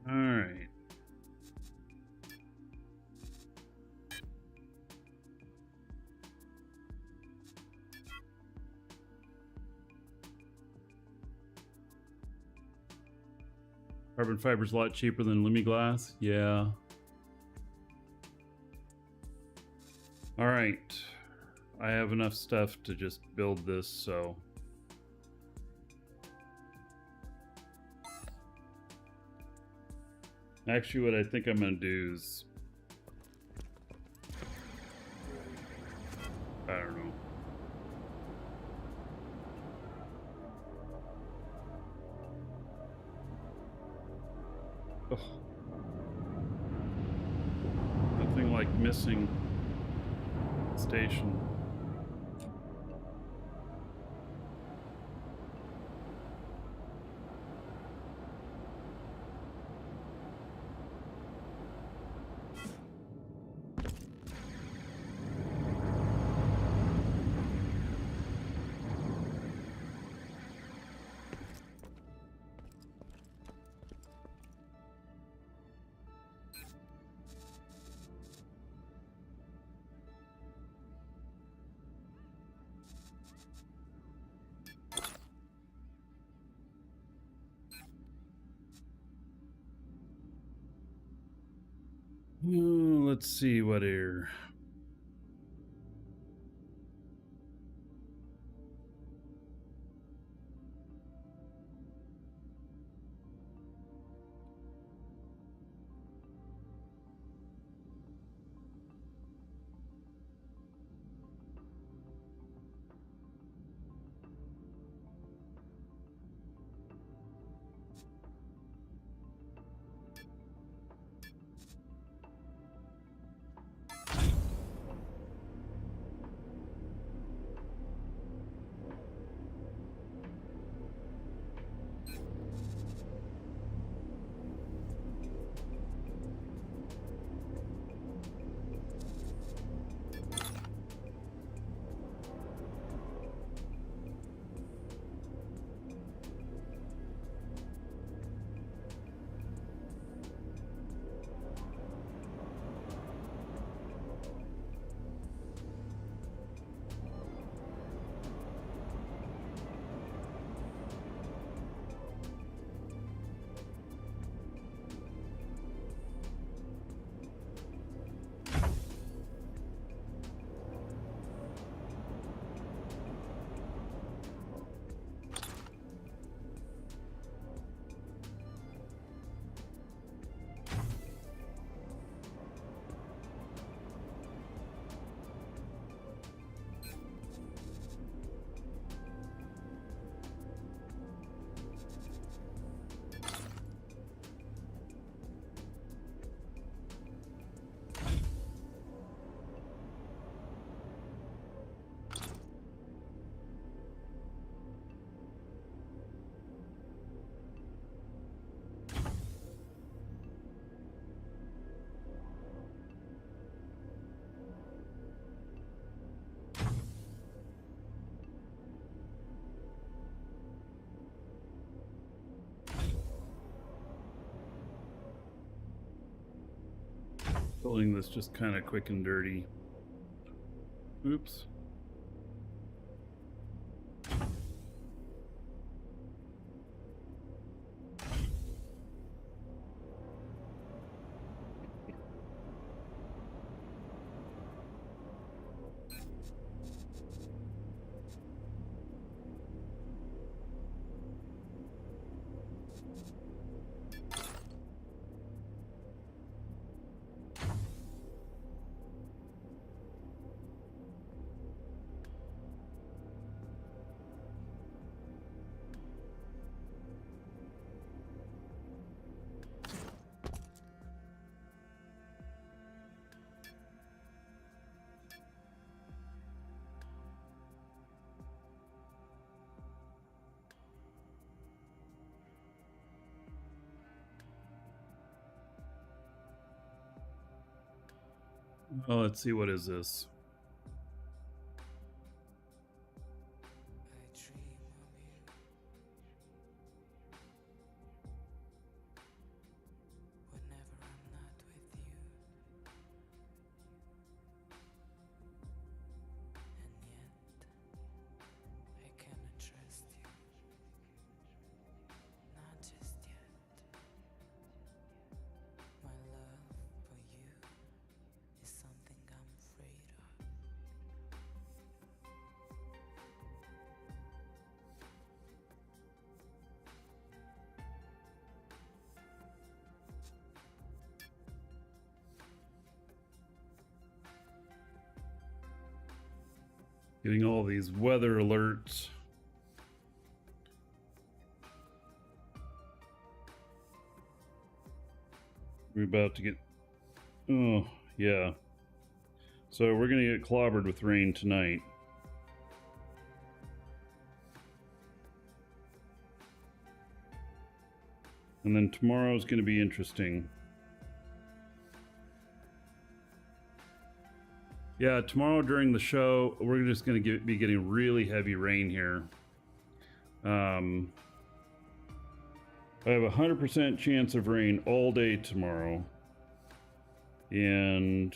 All right. Carbon fiber's a lot cheaper than Lumi glass. Yeah. All right. I have enough stuff to just build this, so. Actually, what I think I'm going to do is. I don't know. Ugh. Nothing like missing station. Let's see what here. Building this just kind of quick and dirty. Oops. Oh, let's see, what is this? I dream of you whenever I'm not with you, and yet I cannot trust you, not just yet. My love for you is something I'm afraid of. Getting all these weather alerts. We're about to get... Oh, yeah. So we're gonna get clobbered with rain tonight. And then tomorrow's gonna be interesting. Yeah, tomorrow during the show, we're just going to be getting really heavy rain here. I have a 100% chance of rain all day tomorrow. And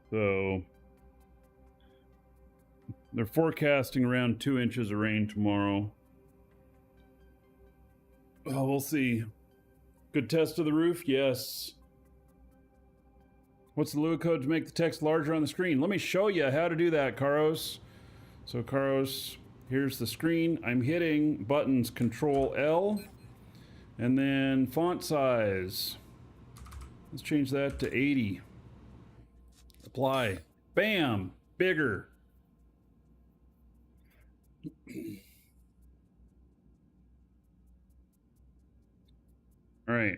so they're forecasting around 2 inches of rain tomorrow. Oh, we'll see. Good test of the roof? Yes. What's the Lua code to make the text larger on the screen? Let me show you how to do that, Karos. So Karos, here's the screen. I'm hitting buttons Control L and then font size. Let's change that to 80. Apply. Bam! Bigger. All right. I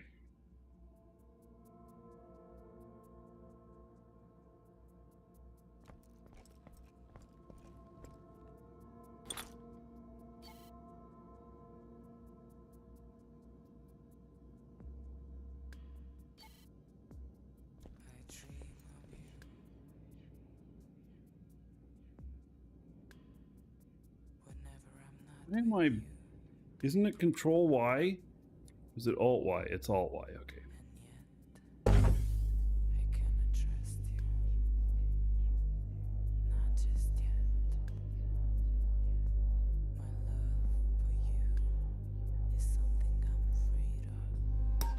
dream of you whenever I'm not Am with I? you, Isn't it Control Y? Is it Alt Y? It's Alt Y. Okay. and yet I cannot trust you, not just yet. My love for you is something I'm afraid of.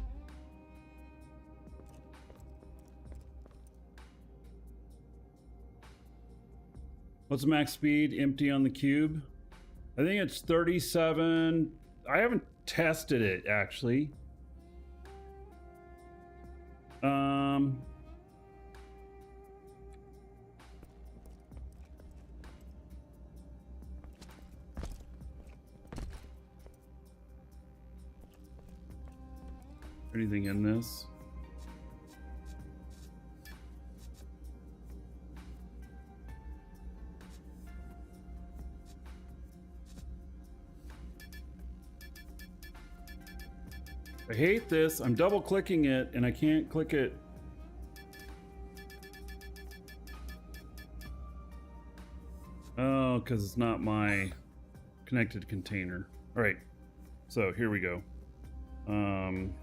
What's the max speed empty on the cube? I think it's 37. I haven't tested it actually. Anything in this? I hate this. I'm double clicking it and I can't click it. Oh, because it's not my connected container. All right, so here we go. Um,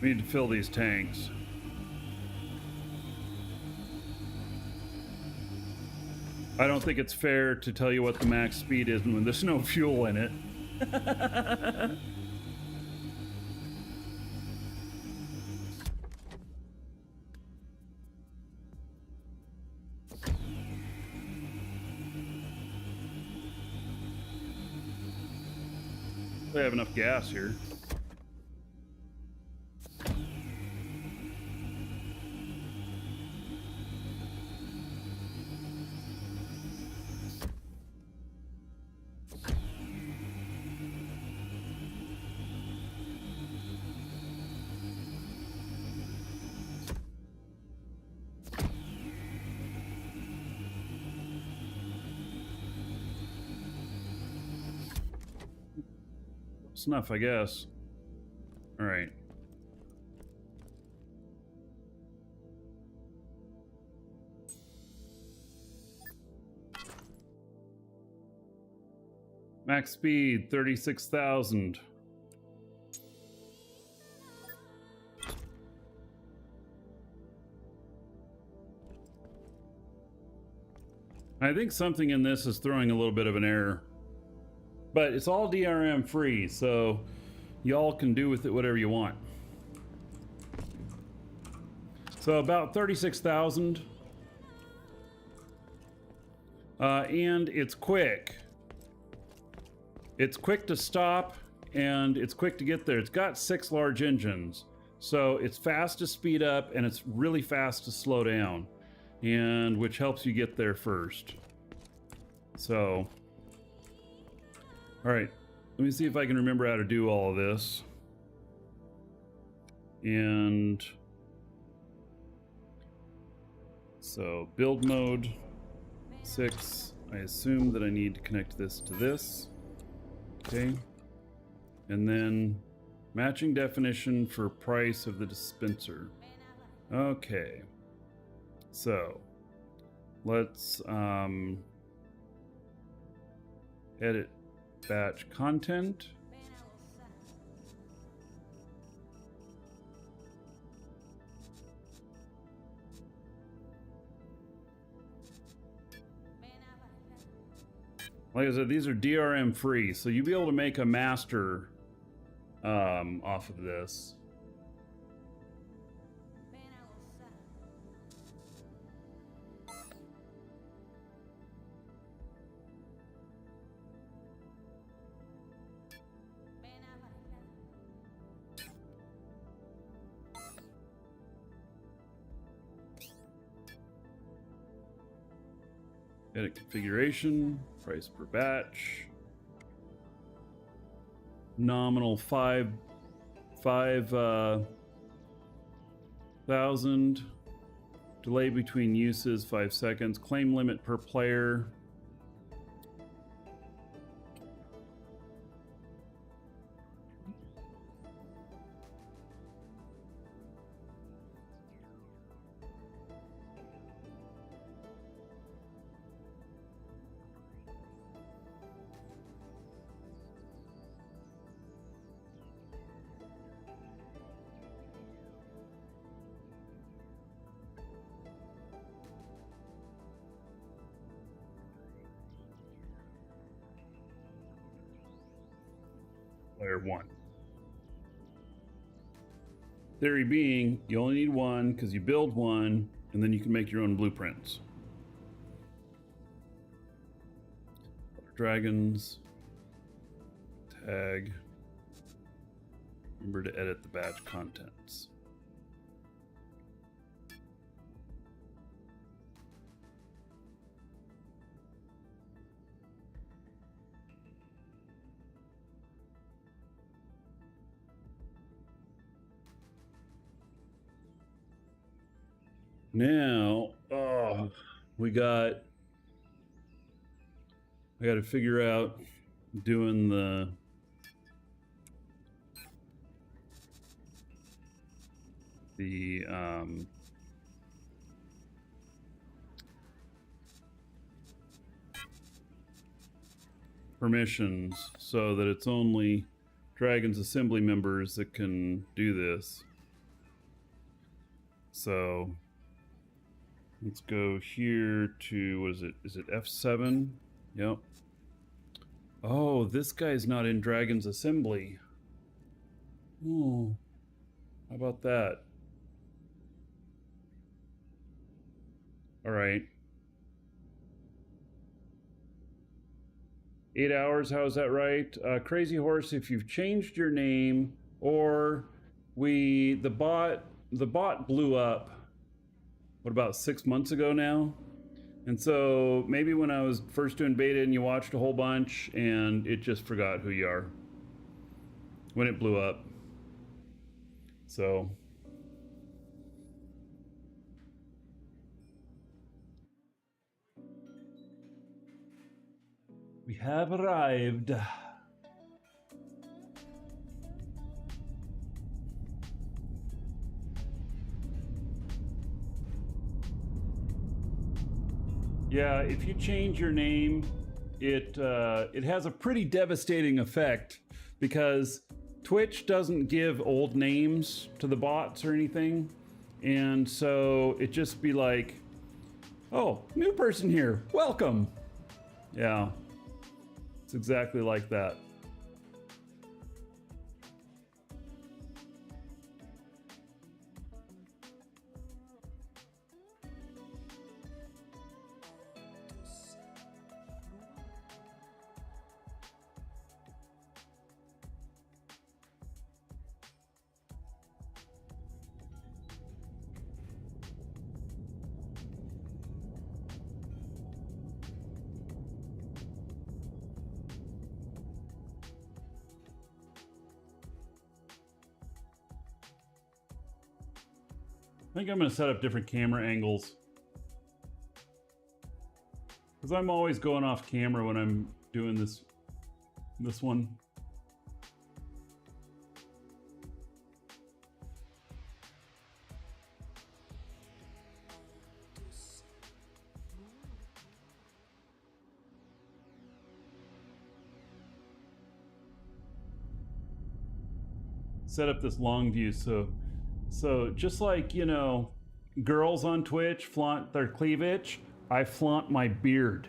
we need to fill these tanks. I don't think it's fair to tell you what the max speed is when there's no fuel in it. I have enough gas here. It's enough, I guess. All right. Max speed 36,000. I think something in this is throwing a little bit of an error. But it's all DRM free, so y'all can do with it whatever you want. So about 36,000. And it's quick. It's quick to stop, and it's quick to get there. It's got 6 large engines. So it's fast to speed up, and it's really fast to slow down. And which helps you get there first. So... all right, let me see if I can remember how to do all of this. And so build mode 6, I assume that I need to connect this to this. Okay. And then matching definition for price of the dispenser. Okay. So let's edit batch content. Like I said, these are DRM free, so you'll be able to make a master off of this. Edit configuration, price per batch. Nominal 5,000. Delay between uses 5 seconds. Claim limit per player. Player 1. Theory being, you only need one because you build one, and then you can make your own blueprints. Dragons. Tag. Remember to edit the batch contents. Now, I got to figure out doing the permissions so that it's only Dragon's Assembly members that can do this. So let's go here to, what is it? Is it F7? Yep. Oh, this guy's not in Dragon's Assembly. Oh, how about that? All right. 8 hours, how's that right? Crazy Horse, if you've changed your name, or the bot blew up, what, about 6 months ago now? And so maybe when I was first doing beta and you watched a whole bunch and it just forgot who you are when it blew up. So we have arrived. Yeah, if you change your name, it has a pretty devastating effect because Twitch doesn't give old names to the bots or anything, and so it just be like, oh, new person here, welcome. Yeah, it's exactly like that. I think I'm going to set up different camera angles because I'm always going off camera when I'm doing this one. Set up this long view so just like, you know, girls on Twitch flaunt their cleavage, I flaunt my beard.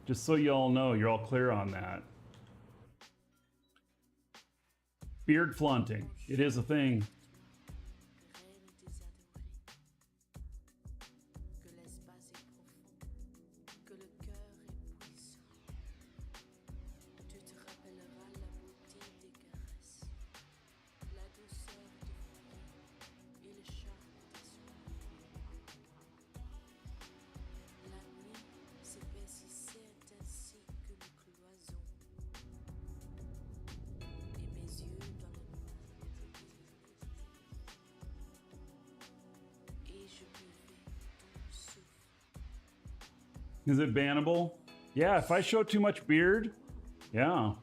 Just so you all know, you're all clear on that. Beard flaunting, it is a thing. Is it bannable? Yeah, if I show too much beard, yeah.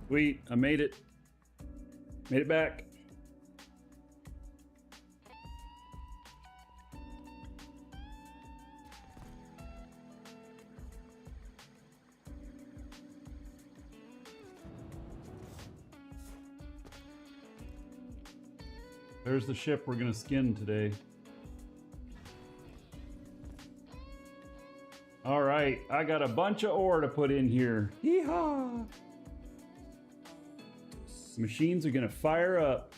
Sweet, I made it. Made it back. There's the ship we're gonna skin today. All right, I got a bunch of ore to put in here. Yeehaw! Machines are gonna fire up.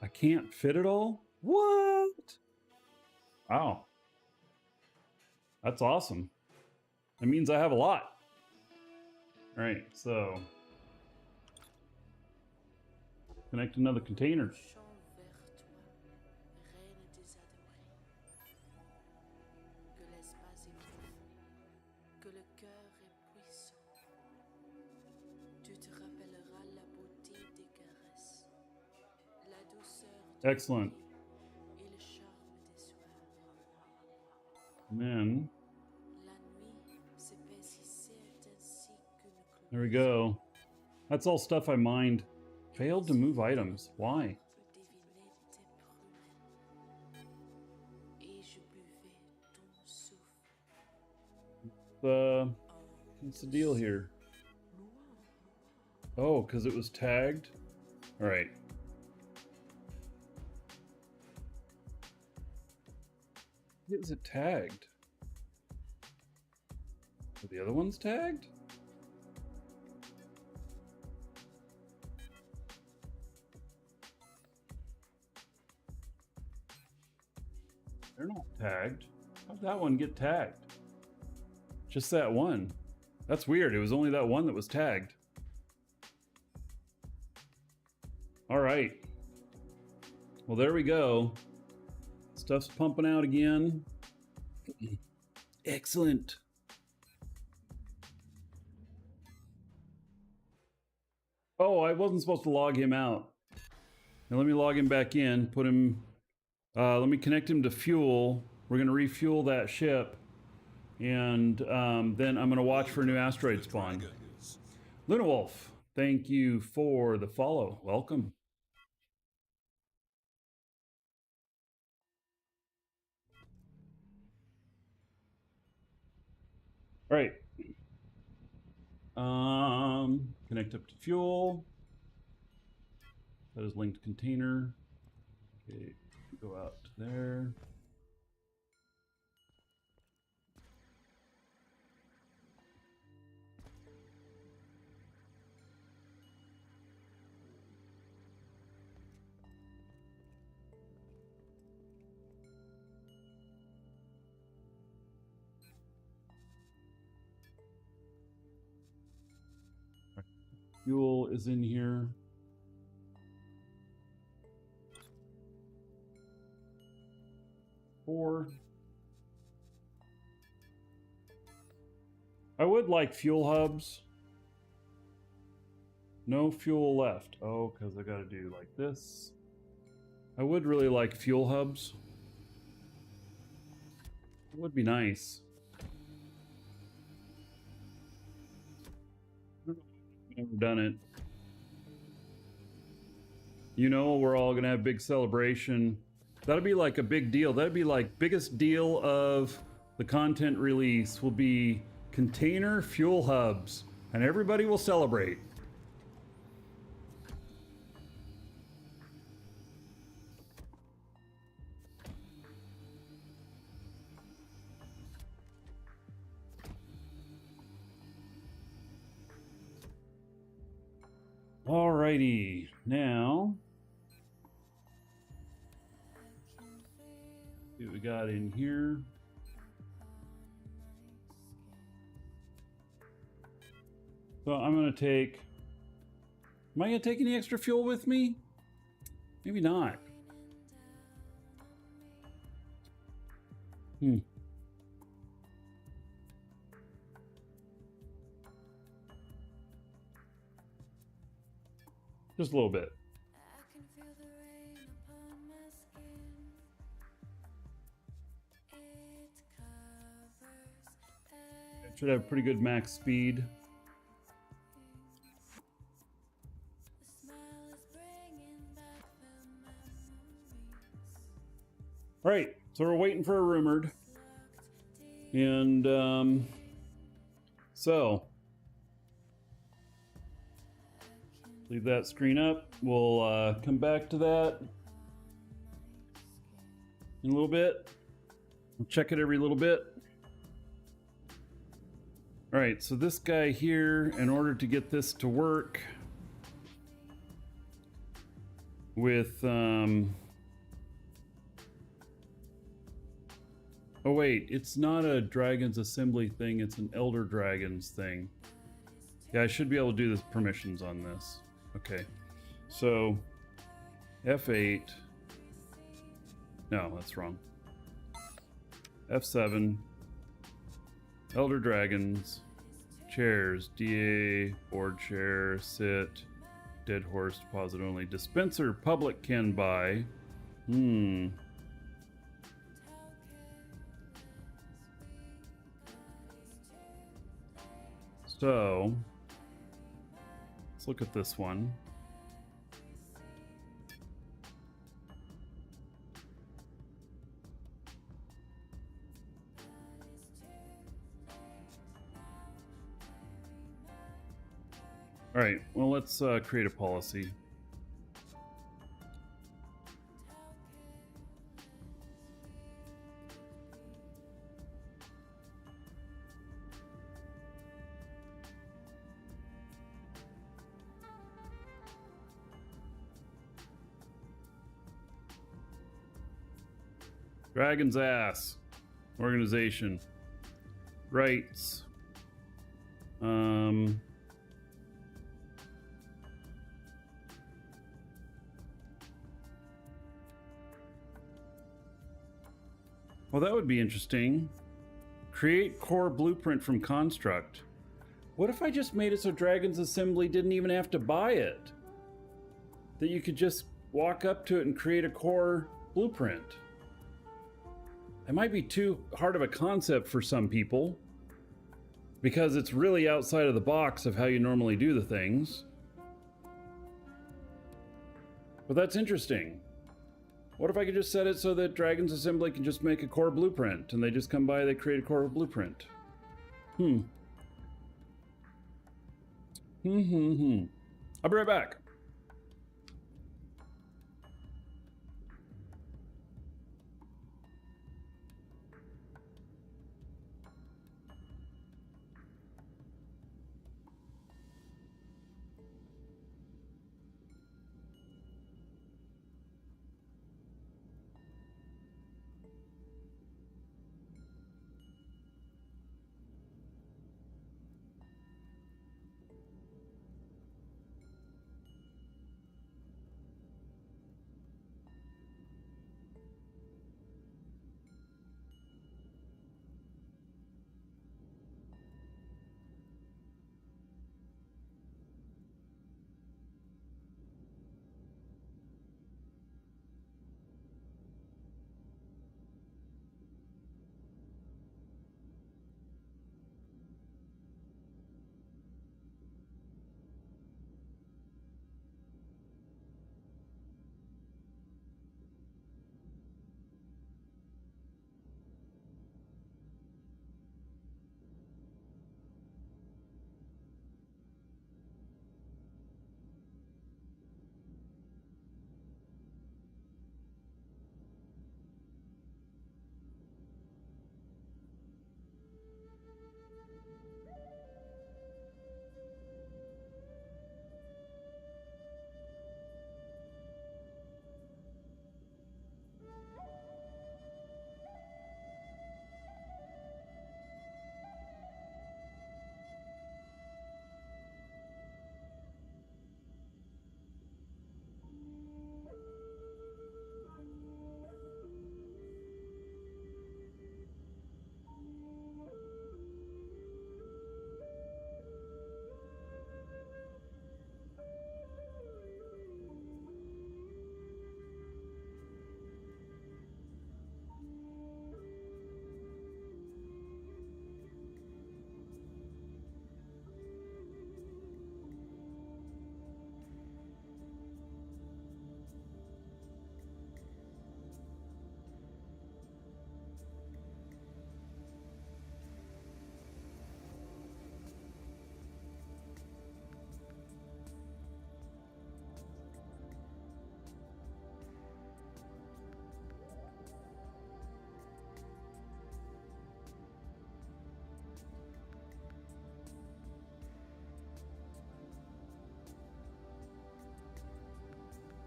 I can't fit it all? What? Sweet. Wow. That's awesome. That means I have a lot. All right, so connect another container. Chant vers toi, reine des adorés. Que l'espace est profond, que le cœur est puissant. Tu te rappelleras la beauté des caresses, la douceur du Excellent. pied et le charme des soirs. And then La nuit s'épaississait ainsi qu'une there we go. That's all stuff I mined. Failed to move items. Why? devinait tes promesses. Et je buvais ton souffle. What's the deal here? Oh, because it was tagged? All right. Is it tagged? Are the other ones tagged? They're not tagged. How'd that one get tagged? Just that one. That's weird. It was only that one that was tagged. All right. Well, there we go. Stuff's pumping out again. Excellent. Oh, I wasn't supposed to log him out. Now let me log him back in, put him, let me connect him to fuel. We're gonna refuel that ship. And then I'm gonna watch for a new asteroid spawn. Dragons. Luna Wolf, thank you for the follow. Welcome. All right. Connect up to fuel. That is linked container. Okay, go out to there. Fuel is in here. Four. I would like fuel hubs. No fuel left. Oh, because I got to do like this. I would really like fuel hubs. It would be nice. Never done it. You know, we're all gonna have a big celebration. That'll be like a big deal. That'd be like biggest deal of the content release will be container fuel hubs, and everybody will celebrate. Alrighty, now see what we got in here. So I'm gonna take. Am I gonna take any extra fuel with me? Maybe not. Just a little bit. I can feel the rain upon my skin. It covers Should have pretty good max speed. the smile is bringing back the memories. All right, so we're waiting for a rumored, and so leave that screen up. We'll come back to that in a little bit. We'll check it every little bit. All right, so this guy here, in order to get this to work with Oh wait, it's not a Dragon's Assembly thing, it's an Elder Dragons thing. Yeah, I should be able to do the permissions on this. Okay. So F8. No, that's wrong. F7. Elder Dragons. Chairs. DA. Board chair. Sit. Dead horse. Deposit only. Dispenser. Public can buy. So let's look at this one. All right, well, let's create a policy. Dragon's Ass. Organization. Rights. Well, that would be interesting. Create core blueprint from construct. What if I just made it so Dragon's Assembly didn't even have to buy it? That you could just walk up to it and create a core blueprint. It might be too hard of a concept for some people because it's really outside of the box of how you normally do the things. But that's interesting. What if I could just set it so that Dragon's Assembly can just make a core blueprint and they just come by, they create a core blueprint? I'll be right back.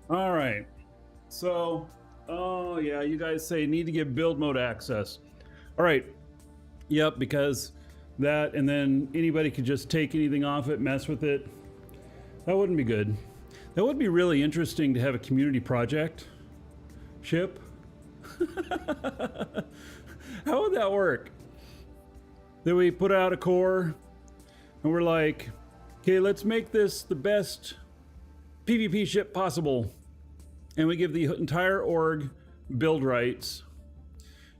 All right. So, oh yeah, you guys say need to give build mode access. All right. Yep, because that, and then anybody could just take anything off it, mess with it. That wouldn't be good. That would be really interesting to have a community project ship. How would that work? That we put out a core and we're like, okay, let's make this the best PvP ship possible. And we give the entire org build rights.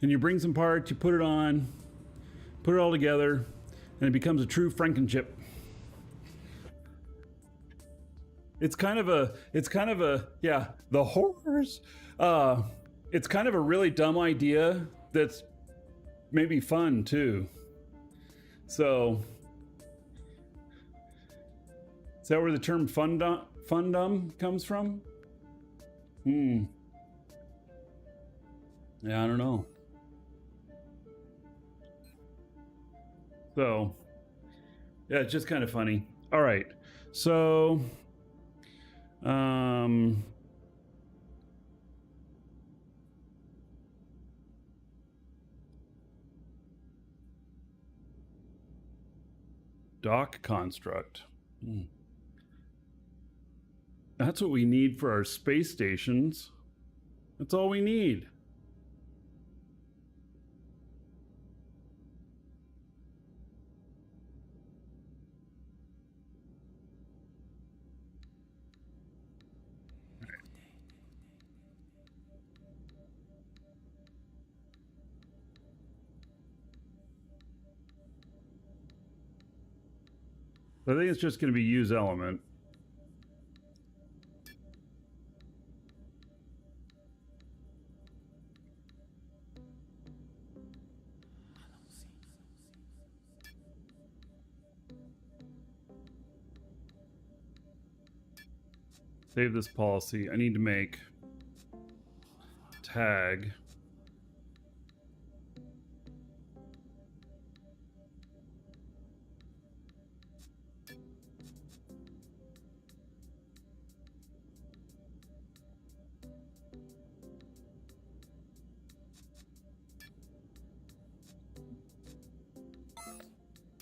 And you bring some parts, you put it on, put it all together, and it becomes a true Frankenship. It's kind of a, yeah, the horrors. It's kind of a really dumb idea that's maybe fun too. So, is that where the term fundum comes from? Yeah, I don't know. So, yeah, it's just kind of funny. All right, so, dock construct. That's what we need for our space stations. That's all we need. I think it's just going to be use element. Save this policy. I need to make tag.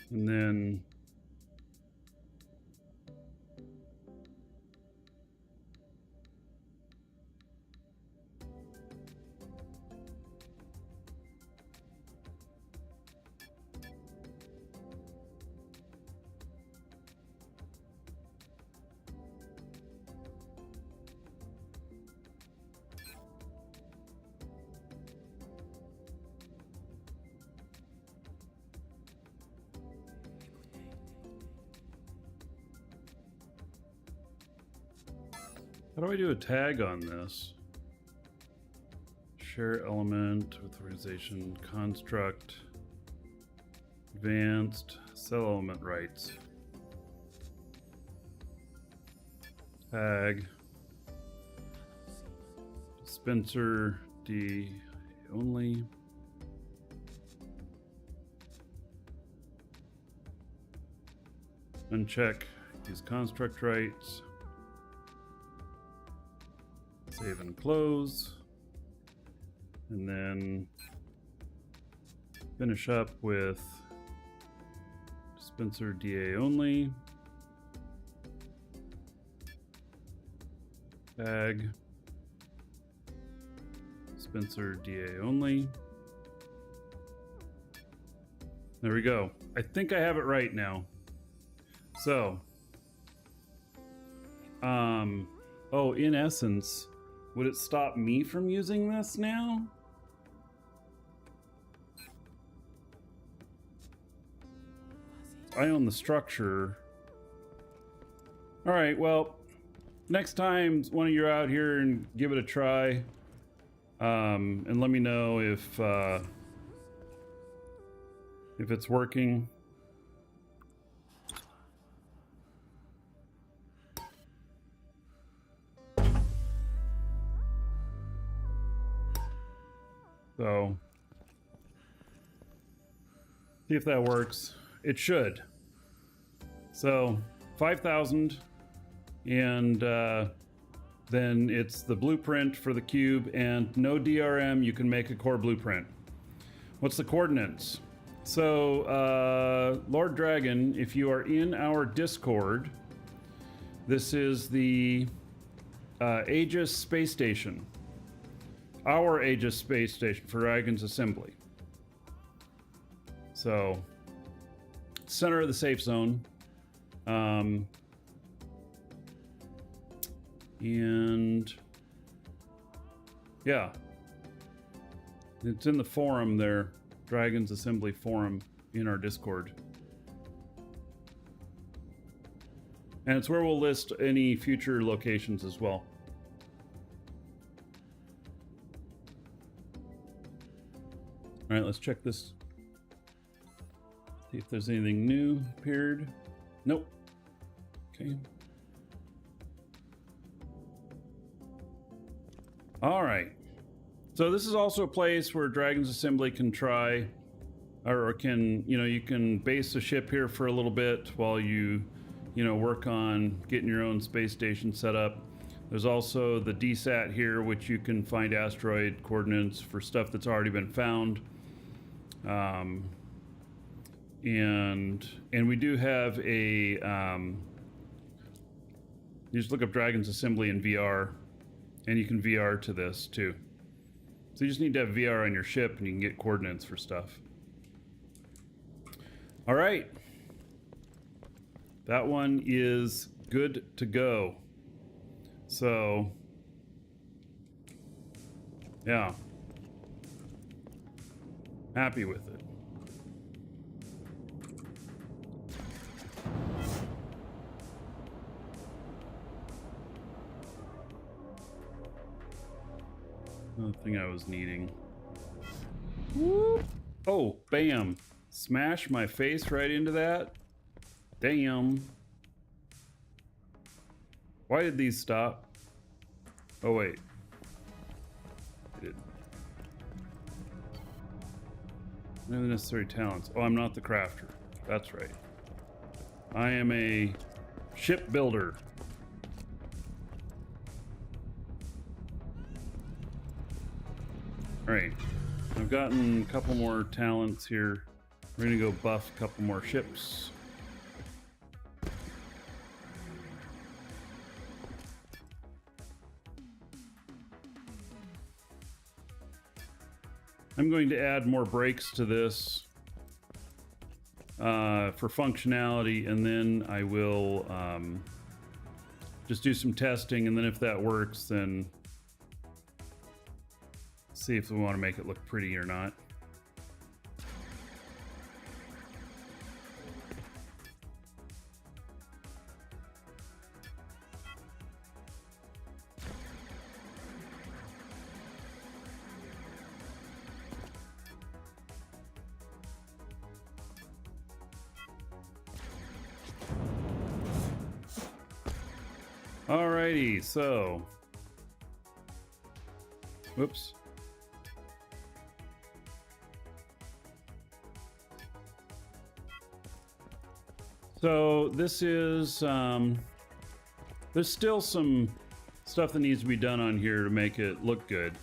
And then how do I do a tag on this? Share element with organization, construct, advanced, sell element rights. Tag. Dispenser D only. Uncheck use construct rights. Save and close. And then finish up with dispenser DA only. Tag. Dispenser DA only. There we go. I think I have it right now. So, oh, in essence, would it stop me from using this now? I own the structure. All right, well, next time one of you are out here and give it a try, and let me know if it's working. So, see if that works. It should. So, 5,000, and then it's the blueprint for the cube, and no DRM, you can make a core blueprint. What's the coordinates? So, Lord Dragon, if you are in our Discord, this is the Aegis Space Station. Our Aegis Space Station for Dragon's Assembly. So, center of the safe zone. And yeah, it's in the forum there, Dragon's Assembly forum in our Discord. And it's where we'll list any future locations as well. All right, let's check this. See if there's anything new appeared. Nope. Okay. All right. So this is also a place where Dragon's Assembly can try, or can, you can base a ship here for a little bit while you work on getting your own space station set up. There's also the DSAT here, which you can find asteroid coordinates for stuff that's already been found. And we do have a, you just look up Dragon's Assembly in VR, and you can VR to this too. So you just need to have VR on your ship and you can get coordinates for stuff. All right. That one is good to go. So, yeah. Happy with it. Another thing I was needing. Whoop. Oh, bam. Smash my face right into that. Damn. Why did these stop? Oh, wait. They didn't. No necessary talents. Oh, I'm not the crafter. That's right. I am a shipbuilder. Alright. I've gotten a couple more talents here. We're gonna go buff a couple more ships. I'm going to add more brakes to this for functionality, and then I will just do some testing, and then if that works, then see if we want to make it look pretty or not. Alrighty, so, whoops. So this is, there's still some stuff that needs to be done on here to make it look good.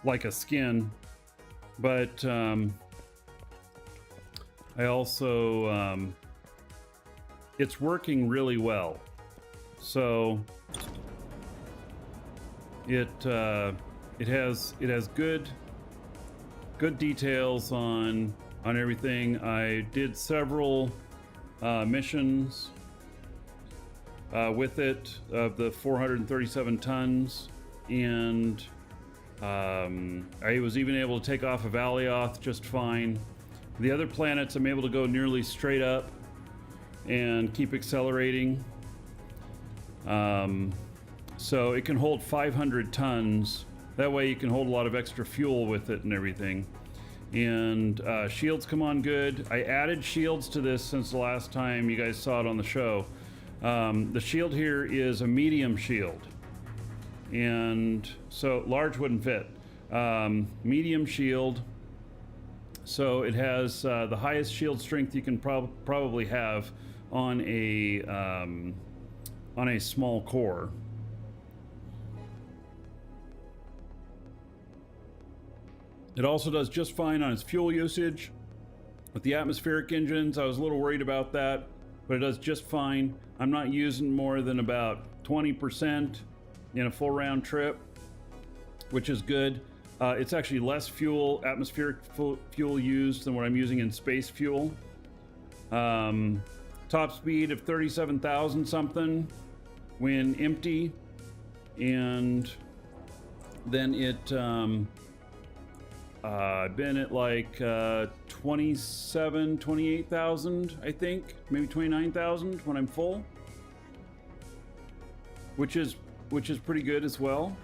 Like a skin, but I also, it's working really well. So it has good details on everything. I did several missions with it of the 437 tons, and I was even able to take off of Alioth just fine. The other planets I'm able to go nearly straight up and keep accelerating. So it can hold 500 tons. That way you can hold a lot of extra fuel with it and everything. And shields come on good. I added shields to this since the last time you guys saw it on the show. The shield here is a medium shield, and so large wouldn't fit. Medium shield, so it has the highest shield strength you can probably have on a small core. It also does just fine on its fuel usage. With the atmospheric engines, I was a little worried about that, but it does just fine. I'm not using more than about 20% in a full round trip, which is good. It's actually less fuel, atmospheric fuel used than what I'm using in space fuel. Top speed of 37,000 something when empty, and then I've been at like 28,000, I think, maybe 29,000 when I'm full, which is pretty good as well.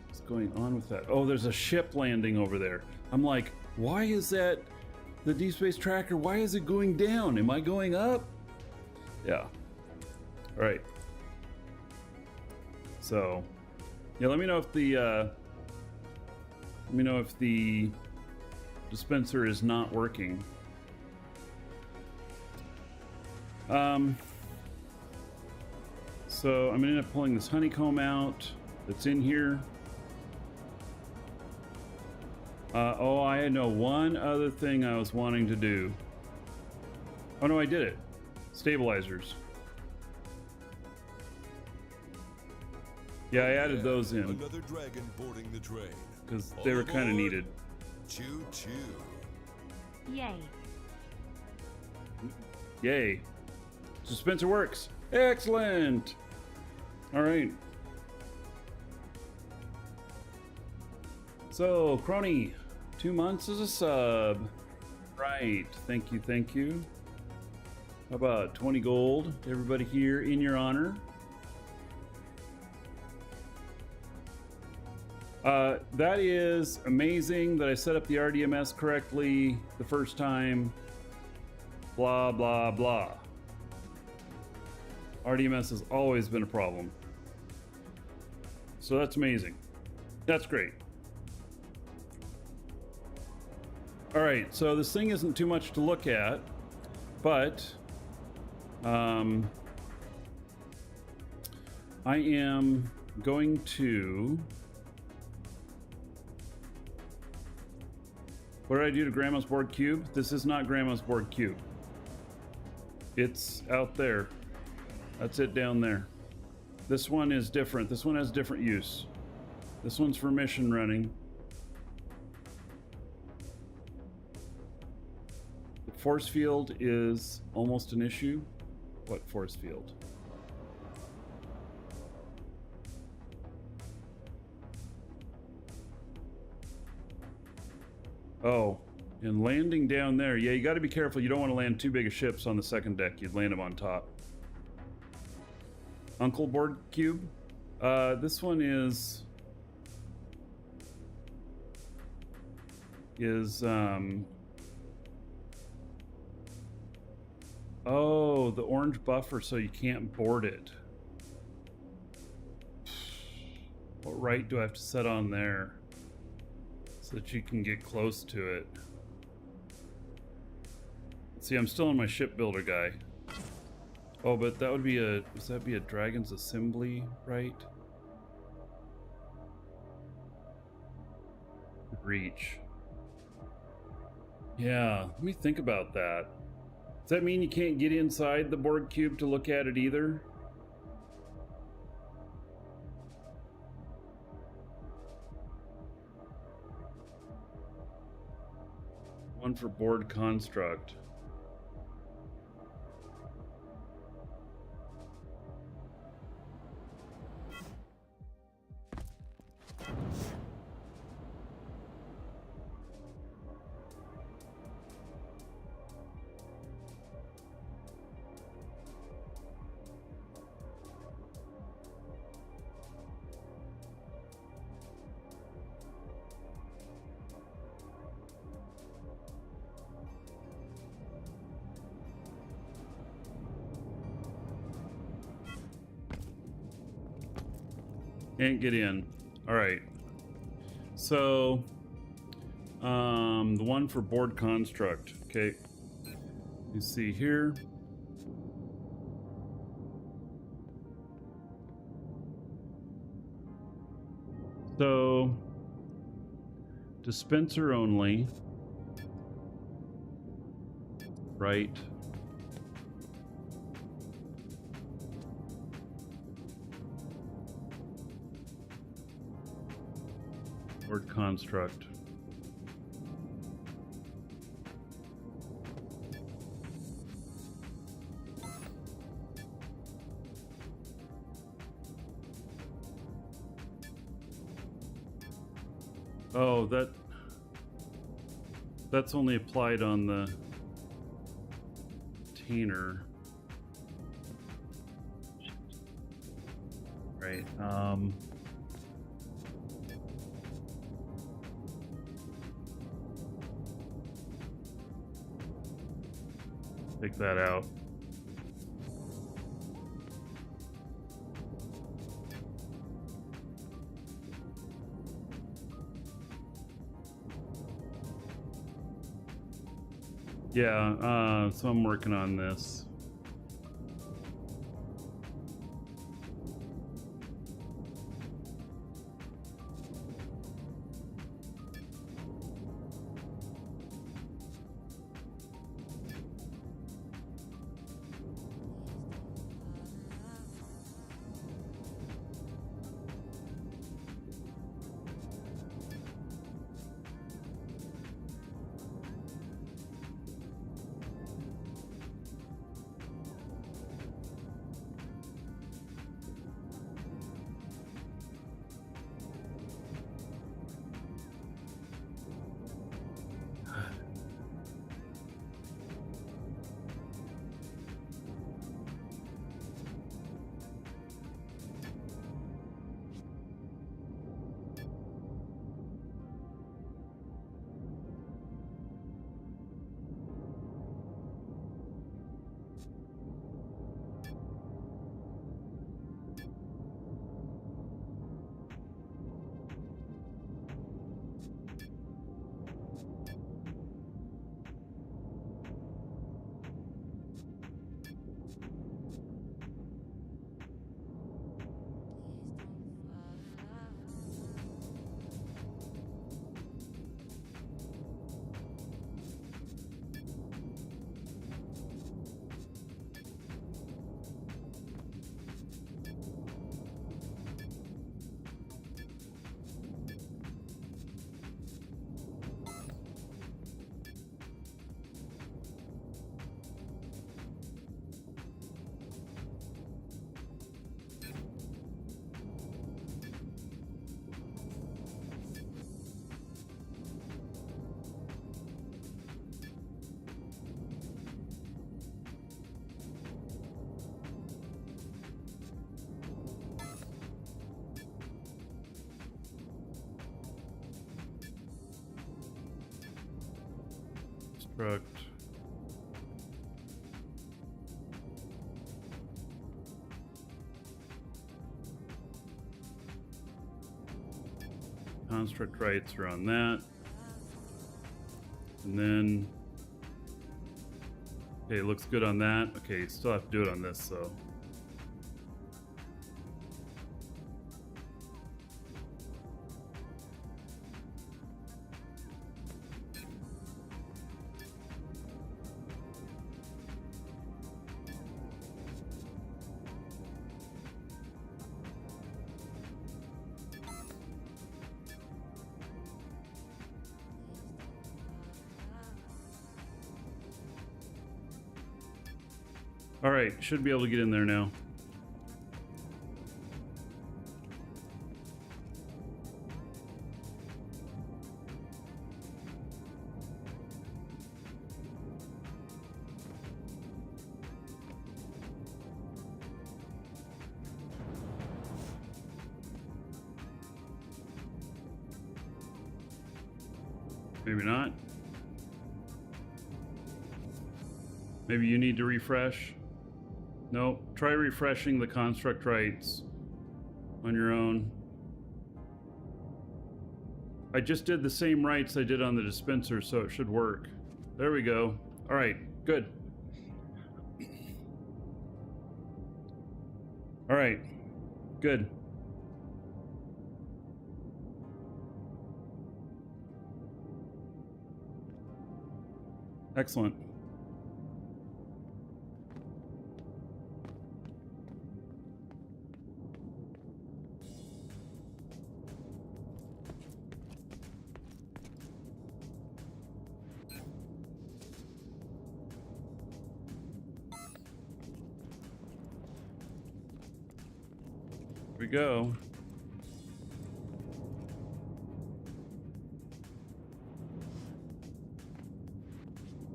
What's going on with that? Oh, there's a ship landing over there. I'm like, why is that the Deep Space Tracker? Why is it going down? Am I going up? Yeah. All right. So, yeah, let me know if the dispenser is not working. So I'm gonna end up pulling this honeycomb out that's in here. Oh, I know one other thing I was wanting to do. Oh no, I did it. Stabilizers. Yeah, I added those in Another dragon boarding the train. because All they were kind of aboard. needed. Choo choo. Yay. Yay. Dispenser works. Excellent. All right. So, Crony, 2 months as a sub. Right. Thank you. Thank you. How about 20 gold to everybody here in your honor? That is amazing that I set up the RDMS correctly the first time. Blah, blah, blah. RDMS has always been a problem. So that's amazing. That's great. All right, so this thing isn't too much to look at, but I am going to... What did I do to Grandma's Borg Cube? This is not Grandma's Borg Cube. It's out there. That's it down there. This one is different. This one has different use. This one's for mission running. The force field is almost an issue. What force field? Oh, and landing down there. Yeah, you got to be careful. You don't want to land too big of ships on the second deck. You'd land them on top. Uncle Borg Cube. This one is oh, the orange buffer, so you can't board it. What right do I have to set on there so that you can get close to it? See, I'm still on my shipbuilder guy. Oh, but that would be does that be a Dragon's Assembly, right? Reach. Yeah, let me think about that. Does that mean you can't get inside the Borg Cube to look at it either? One for board construct. Can't get in. All right. So, the one for board construct. Okay. You see here. So, dispenser only. Right. Word construct. Oh, that's only applied on the container. Right. Take that out. Yeah, so I'm working on this. Construct. Construct rights are on that. And then, okay, looks good on that. Okay, you still have to do it on this, so. All right, should be able to get in there now. Maybe not. Maybe you need to refresh. Nope. Try refreshing the construct rights on your own. I just did the same rights I did on the dispenser, so it should work. There we go. All right, good. All right, good. Excellent. Here we go.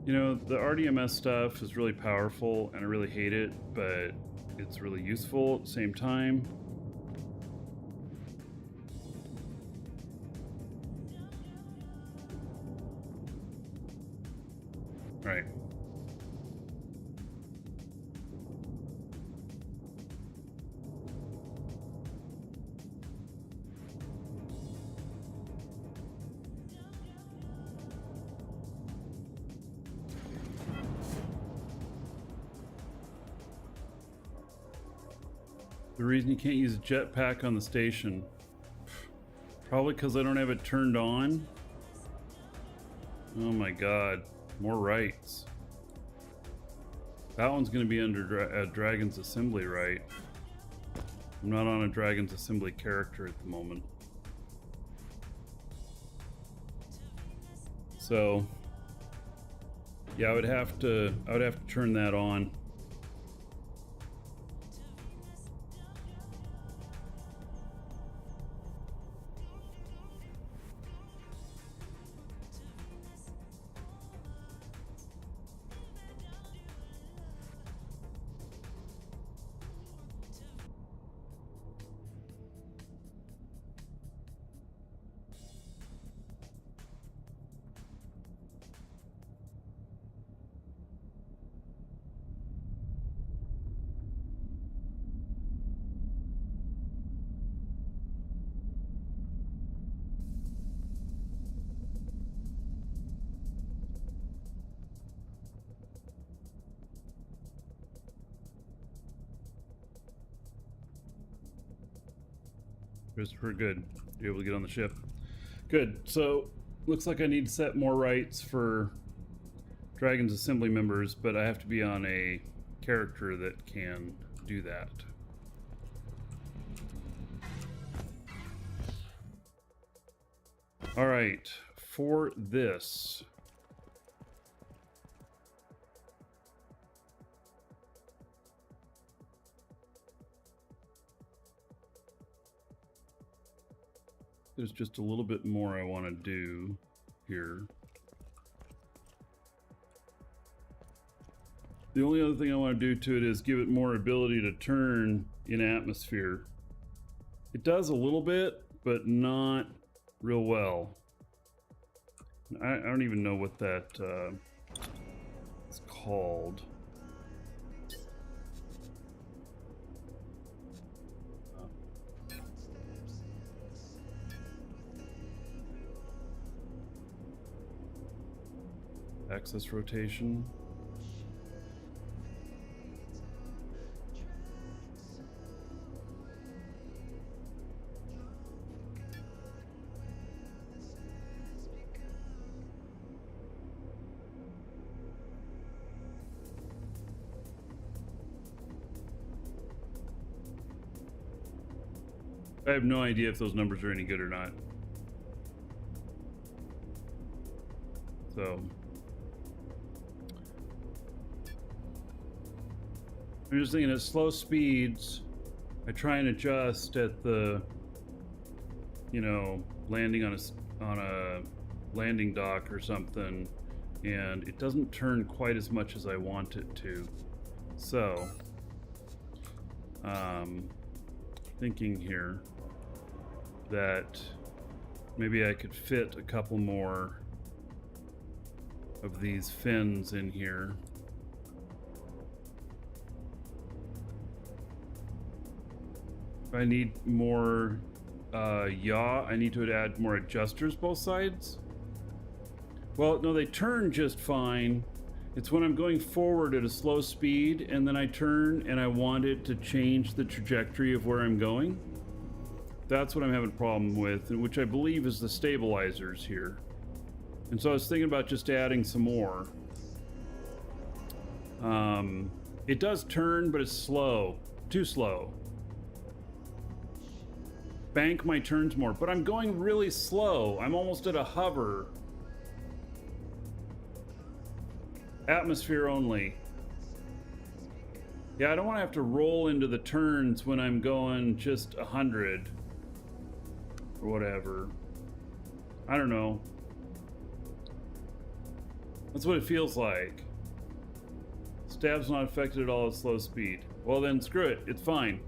You know, the RDMS stuff is really powerful and I really hate it, but it's really useful at the same time. All right. The reason you can't use a jetpack on the station. Probably because I don't have it turned on. Oh my god. More rights. That one's going to be under a Dragon's Assembly right. I'm not on a Dragon's Assembly character at the moment. So yeah, I would have to turn that on. Christopher, good. You're able to get on the ship. Good. So, looks like I need to set more rights for Dragon's Assembly members, but I have to be on a character that can do that. All right. For this... there's just a little bit more I want to do here. The only other thing I want to do to it is give it more ability to turn in atmosphere. It does a little bit, but not real well. I don't even know what that is called. Axis rotation. I have no idea if those numbers are any good or not. So I'm just thinking at slow speeds, I try and adjust at the, you know, landing on a landing dock or something, and it doesn't turn quite as much as I want it to. So, thinking here that maybe I could fit a couple more of these fins in here. If I need more yaw, I need to add more adjusters both sides. Well, no, they turn just fine. It's when I'm going forward at a slow speed and then I turn and I want it to change the trajectory of where I'm going. That's what I'm having a problem with, which I believe is the stabilizers here. And so I was thinking about just adding some more. It does turn, but it's slow. Too slow. Bank my turns more, but I'm going really slow. I'm almost at a hover. Atmosphere only. Yeah, I don't want to have to roll into the turns when I'm going just 100 or whatever. I don't know. That's what it feels like. Stab's not affected at all at slow speed. Well then, screw it. It's fine.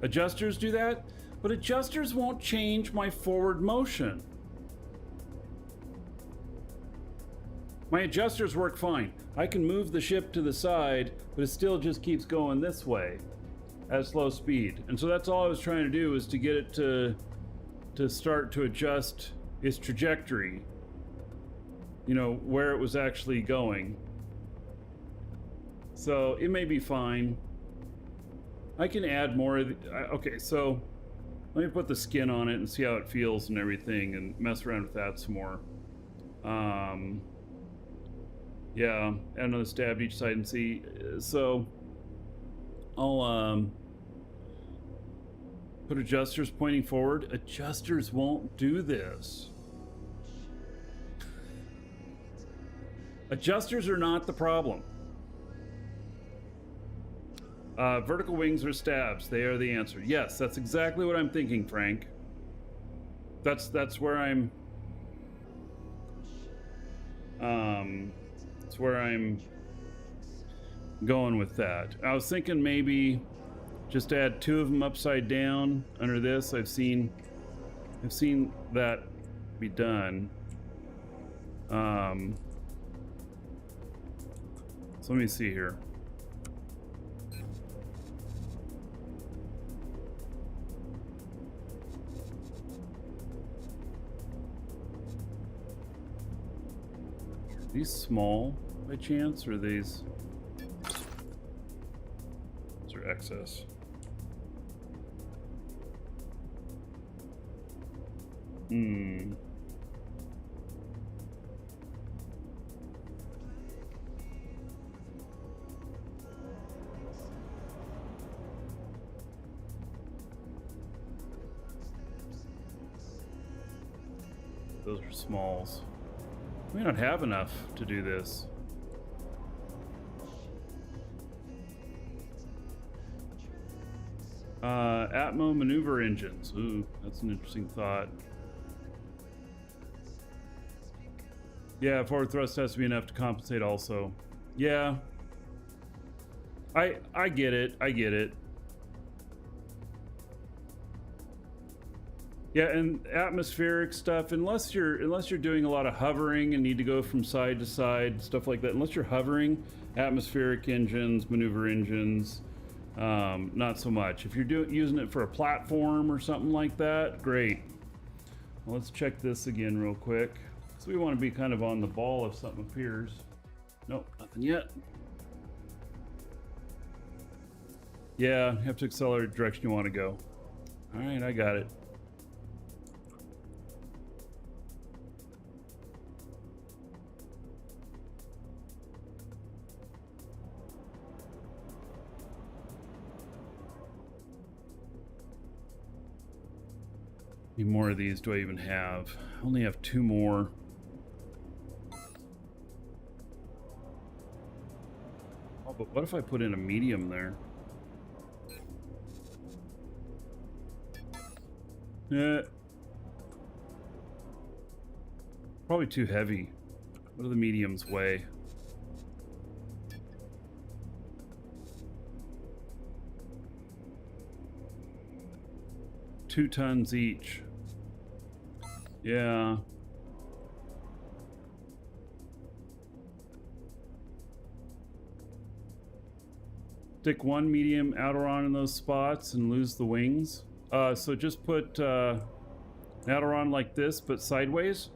Adjusters do that, but adjusters won't change my forward motion. My adjusters work fine. I can move the ship to the side, but it still just keeps going this way at slow speed. And so that's all I was trying to do, is to get it to start to adjust its trajectory. You know, where it was actually going. So it may be fine. I can add more of the, okay, so let me put the skin on it and see how it feels and everything, and mess around with that some more. Yeah, add another stab to each side and see. So I'll put adjusters pointing forward. Adjusters won't do this. Adjusters are not the problem. Vertical wings or stabs, they are the answer. Yes, that's exactly what I'm thinking, Frank. That's where I'm that's where I'm going with that. I was thinking maybe just add 2 of them upside down under this. I've seen that be done. So let me see here. Are these small by chance, or are these are excess? Those are smalls. We don't have enough to do this. Atmo maneuver engines. Ooh, that's an interesting thought. Yeah, forward thrust has to be enough to compensate also. Yeah. I get it. I get it. Yeah, and atmospheric stuff, unless you're doing a lot of hovering and need to go from side to side, stuff like that, unless you're hovering, atmospheric engines, maneuver engines, not so much. If you're using it for a platform or something like that, great. Well, let's check this again real quick. So we want to be kind of on the ball if something appears. Nope, nothing yet. Yeah, you have to accelerate the direction you want to go. All right, I got it. How many more of these do I even have? I only have 2 more. Oh, but what if I put in a medium there? Yeah. Probably too heavy. What do the mediums weigh? Two tons each. Yeah. Stick 1 medium Aderon in those spots and lose the wings. So just put Aderon like this, but sideways.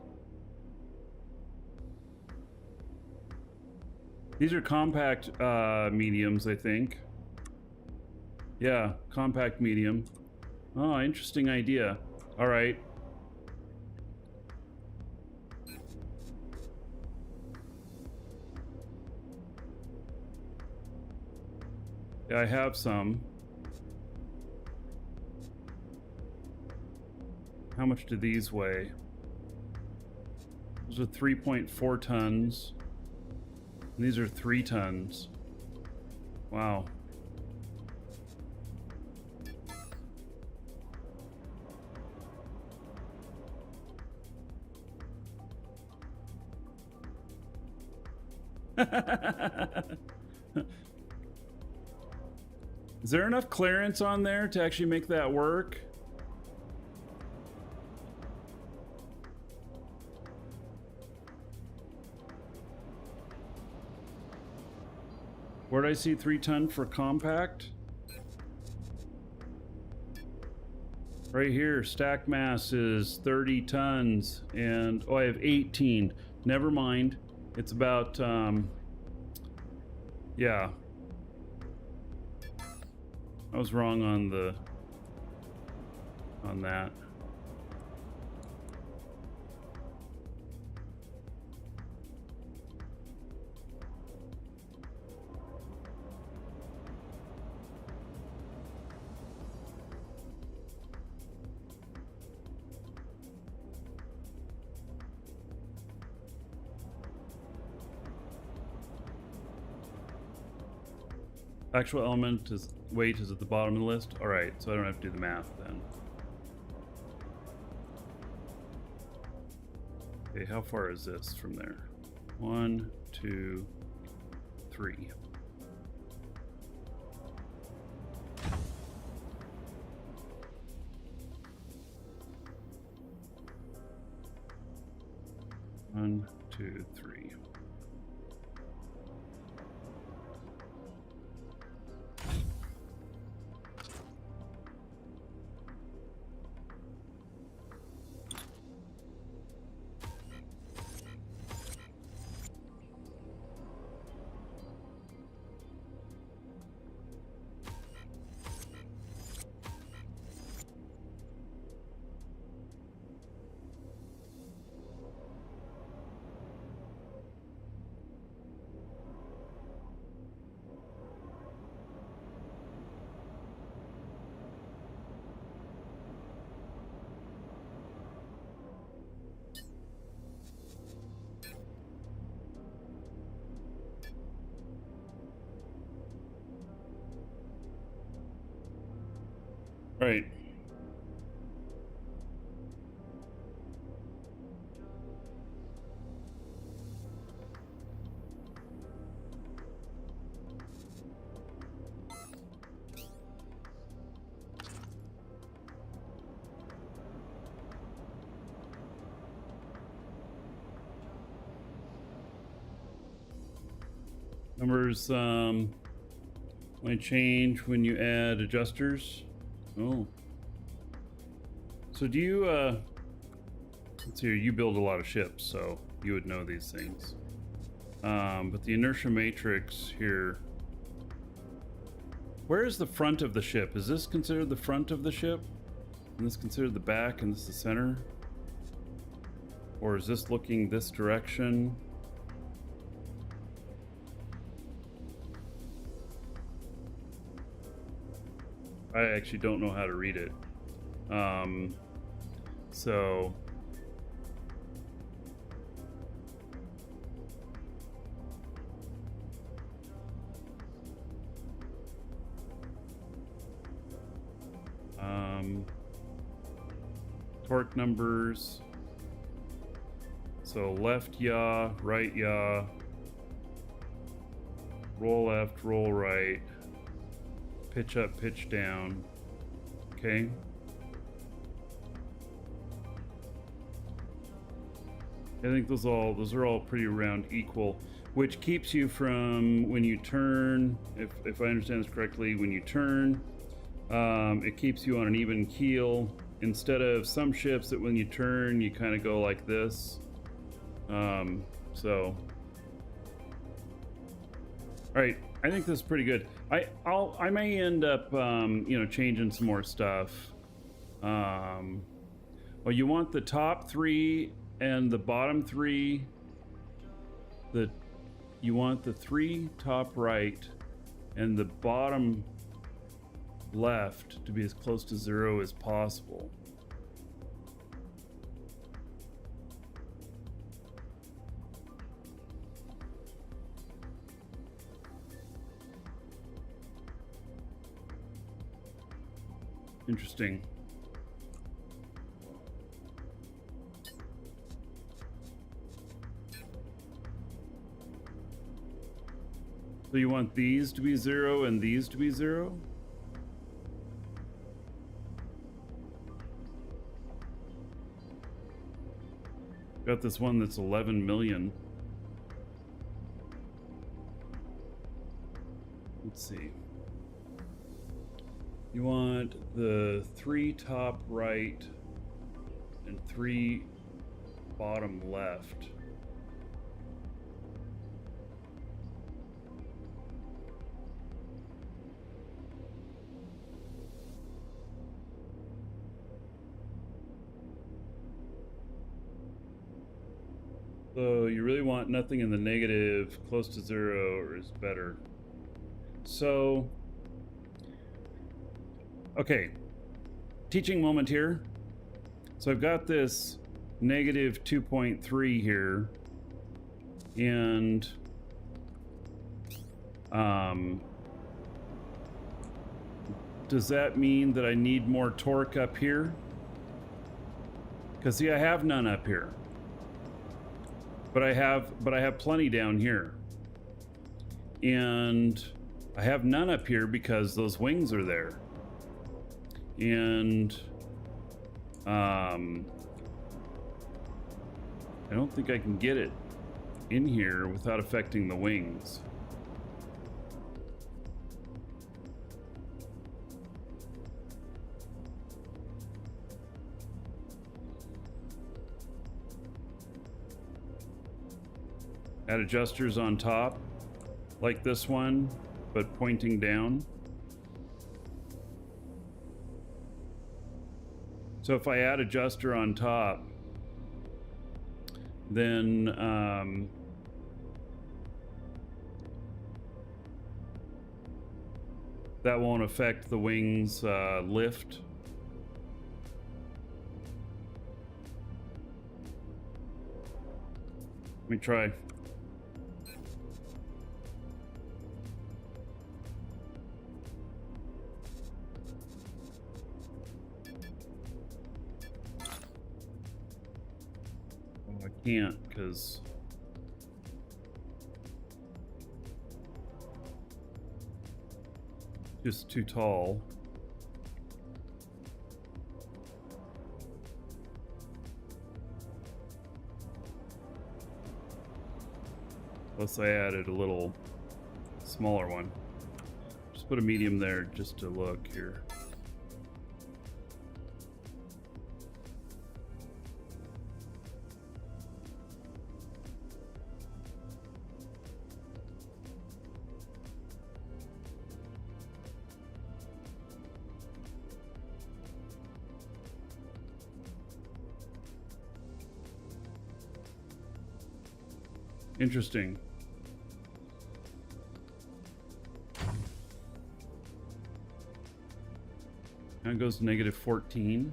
These are compact mediums, I think. Yeah, compact medium. Oh, interesting idea. All right. Yeah, I have some. How much do these weigh? Those are 3.4 tons. And these are 3 tons. Wow. Is there enough clearance on there to actually make that work? Where'd I see 3 ton for compact? Right here, stack mass is 30 tons, and oh, I have 18. Never mind. It's about, yeah. I was wrong on that. Actual element is weight is at the bottom of the list. All right, so I don't have to do the math then. Okay, how far is this from there? 1, 2, 3. One, two, three. Right. Numbers might change when you add adjusters. Oh. So do you let's see here, you build a lot of ships, so you would know these things. But the inertia matrix here, where is the front of the ship? Is this considered the front of the ship? And this considered the back and this the center? Or is this looking this direction? I actually don't know how to read it. So torque numbers. So left yaw, right yaw, roll left, roll right, pitch up, pitch down. Okay. I think those are all pretty around equal, which keeps you from, when you turn, if I understand this correctly, when you turn, it keeps you on an even keel instead of some ships that when you turn you kind of go like this. So all right, I think this is pretty good. I may end up changing some more stuff. Well, you want the top 3 and the bottom 3. You want the 3 top right and the bottom left to be as close to 0 as possible. Interesting. So you want these to be 0 and these to be 0? Got this one that's 11 million. Let's see. You want the 3 top right and 3 bottom left. So you really want nothing in the negative, close to 0, or is better. So, okay, teaching moment here. So I've got this negative 2.3 here, and does that mean that I need more torque up here? Because see, I have none up here. But I have plenty down here. And I have none up here because those wings are there. And I don't think I can get it in here without affecting the wings. Add adjusters on top, like this one, but pointing down. So if I add adjuster on top, then that won't affect the wings lift. Let me try. Can't because just too tall. Plus I added a little smaller one. Just put a medium there just to look here. Interesting. Now it goes to negative 14.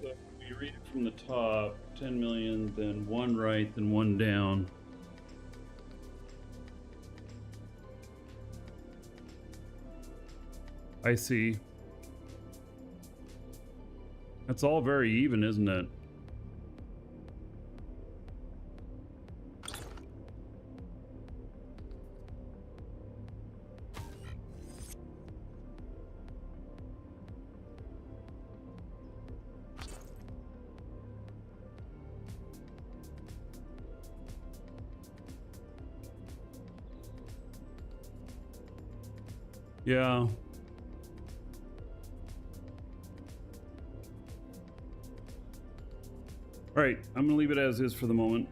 So you read it from the top, 10 million, then one right, then one down. I see. That's all very even, isn't it? Yeah. All right, I'm gonna leave it as is for the moment.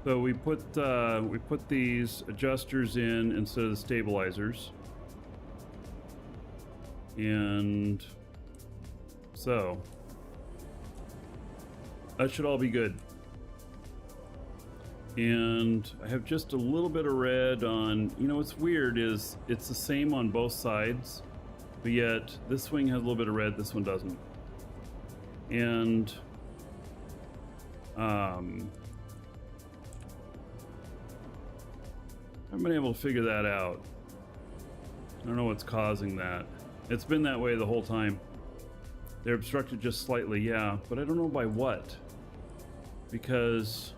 So we put these adjusters in instead of the stabilizers, and so that should all be good. And I have just a little bit of red on. You know what's weird is it's the same on both sides, but yet this wing has a little bit of red, this one doesn't. And I haven't been able to figure that out. I don't know what's causing that. It's been that way the whole time. They're obstructed just slightly, yeah, but I don't know by what. Because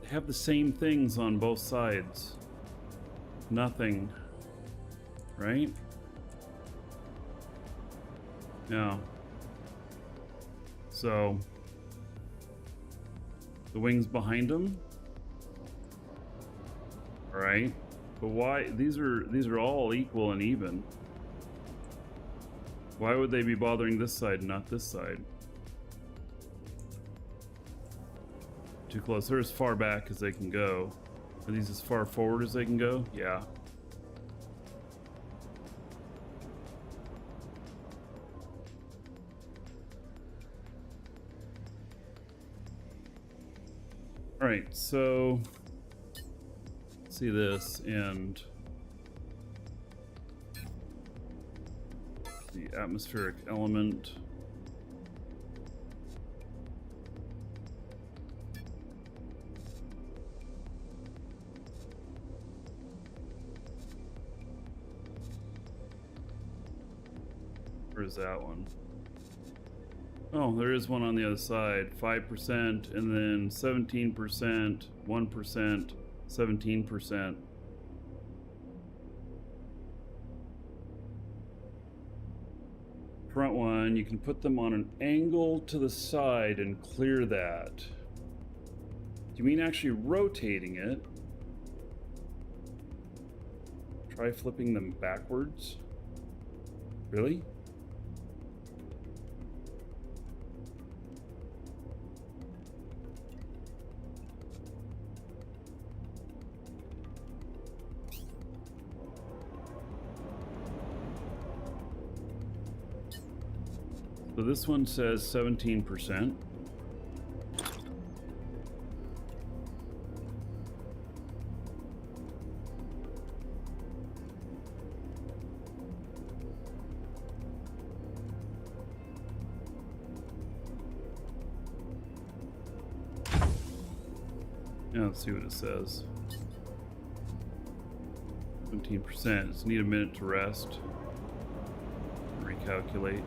they have the same things on both sides. Nothing. Right? Yeah. So the wings behind them. All right. But why these are all equal and even. Why would they be bothering this side and not this side? Too close. They're as far back as they can go. Are these as far forward as they can go? Yeah. All right, so see this and the atmospheric element. Where is that one? Oh, there is one on the other side. 5% and then 17%, 1%, 17%. Front one, you can put them on an angle to the side and clear that. Do you mean actually rotating it? Try flipping them backwards? Really? So this one says 17%. Yeah, let's see what it says. 17%. Just need a minute to rest. Recalculate.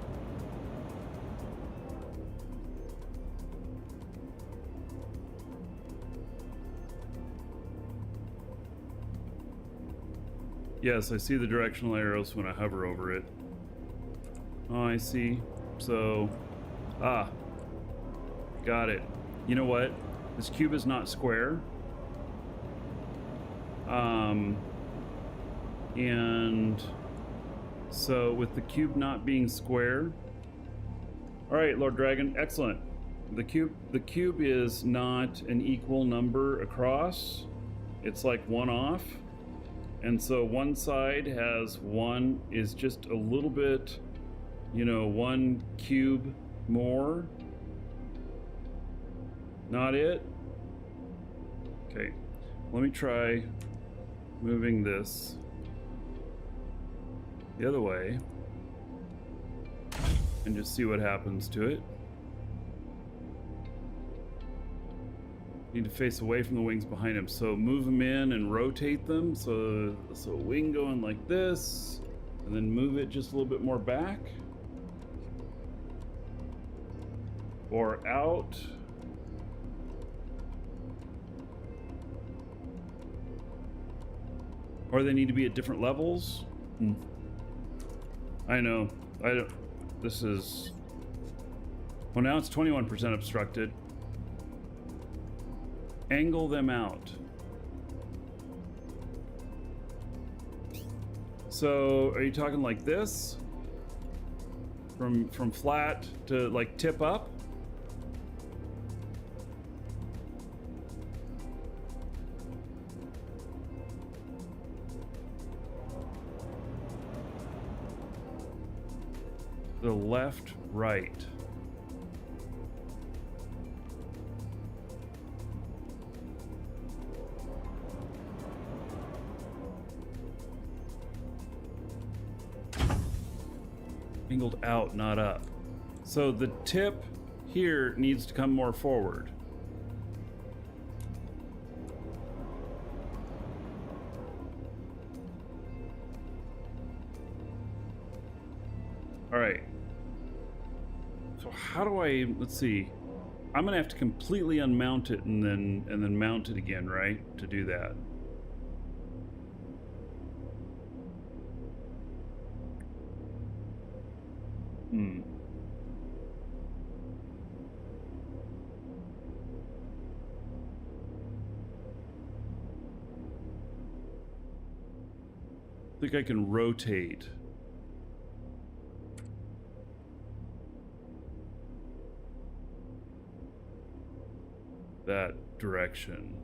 Yes, I see the directional arrows when I hover over it. Oh, I see. So, got it. You know what? This cube is not square. And so with the cube not being square. All right, Lord Dragon, excellent. The cube is not an equal number across. It's like one off. And so one side is just a little bit, you know, one cube more. Not it? Okay, let me try moving this the other way and just see what happens to it. Need to face away from the wings behind him. So move them in and rotate them. So a wing going like this, and then move it just a little bit more back or out. Or they need to be at different levels. I know. I don't. This is. Well, now it's 21% obstructed. angle them out. So are you talking like this? From flat to like tip up? The left, right. Angled out, not up. So the tip here needs to come more forward. All right. So how do I, let's see. I'm gonna have to completely unmount it and then mount it again, right? To do that. I think I can rotate. That direction.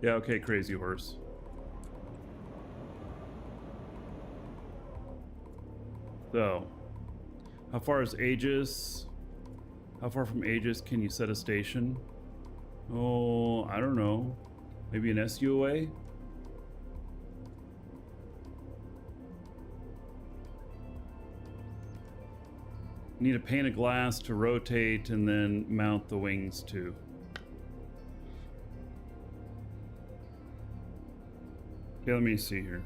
Yeah, okay, crazy horse. So, how far is Aegis? How far from Aegis can you set a station? Oh, I don't know. Maybe an SU away? Need a pane of glass to rotate and then mount the wings to. Okay, let me see here.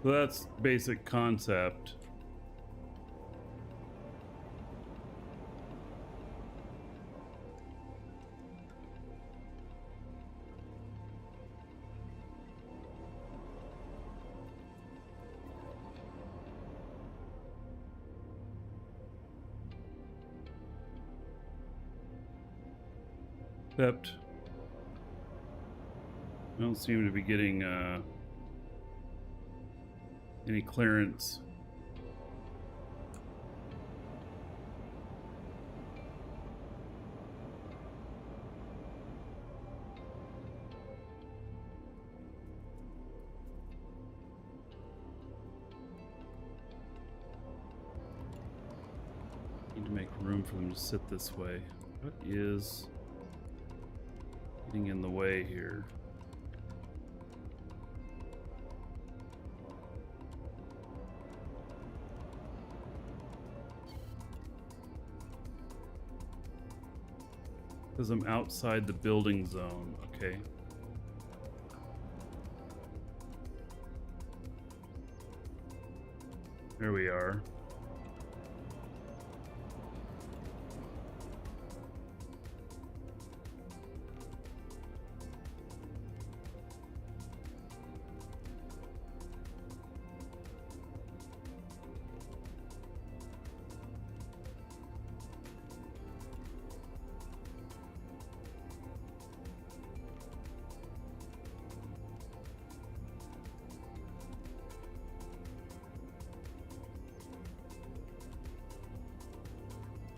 So that's basic concept. Except I don't seem to be getting any clearance. Need to make room for them to sit this way. What is getting in the way here? Because I'm outside the building zone. Okay. There we are.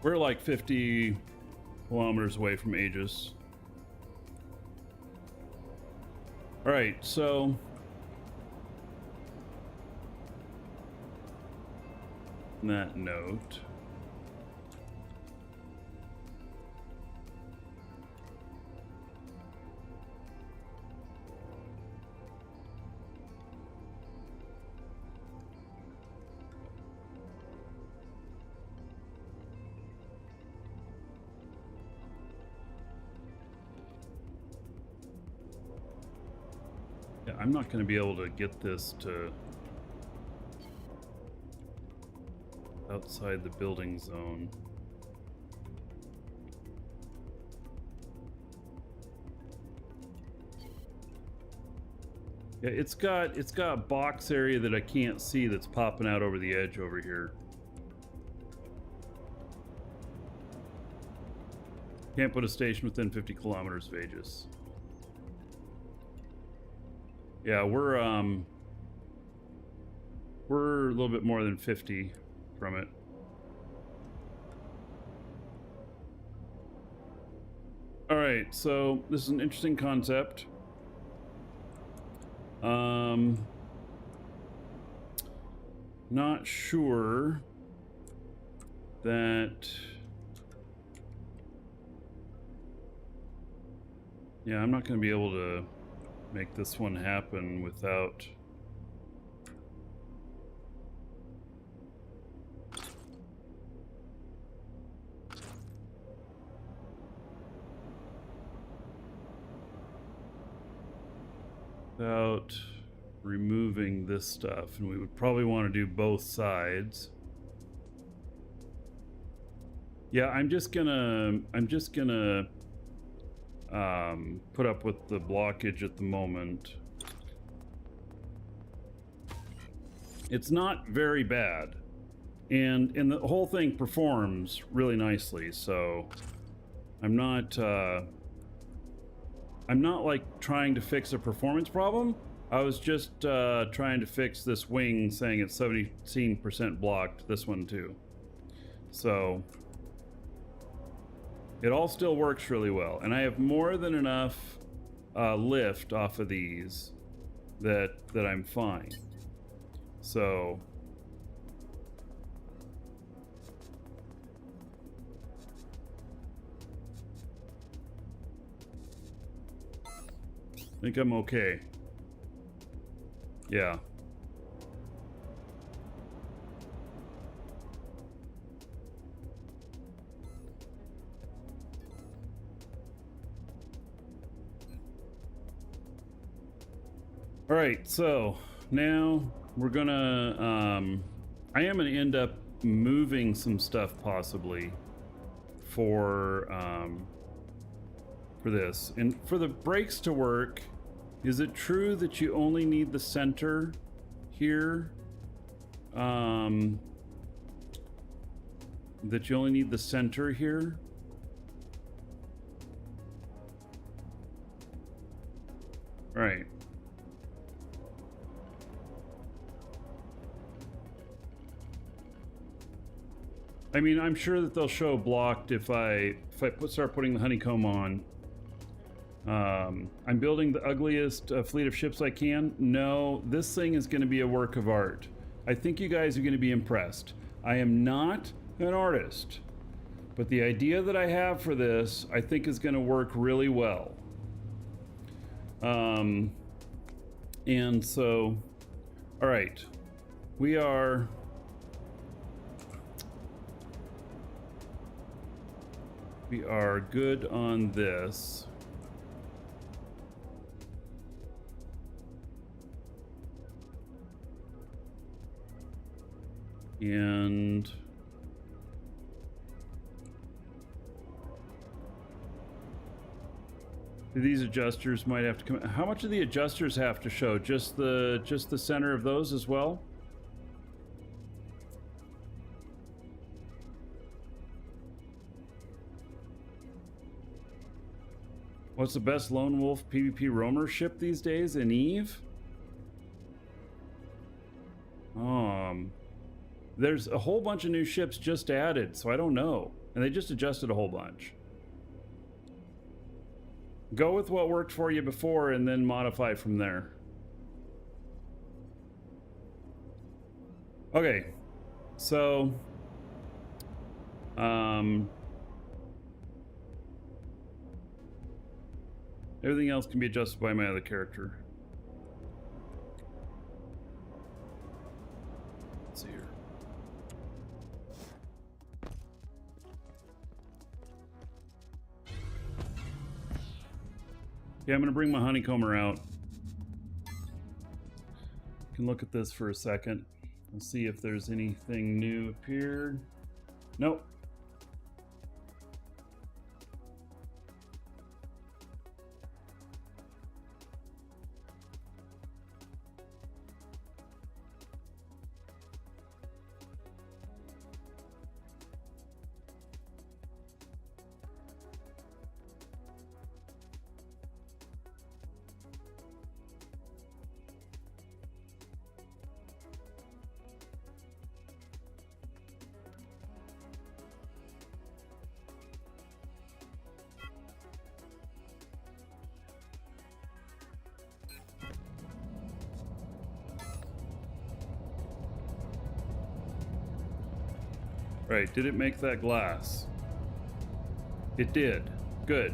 We're like 50 kilometers away from Aegis. All right, so on that note, yeah, I'm not going to be able to get this to outside the building zone. Yeah, it's got box area that I can't see that's popping out over the edge over here. Can't put a station within 50 kilometers of Aegis. Yeah, we're a little bit more than 50 from it. All right, so this is an interesting concept. Not sure that. Yeah, I'm not going to be able to make this one happen without removing this stuff, and we would probably want to do both sides. Yeah, I'm just gonna put up with the blockage at the moment. It's not very bad, and the whole thing performs really nicely, so I'm not like trying to fix a performance problem. I was just trying to fix this wing saying it's 17% blocked, this one too. So it all still works really well, and I have more than enough lift off of these that I'm fine. So I think I'm okay. Yeah. All right, so now we're gonna, I am gonna end up moving some stuff possibly for this. And for the brakes to work, is it true that you only need the center here? That you only need the center here? Right. I mean, I'm sure that they'll show blocked if I start putting the honeycomb on. I'm building the ugliest fleet of ships I can. No, this thing is going to be a work of art. I think you guys are going to be impressed. I am not an artist, but the idea that I have for this, I think is going to work really well. And so, all right, we are... We are good on this. And these adjusters might have to come. How much do the adjusters have to show? Just the center of those as well? What's the best lone wolf PvP roamer ship these days? An Eve? There's a whole bunch of new ships just added, so I don't know. And they just adjusted a whole bunch. Go with what worked for you before and then modify from there. Okay. So everything else can be adjusted by my other character. Let's see here. Yeah, I'm gonna bring my honeycomber out. Can look at this for a second and see if there's anything new appeared. Nope. Right, did it make that glass? It did. Good.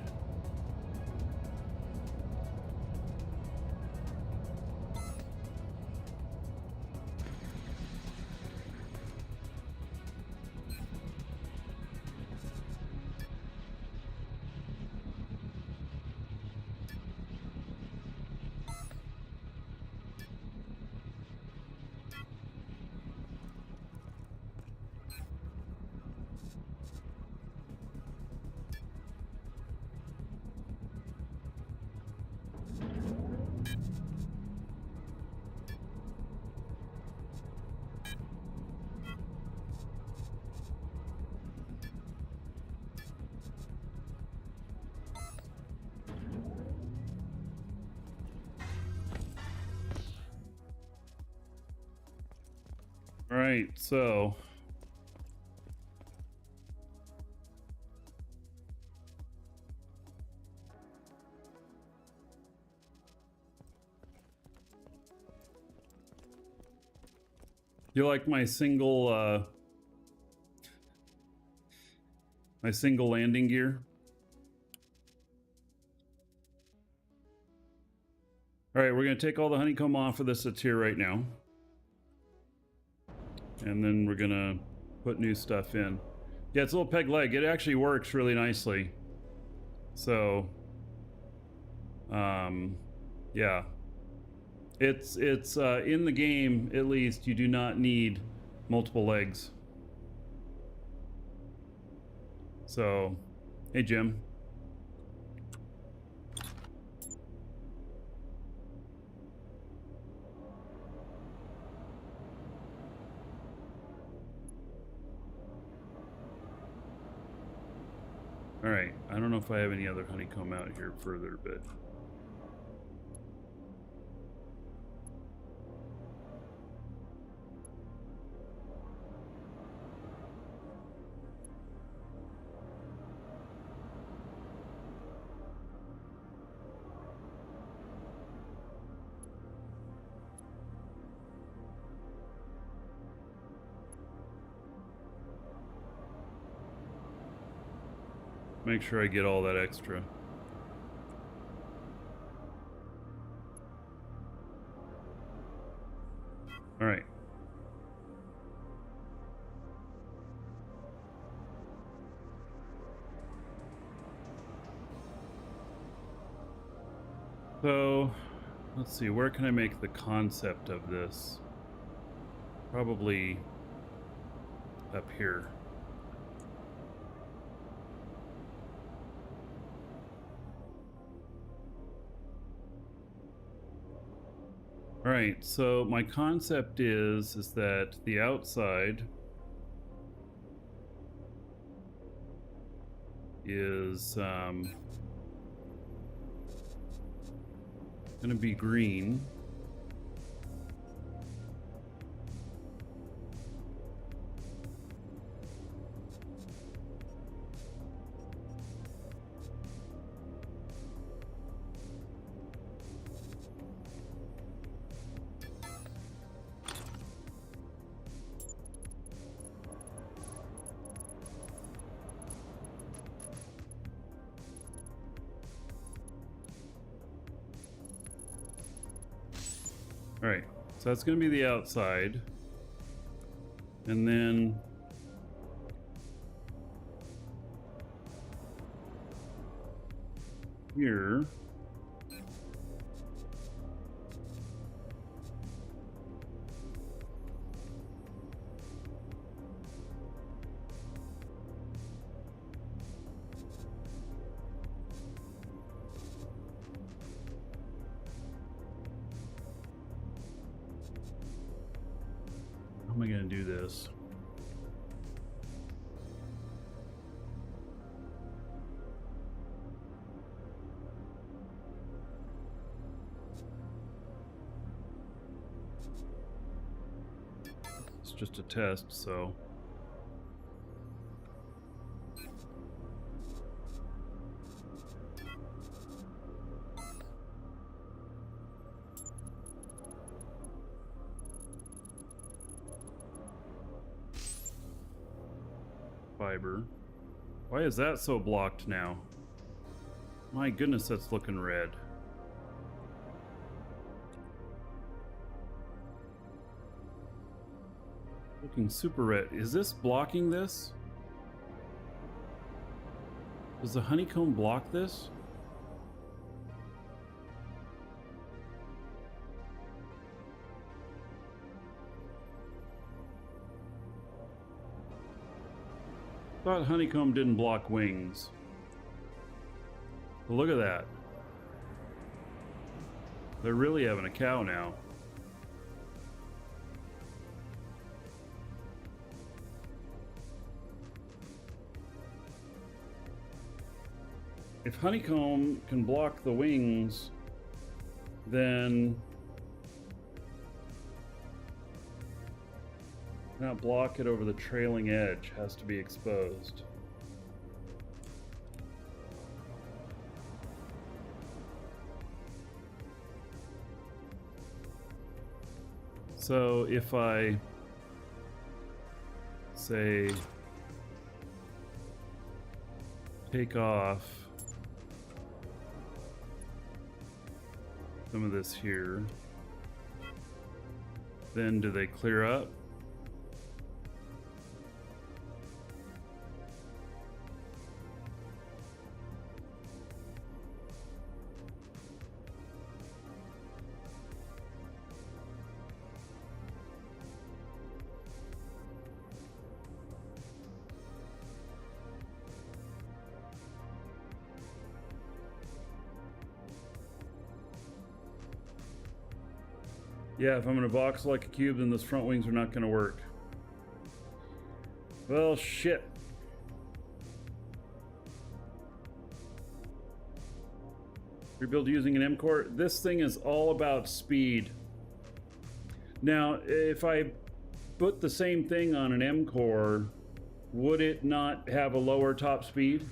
All right, so you like my single landing gear? All right, we're gonna take all the honeycomb off of this that's here right now. And then we're gonna put new stuff in. Yeah, it's a little peg leg. It actually works really nicely. So, yeah. It's in the game, at least, you do not need multiple legs. So, hey Jim. All right, I don't know if I have any other honeycomb out here further, but make sure I get all that extra. All right. So, let's see, where can I make the concept of this? Probably up here. All right, so my concept is that the outside is gonna be green. All right, so that's going to be the outside. And then here, how am I going to do this? It's just a test, so. Fiber. Why is that so blocked now? My goodness, that's looking red. Looking super red. Is this blocking this? Does the honeycomb block this? Thought honeycomb didn't block wings. But look at that. They're really having a cow now. If honeycomb can block the wings, then not block it over the trailing edge, has to be exposed. So if I say take off some of this here, then do they clear up? Yeah, if I'm in a box like a cube, then those front wings are not going to work. Well, shit. Rebuild using an M core. This thing is all about speed. Now, if I put the same thing on an M core, would it not have a lower top speed?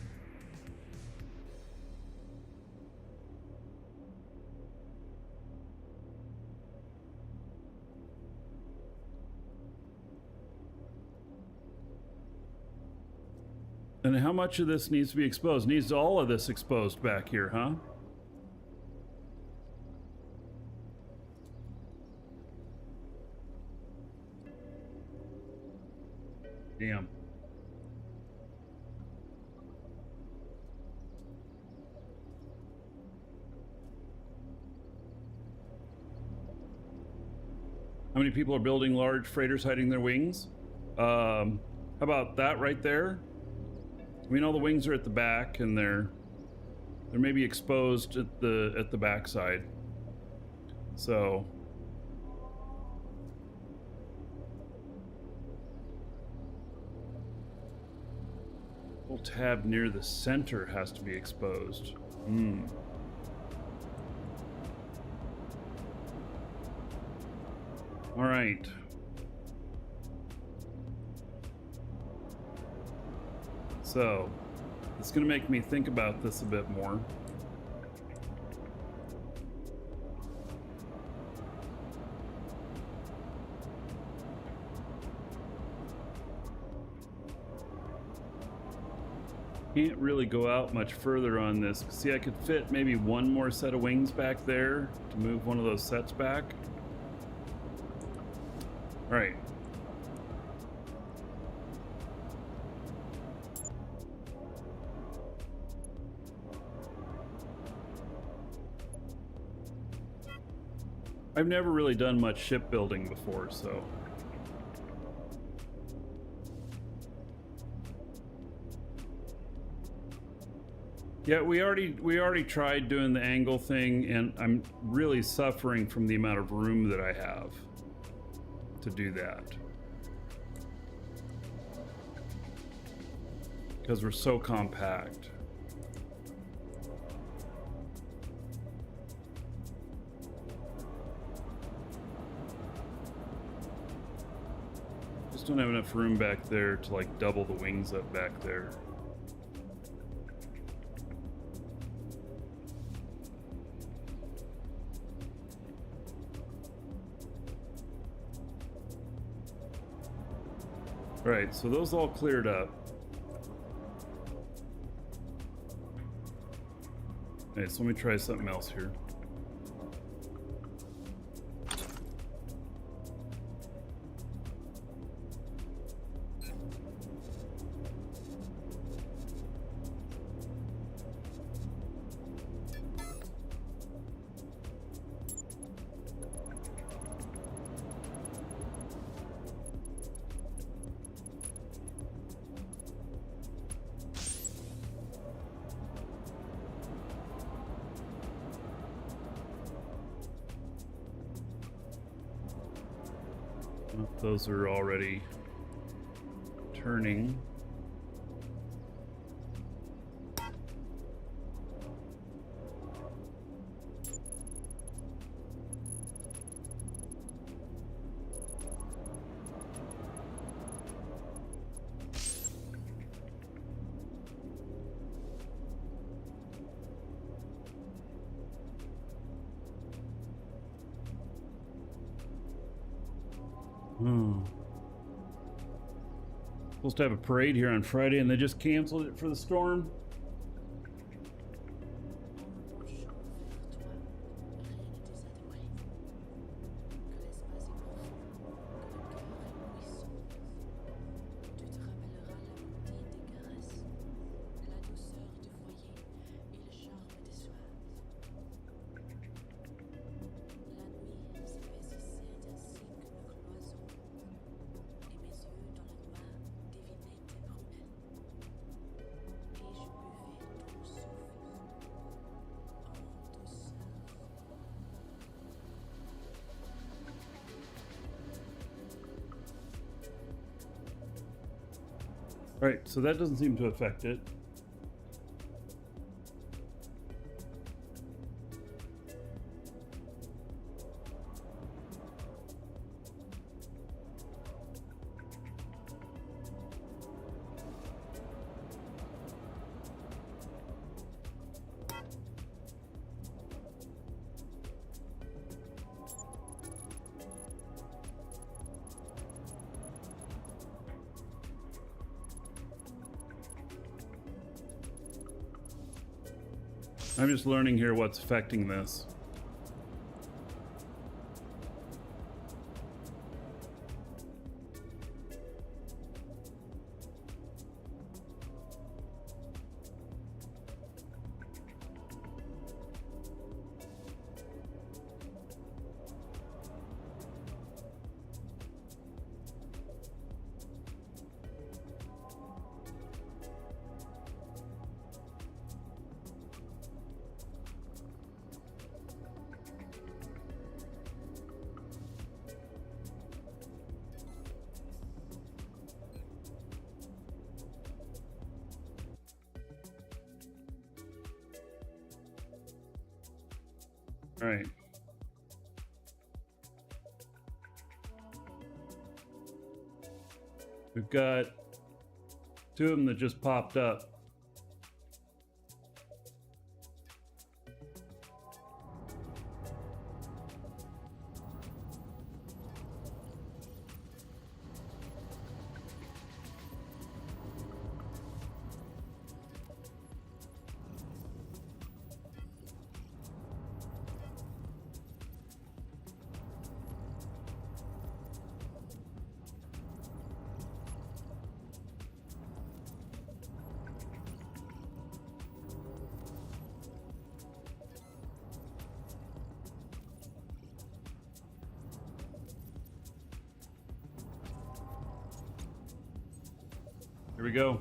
And how much of this needs to be exposed? Needs all of this exposed back here, huh? Damn. How many people are building large freighters hiding their wings? How about that right there? I mean, all the wings are at the back, and they're maybe exposed at the backside. So little tab near the center has to be exposed. All right. So it's going to make me think about this a bit more. Can't really go out much further on this. See, I could fit maybe one more set of wings back there to move one of those sets back. All right. I've never really done much shipbuilding before, so. Yeah, we already tried doing the angle thing, and I'm really suffering from the amount of room that I have to do that. Because we're so compact. Just don't have enough room back there to like double the wings up back there. Right, so those all cleared up. Okay, so let me try something else here. Those are already turning. Supposed to have a parade here on Friday, and they just canceled it for the storm. Right, so that doesn't seem to affect it. I'm just learning here what's affecting this. All right. We've got two of them that just popped up. Here we go.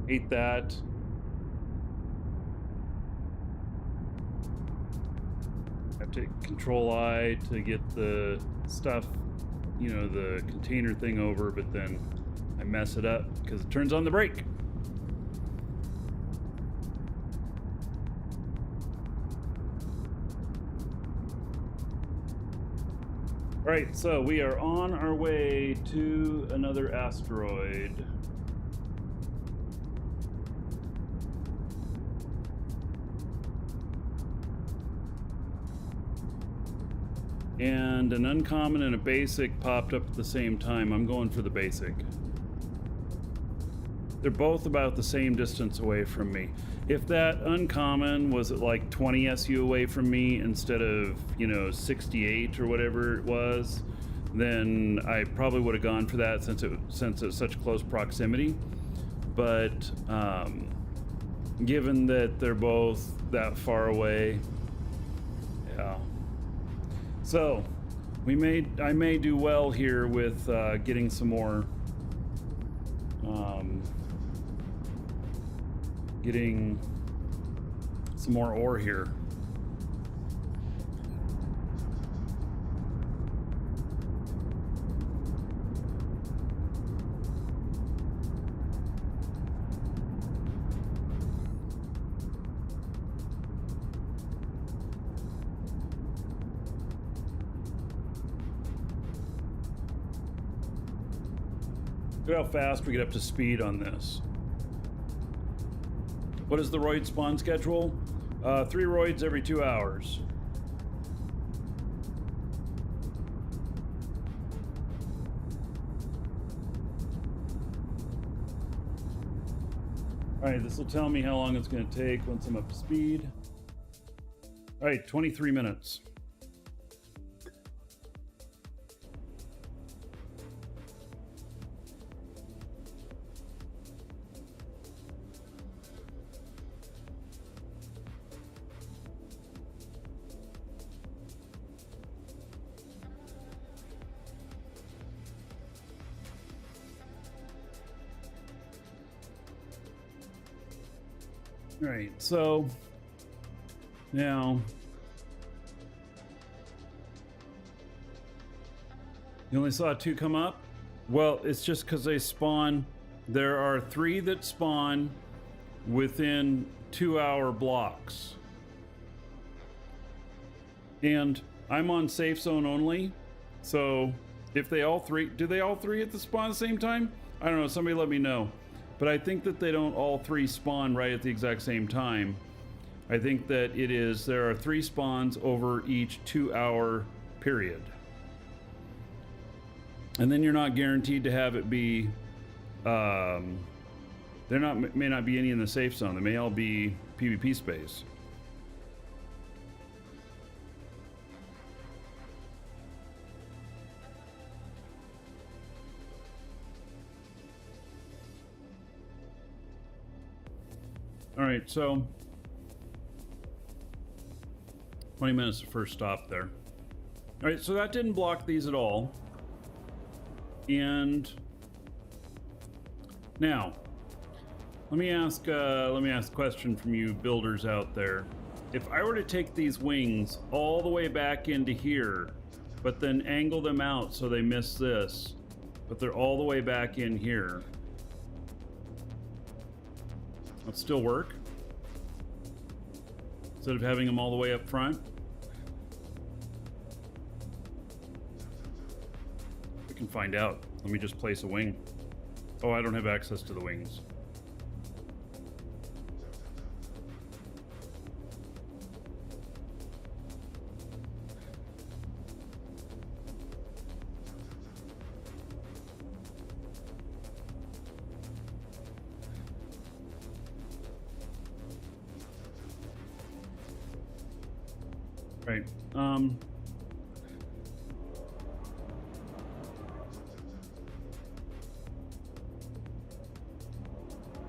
Hate that. Have to control I to get the stuff, you know, the container thing over, but then I mess it up because it turns on the brake. All right, so we are on our way to another asteroid. And an uncommon and a basic popped up at the same time. I'm going for the basic. They're both about the same distance away from me. If that uncommon was at like 20 SU away from me instead of, you know, 68 or whatever it was, then I probably would have gone for that since it's such close proximity. But given that they're both that far away, yeah. So, I may do well here with getting some more, getting some more ore here. Look how fast we get up to speed on this. What is the roid spawn schedule? 3 roids every 2 hours. All right, this will tell me how long it's going to take once I'm up to speed. All right, 23 minutes. All right, so now you only saw 2 come up. Well, it's just because they spawn. There are 3 that spawn within 2-hour blocks, and I'm on safe zone only. So if they all 3, do they all 3 at the spawn at the same time? I don't know. Somebody let me know. But I think that they don't all 3 spawn right at the exact same time. I think that there are 3 spawns over each 2-hour period. And then you're not guaranteed to have it be, may not be any in the safe zone. They may all be PvP space. All right, so 20 minutes to first stop there. All right, so that didn't block these at all. And now, let me ask a question from you builders out there. If I were to take these wings all the way back into here, but then angle them out so they miss this, but they're all the way back in here, that'd still work? Instead of having them all the way up front? We can find out. Let me just place a wing. Oh, I don't have access to the wings. Right.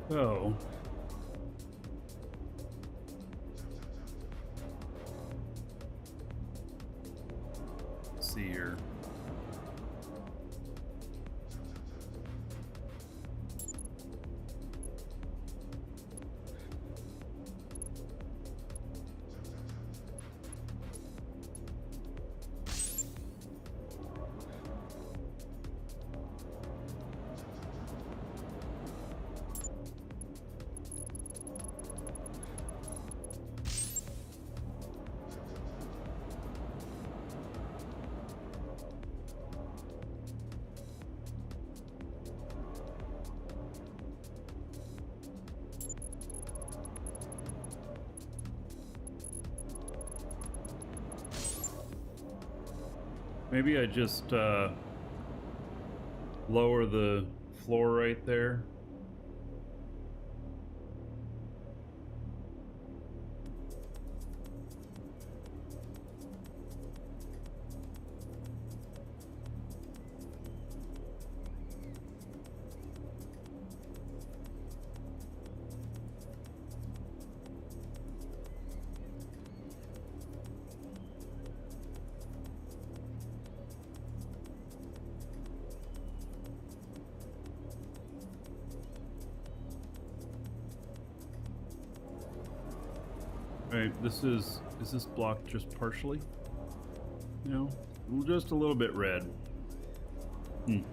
So let's see here. Maybe I just lower the floor right there. Right, is this blocked just partially? No, just a little bit red. And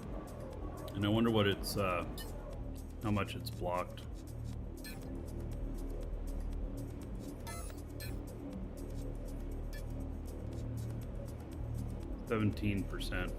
I wonder what it's, how much it's blocked. %.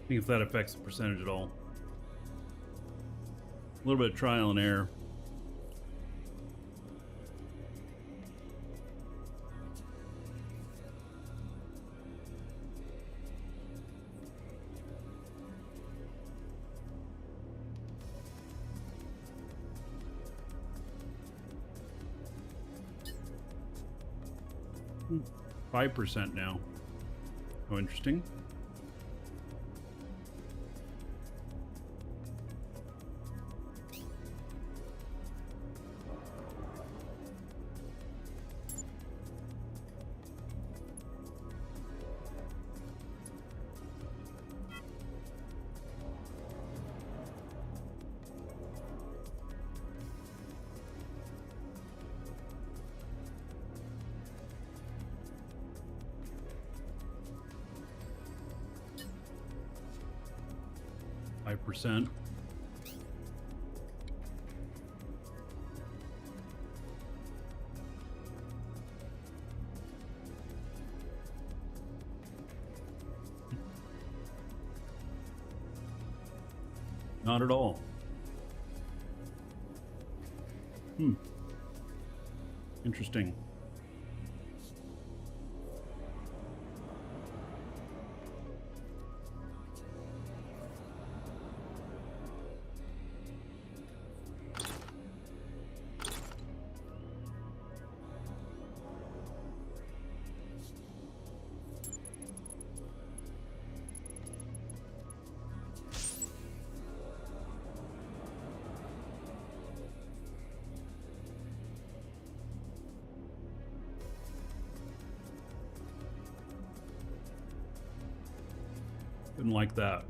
See if that affects the percentage at all. A little bit of trial and error. Hmm, 5% now. Oh, interesting. 5%. Not at all. Interesting. Didn't like that.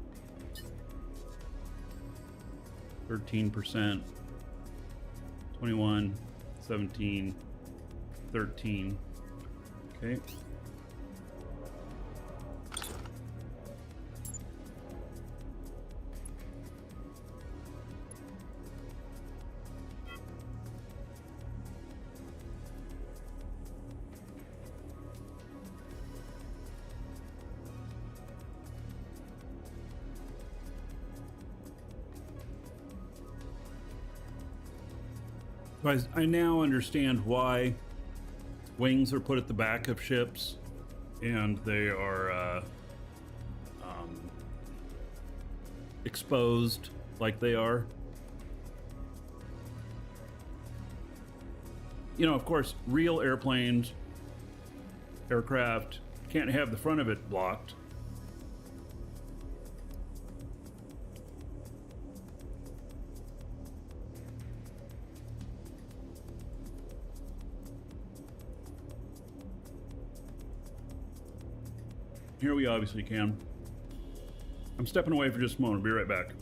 13%, 21, 17, 13. Okay. I now understand why wings are put at the back of ships and they are exposed like they are. You know, of course, real airplanes, aircraft can't have the front of it blocked. Here we obviously can. I'm stepping away for just a moment. I'll be right back.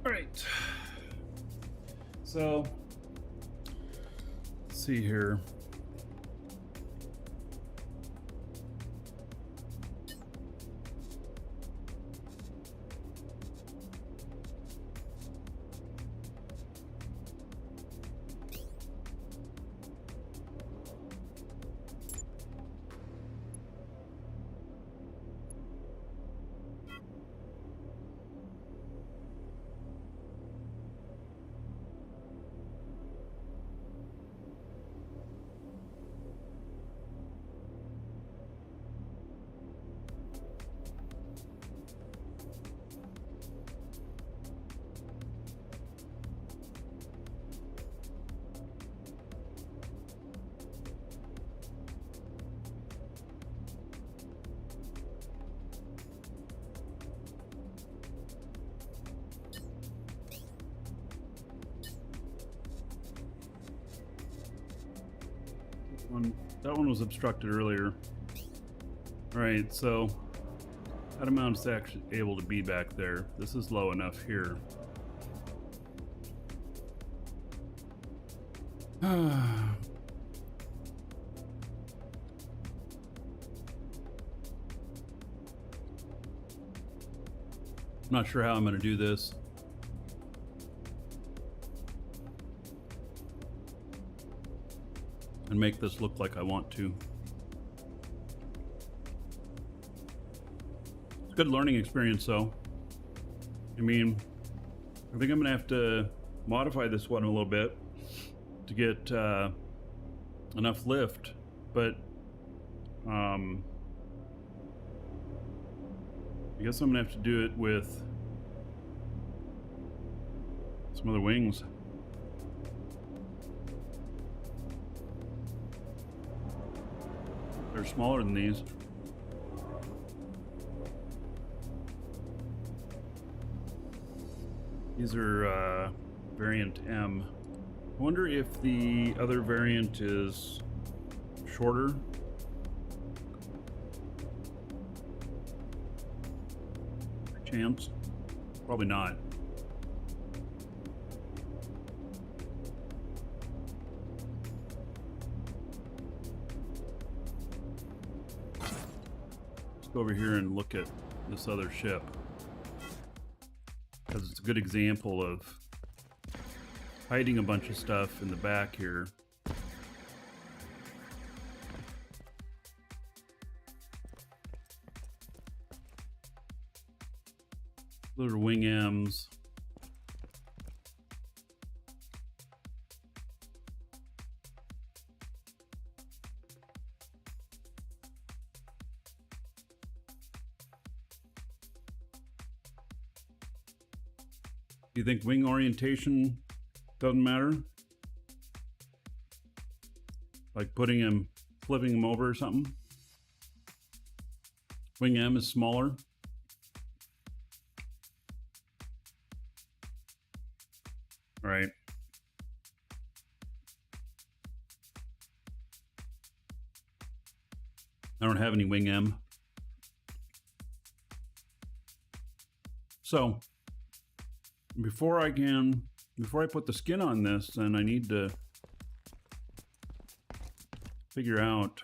All right. So see here. That one was obstructed earlier. Alright, so that amount is actually able to be back there. This is low enough here. Not sure how I'm going to do this. And make this look like I want to. It's a good learning experience though. I mean, I think I'm gonna have to modify this one a little bit to get enough lift, but I guess I'm gonna have to do it with some other wings. They're smaller than these. These are variant M. I wonder if the other variant is shorter. Chance? Probably not. Let's go over here and look at this other ship, because it's a good example of hiding a bunch of stuff in the back here. Those are wing M's. Do you think wing orientation doesn't matter? Like putting him, flipping him over or something? Wing M is smaller. Right. I don't have any wing M. So before I put the skin on this, then I need to figure out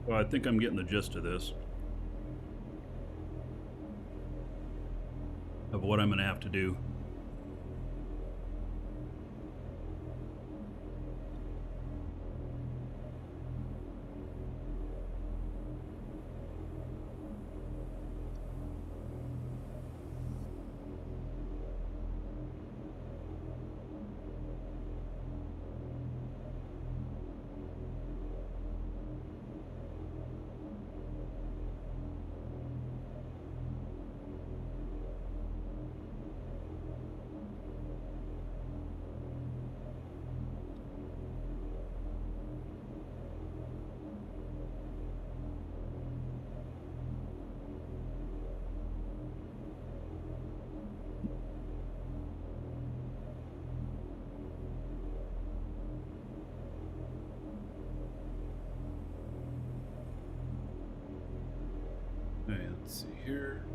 Well, I think I'm getting the gist of this. Of what I'm going to have to do. Okay, let's see here.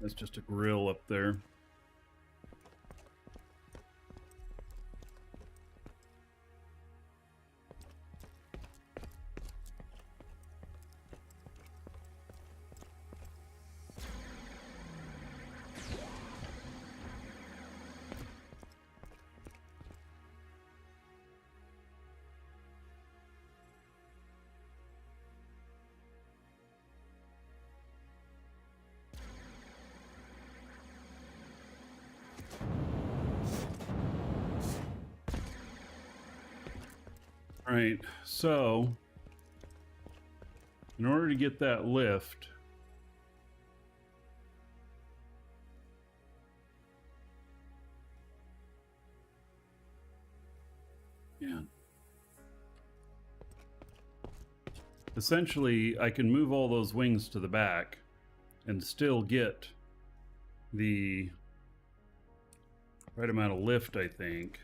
That's just a grill up there. All right, so in order to get that lift, yeah, essentially I can move all those wings to the back and still get the right amount of lift, I think.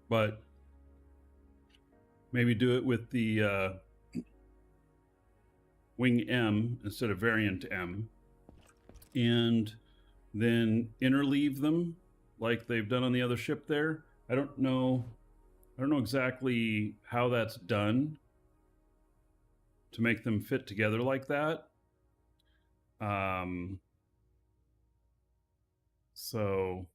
But maybe do it with the wing M instead of variant M, and then interleave them like they've done on the other ship there. I don't know exactly how that's done to make them fit together like that. So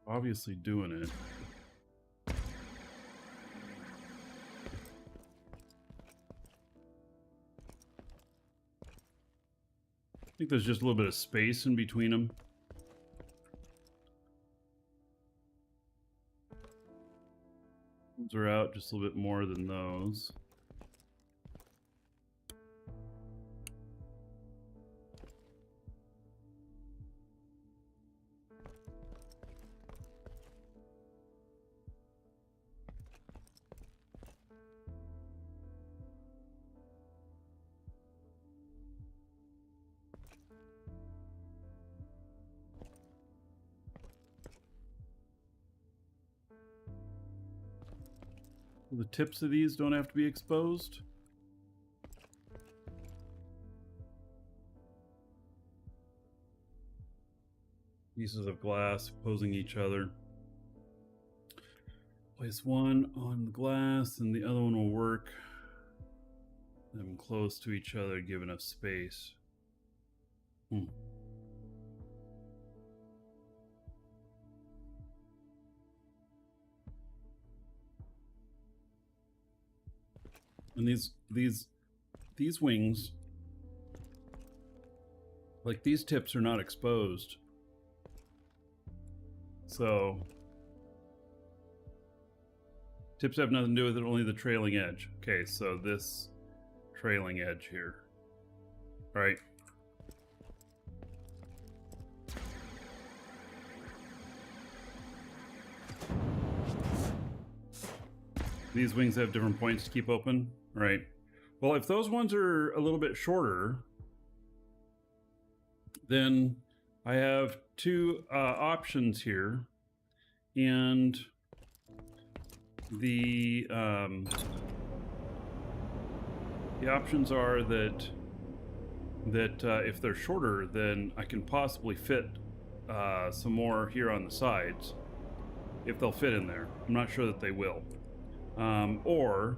obviously doing it. I think there's just a little bit of space in between them. Those are out just a little bit more than those. The tips of these don't have to be exposed. Pieces of glass opposing each other. Place one on the glass and the other one will work them close to each other, give enough space. And these wings, like these tips are not exposed. So tips have nothing to do with it, only the trailing edge. Okay, so this trailing edge here. All right. These wings have different points to keep open. Right. Well, if those ones are a little bit shorter, then I have two options here. And the options are that if they're shorter, then I can possibly fit some more here on the sides, if they'll fit in there. I'm not sure that they will. Or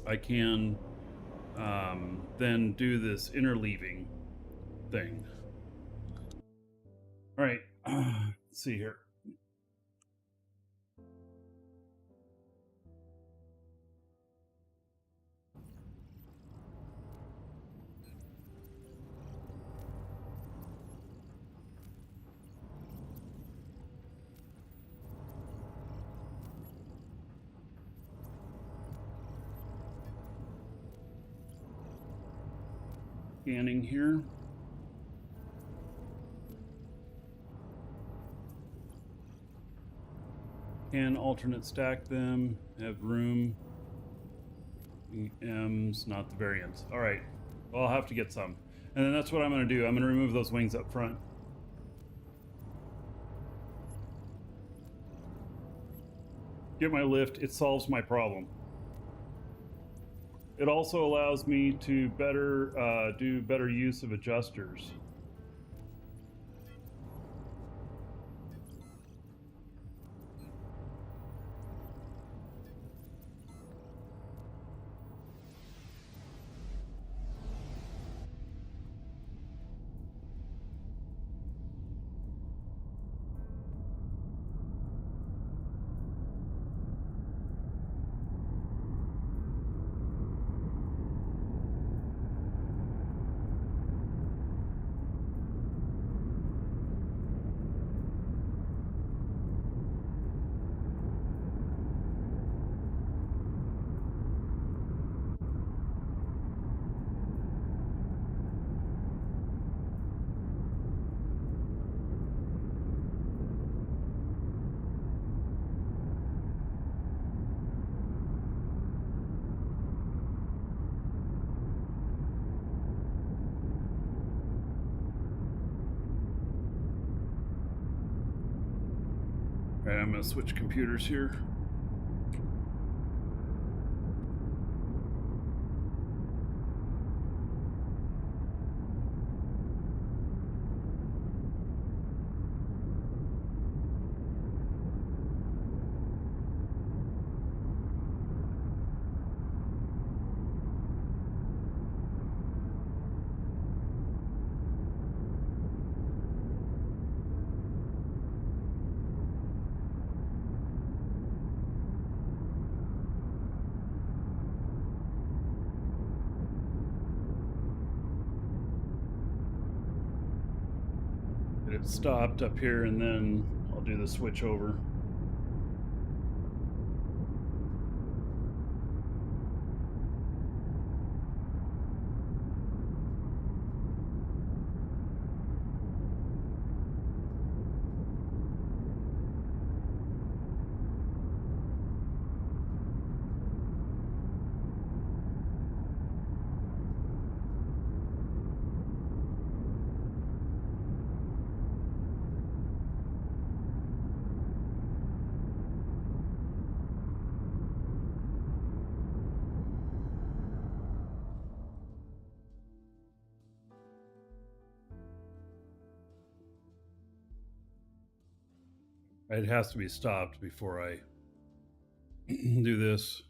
I can then do this interleaving thing. All right, let's see here. Scanning here. Can alternate stack them, have room. M's, not the variants. All right, well, I'll have to get some. And then that's what I'm gonna do. I'm gonna remove those wings up front. Get my lift, it solves my problem. It also allows me to better do better use of adjusters. All right, I'm gonna switch computers here. It stopped up here, and then I'll do the switch over. It has to be stopped before I do this.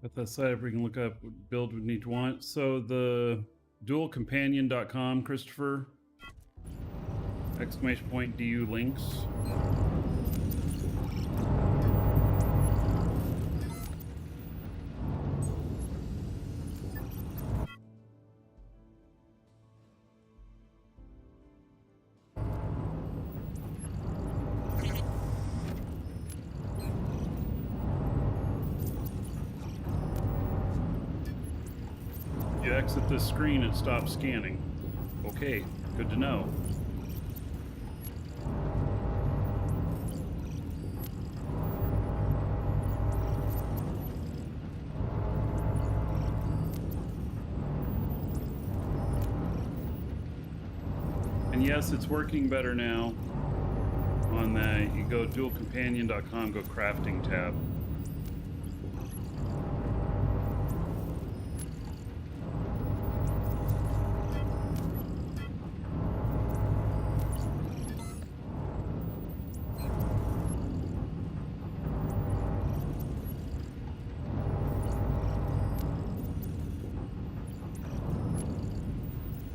At that site, we can look up what build would need to want. So the dualcompanion.com, Christopher, exclamation point DU links. You exit this screen, it stops scanning. Okay, good to know. And yes, it's working better now. On that, you go dualcompanion.com, go crafting tab.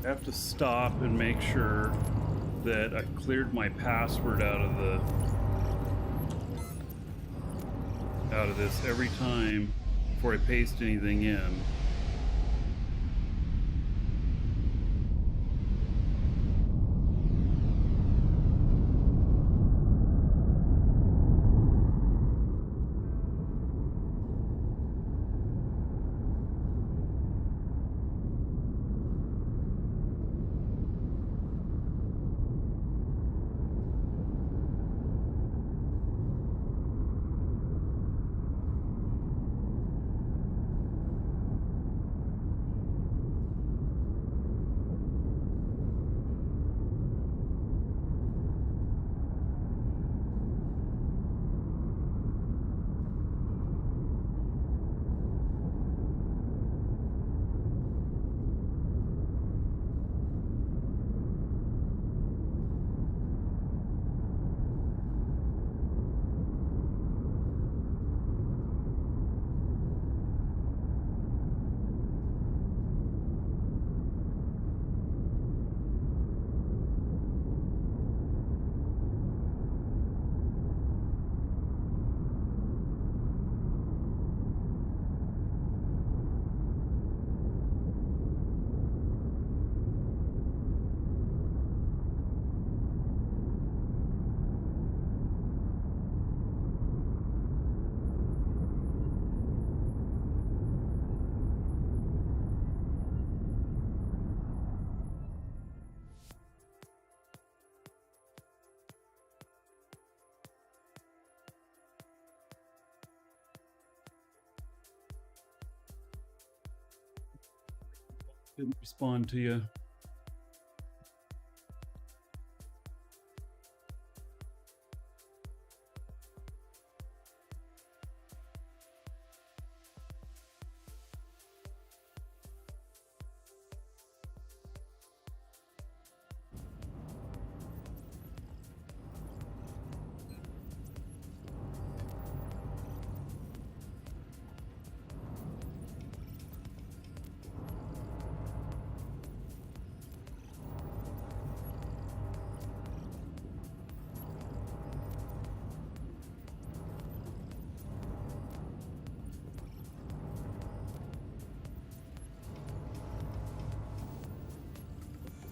I have to stop and make sure that I cleared my password out of this every time before I paste anything in. Didn't respond to you.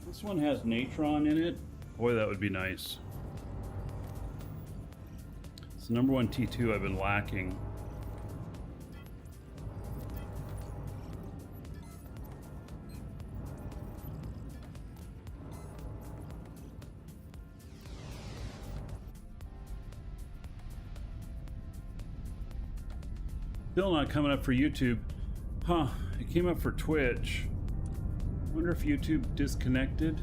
This one has natron in it. Boy, that would be nice. It's the number one T2 I've been lacking. Still not coming up for YouTube. Huh, it came up for Twitch. Wonder if YouTube disconnected.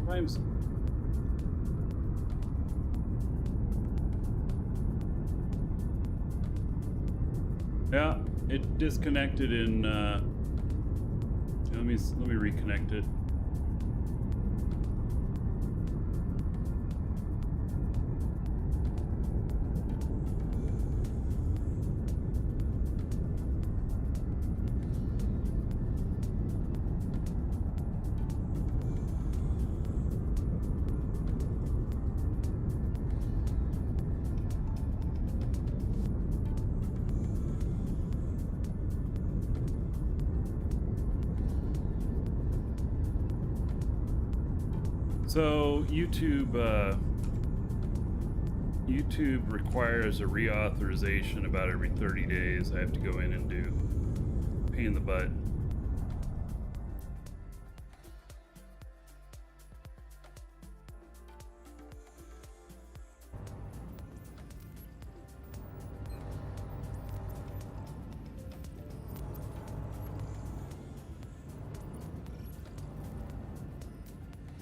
Times. Yeah, It disconnected in. Let me reconnect it. So YouTube requires a reauthorization about every 30 days. I have to go in and do. Pain in the butt.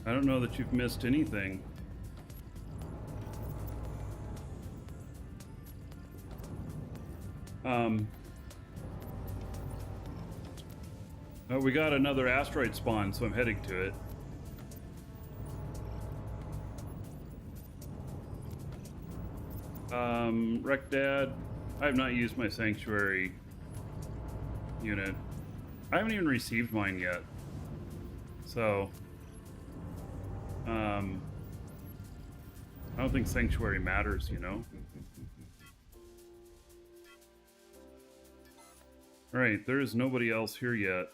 I don't know that you've missed anything. Oh, we got another asteroid spawn, so I'm heading to it. Wreck Dad, I have not used my sanctuary unit. I haven't even received mine yet. So, I don't think sanctuary matters, you know? Alright, there is nobody else here yet.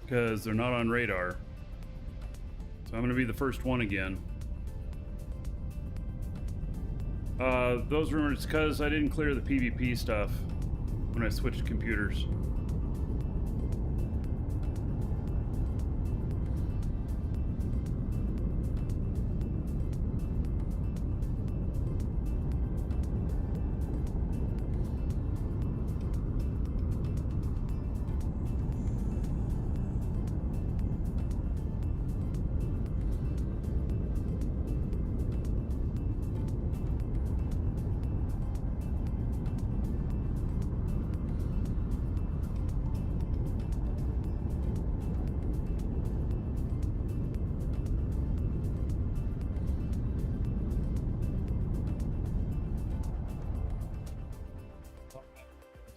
Because they're not on radar. So I'm going to be the first one again. Those rumors, because I didn't clear the PvP stuff when I switched computers.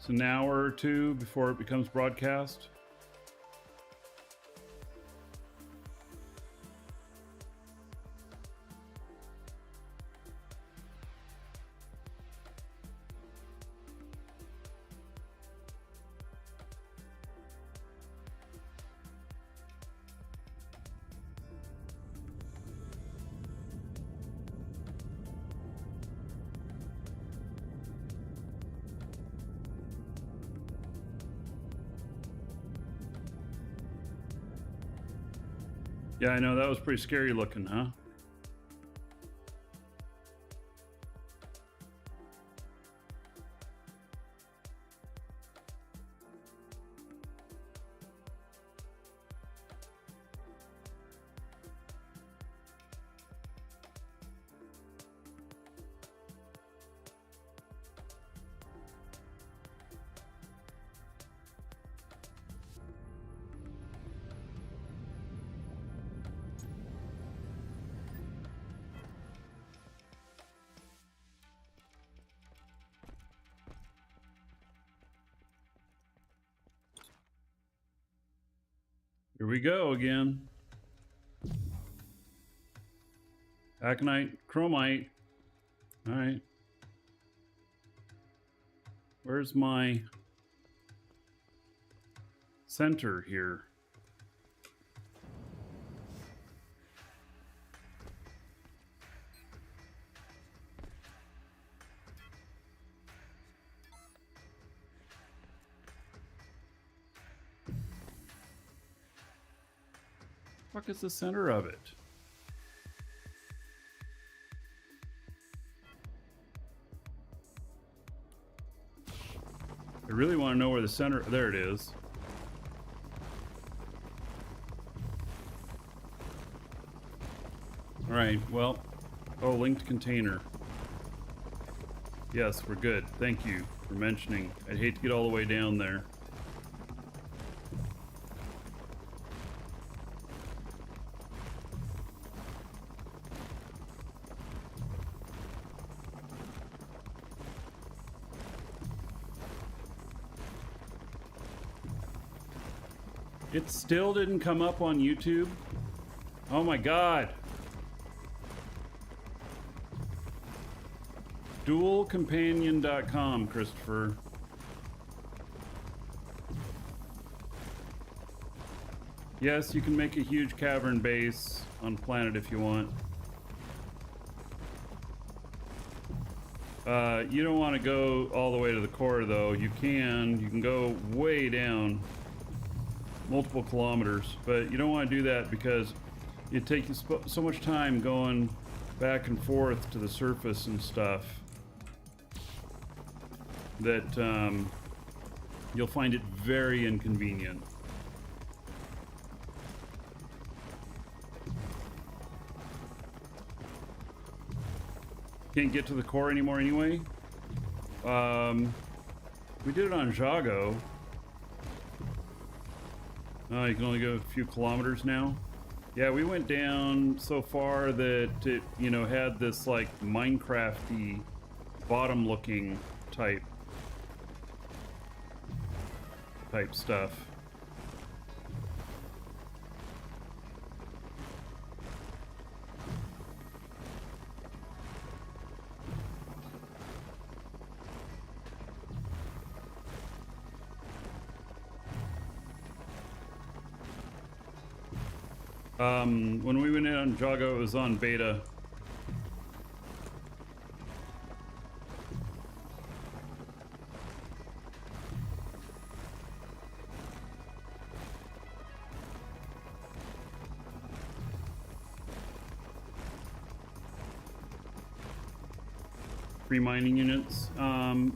It's an hour or two before it becomes broadcast. Yeah, I know, that was pretty scary looking, huh? Here we go again. Aconite, chromite. All right. Where's my center here? Fuck is the center of it? I really want to know where the center. There it is. Alright, well. Oh, linked container. Yes, we're good. Thank you for mentioning. I'd hate to get all the way down there. It still didn't come up on YouTube? Oh my god. Dualcompanion.com, Christopher. Yes, you can make a huge cavern base on planet if you want. You don't want to go all the way to the core though. You can go way down, multiple kilometers, but you don't want to do that because it takes you so much time going back and forth to the surface and stuff that you'll find it very inconvenient. Can't get to the core anymore anyway. We did it on Jago. Oh, you can only go a few kilometers now. Yeah, we went down so far that it, you know, had this like Minecraft-y bottom-looking type stuff. When we went in on Jago, it was on beta. Free mining units?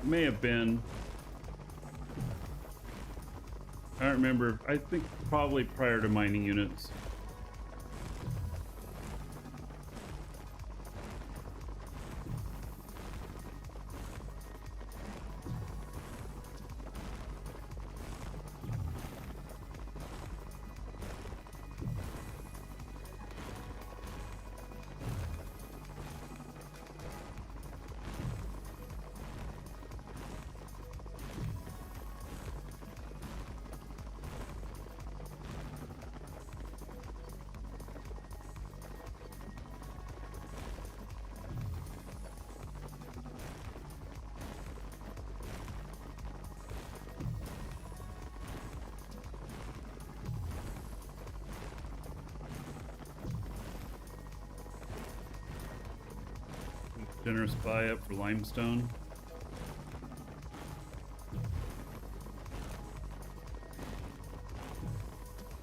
May have been. I don't remember. I think probably prior to mining units. Generous buy-up for limestone.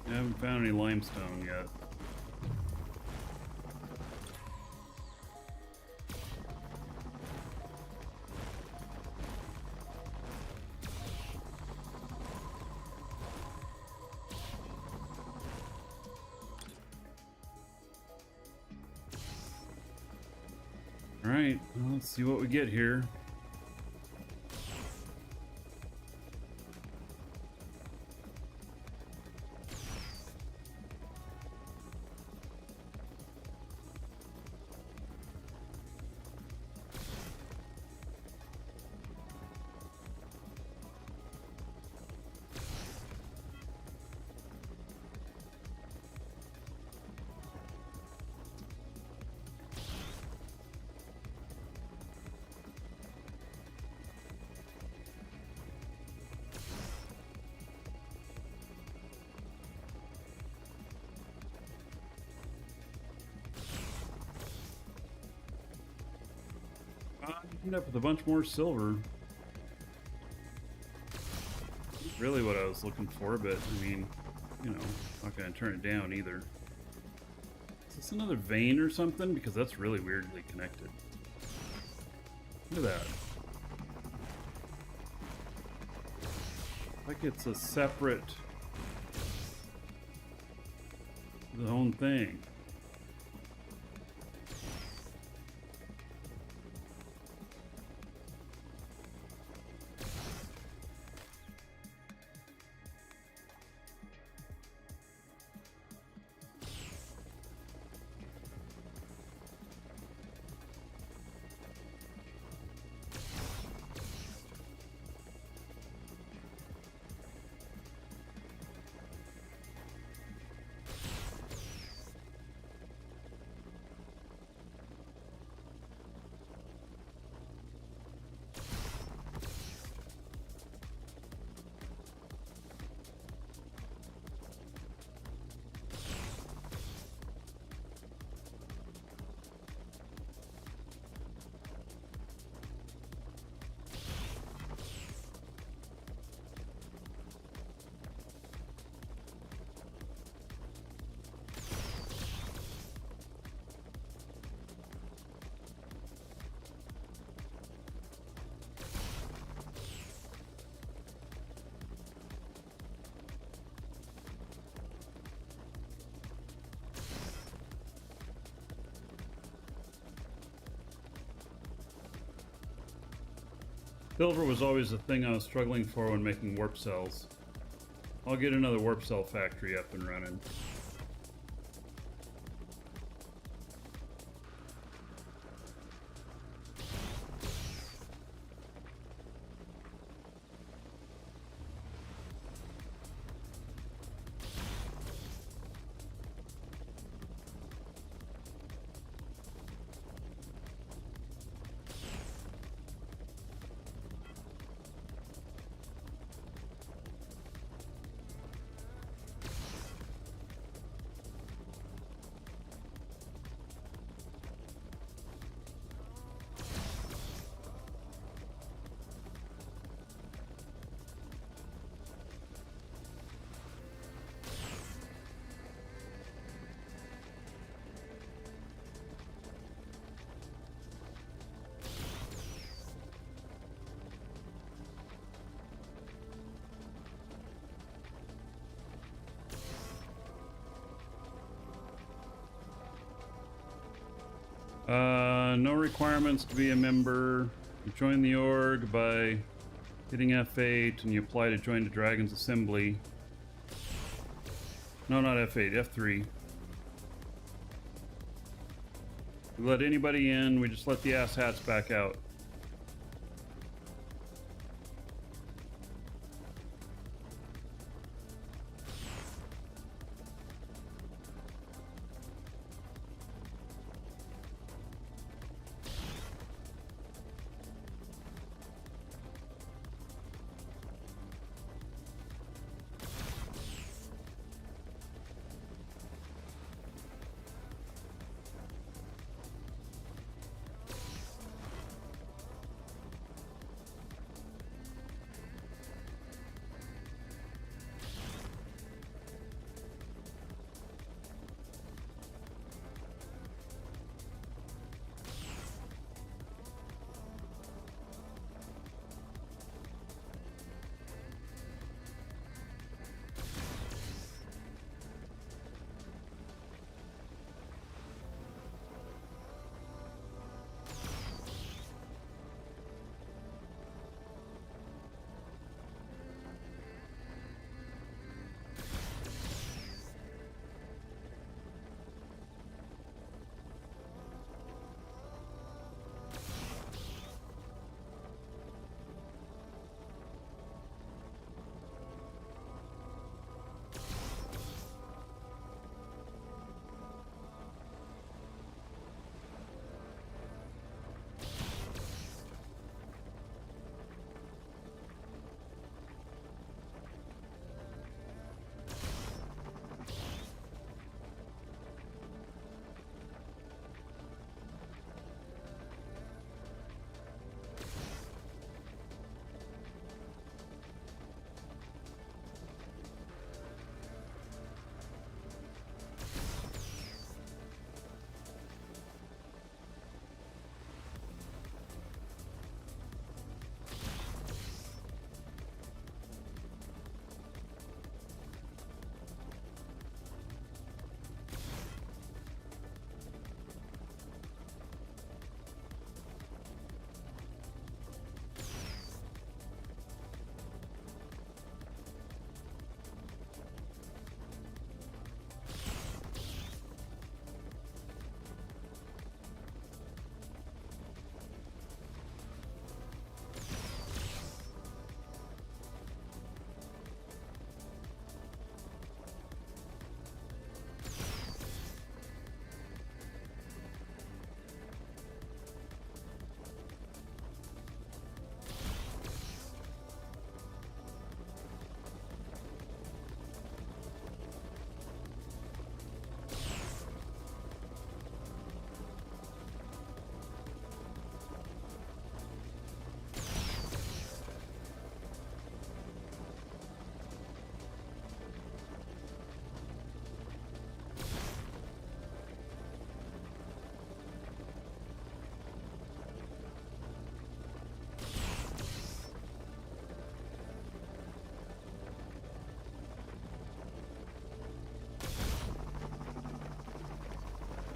I haven't found any limestone yet. Alright, well, let's see what we get here. End up with a bunch more silver. Really what I was looking for, but I mean, you know, not gonna turn it down either. Is this another vein or something? Because that's really weirdly connected. Look at that. Like it's a separate, the own thing. Silver was always the thing I was struggling for when making warp cells. I'll get another warp cell factory up and running. No requirements to be a member. You join the org by hitting F8 and you apply to join the Dragon's Assembly. No, not F8, F3. We let anybody in, we just let the asshats back out.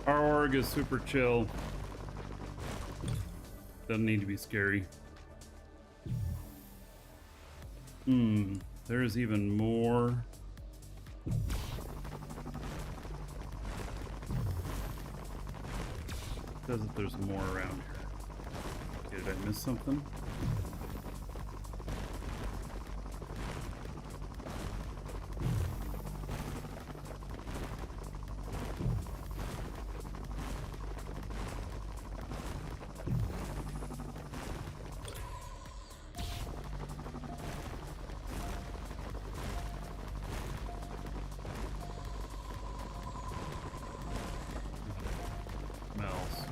Our org is super chill. Doesn't need to be scary. There's even more. Says that there's more around here. Okay, did I miss something? Smells.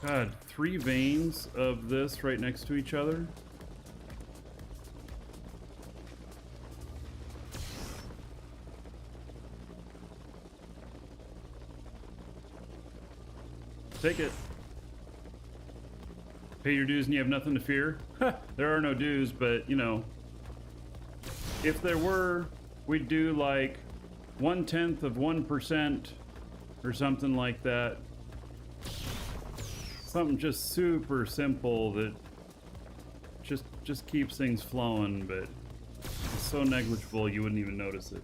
God, 3 veins of this right next to each other. Take it. Pay your dues and you have nothing to fear. There are no dues, but you know, if there were, we'd do like 1/10 of 1% or something like that. Something just super simple that just keeps things flowing, but it's so negligible you wouldn't even notice it.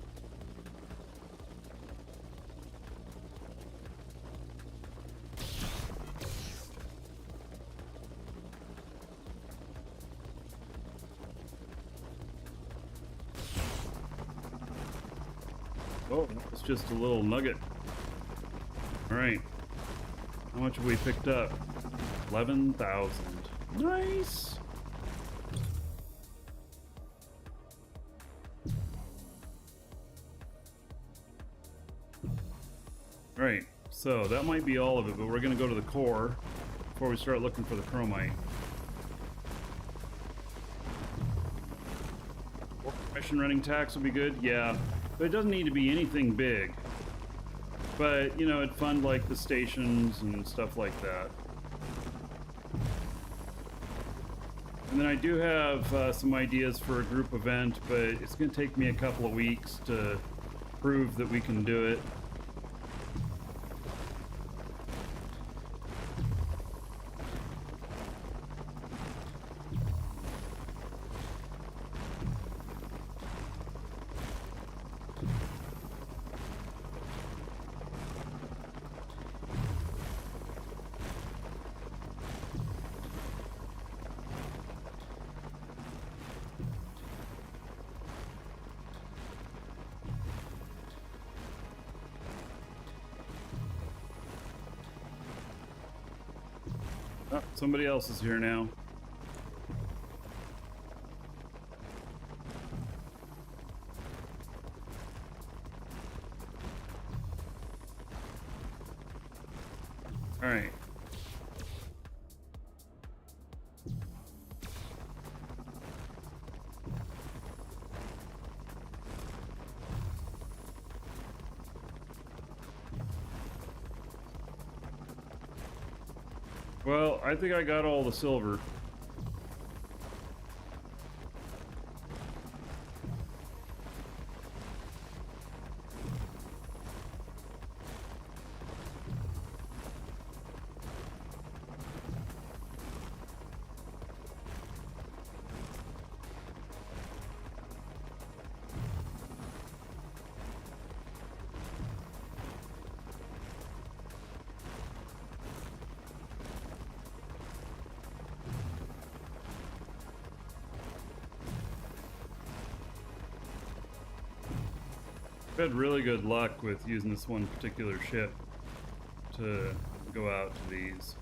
Oh, it's just a little nugget. All right. How much have we picked up? 11,000. Nice. All right. So that might be all of it, but we're going to go to the core before we start looking for the chromite. Mission running tax will be good. Yeah. But it doesn't need to be anything big. But, you know, it'd fund like the stations and stuff like that. And then I do have some ideas for a group event, but it's going to take me a couple of weeks to prove that we can do it. Oh, somebody else is here now. All right. Well, I think I got all the silver. I've had really good luck with using this one particular ship to go out to these.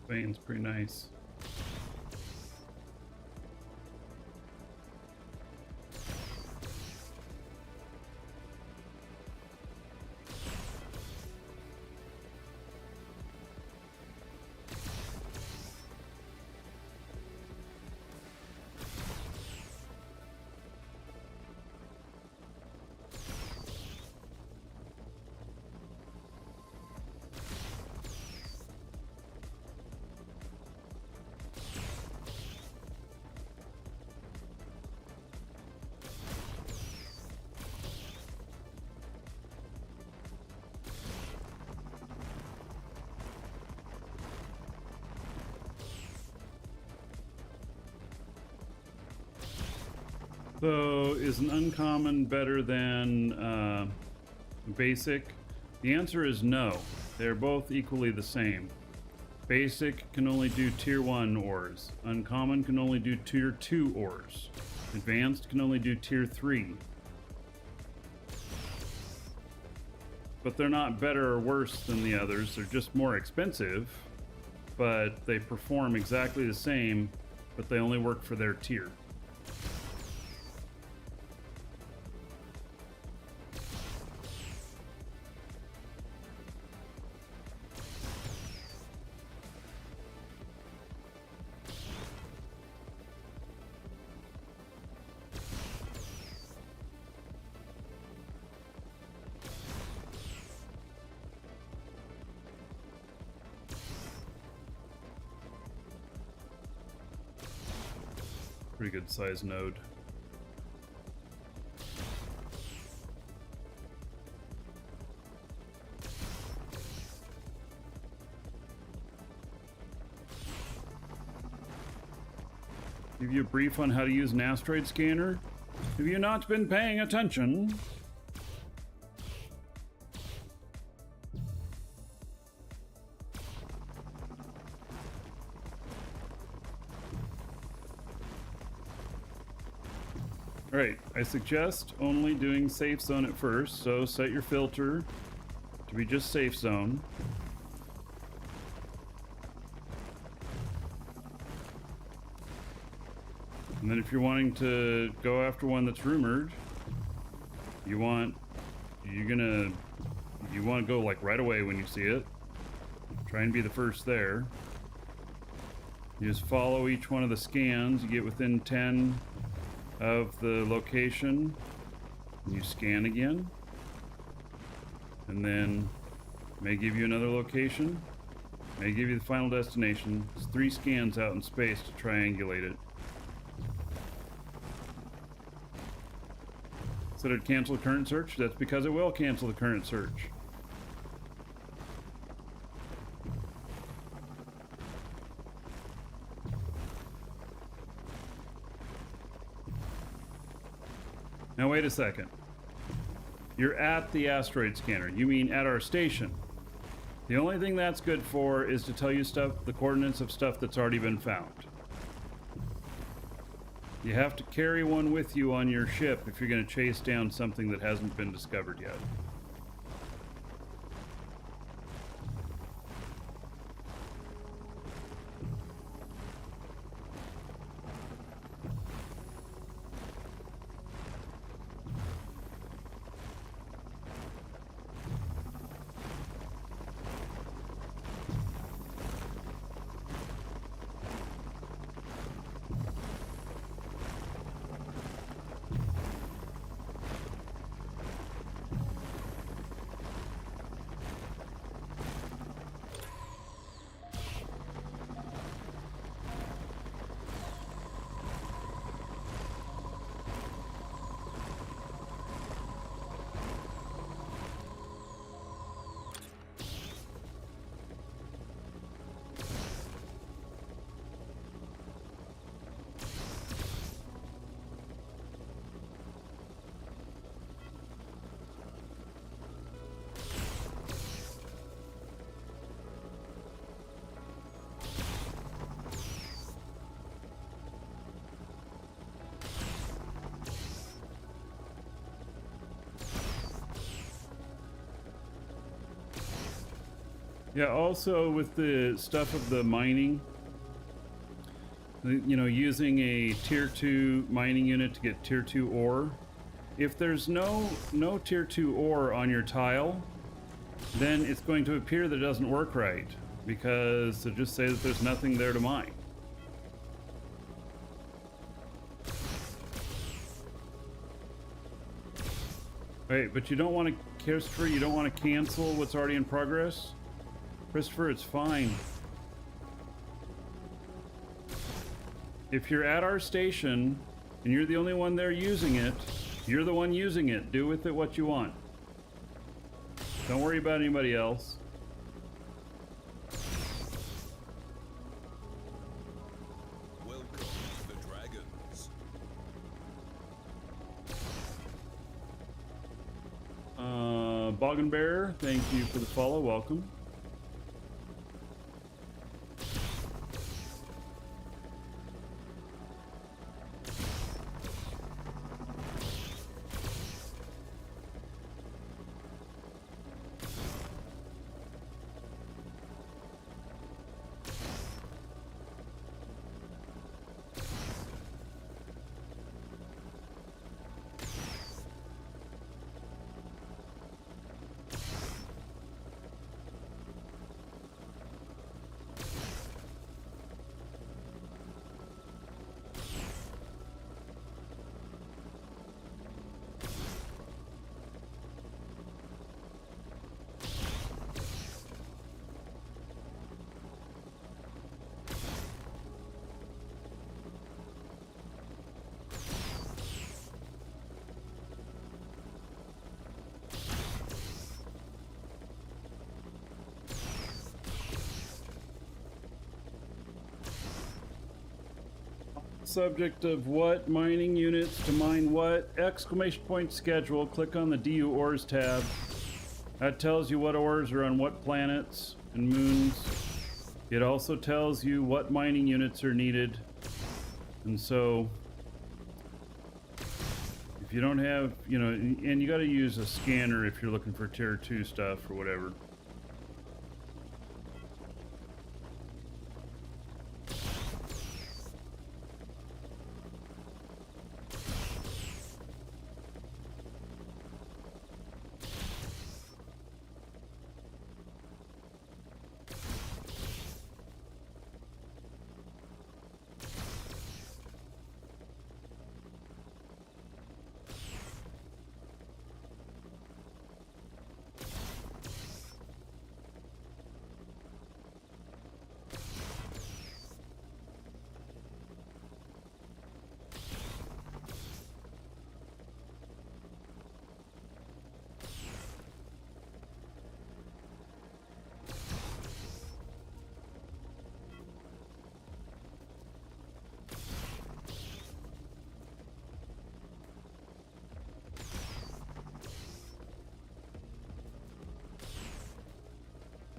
Vein's pretty nice. So, is an uncommon better than basic? The answer is no. They're both equally the same. Basic can only do tier 1 ores. Uncommon can only do tier 2 ores. Advanced can only do tier 3. But they're not better or worse than the others. They're just more expensive, but they perform exactly the same, but they only work for their tier. Pretty good size node. Give you a brief on how to use an asteroid scanner? Have you not been paying attention? Alright, I suggest only doing safe zone at first, so set your filter to be just safe zone. And then if you're wanting to go after one that's rumored, you want to go like right away when you see it. Try and be the first there. You just follow each one of the scans, you get within 10 of the location, and you scan again, and then may give you another location, may give you the final destination. It's 3 scans out in space to triangulate it. So did it cancel the current search? That's because it will cancel the current search. Now wait a second. You're at the asteroid scanner. You mean at our station. The only thing that's good for is to tell you the coordinates of stuff that's already been found. You have to carry one with you on your ship if you're going to chase down something that hasn't been discovered yet. Yeah, also with the stuff of the mining, you know, using a tier 2 mining unit to get tier 2 ore. If there's no tier 2 ore on your tile, then it's going to appear that it doesn't work right, because it'll just say that there's nothing there to mine. Wait, but you don't want to, Christopher, you don't want to cancel what's already in progress? Christopher, it's fine. If you're at our station and you're the only one there using it, you're the one using it. Do with it what you want. Don't worry about anybody else. Welcome to the Dragons. Boggan Bear, thank you for the follow. Welcome. Subject of what mining units to mine what, exclamation point schedule. Click on the DU ores tab. That tells you what ores are on what planets and moons. It also tells you what mining units are needed. And so if you don't have, you know, and you got to use a scanner if you're looking for tier 2 stuff or whatever.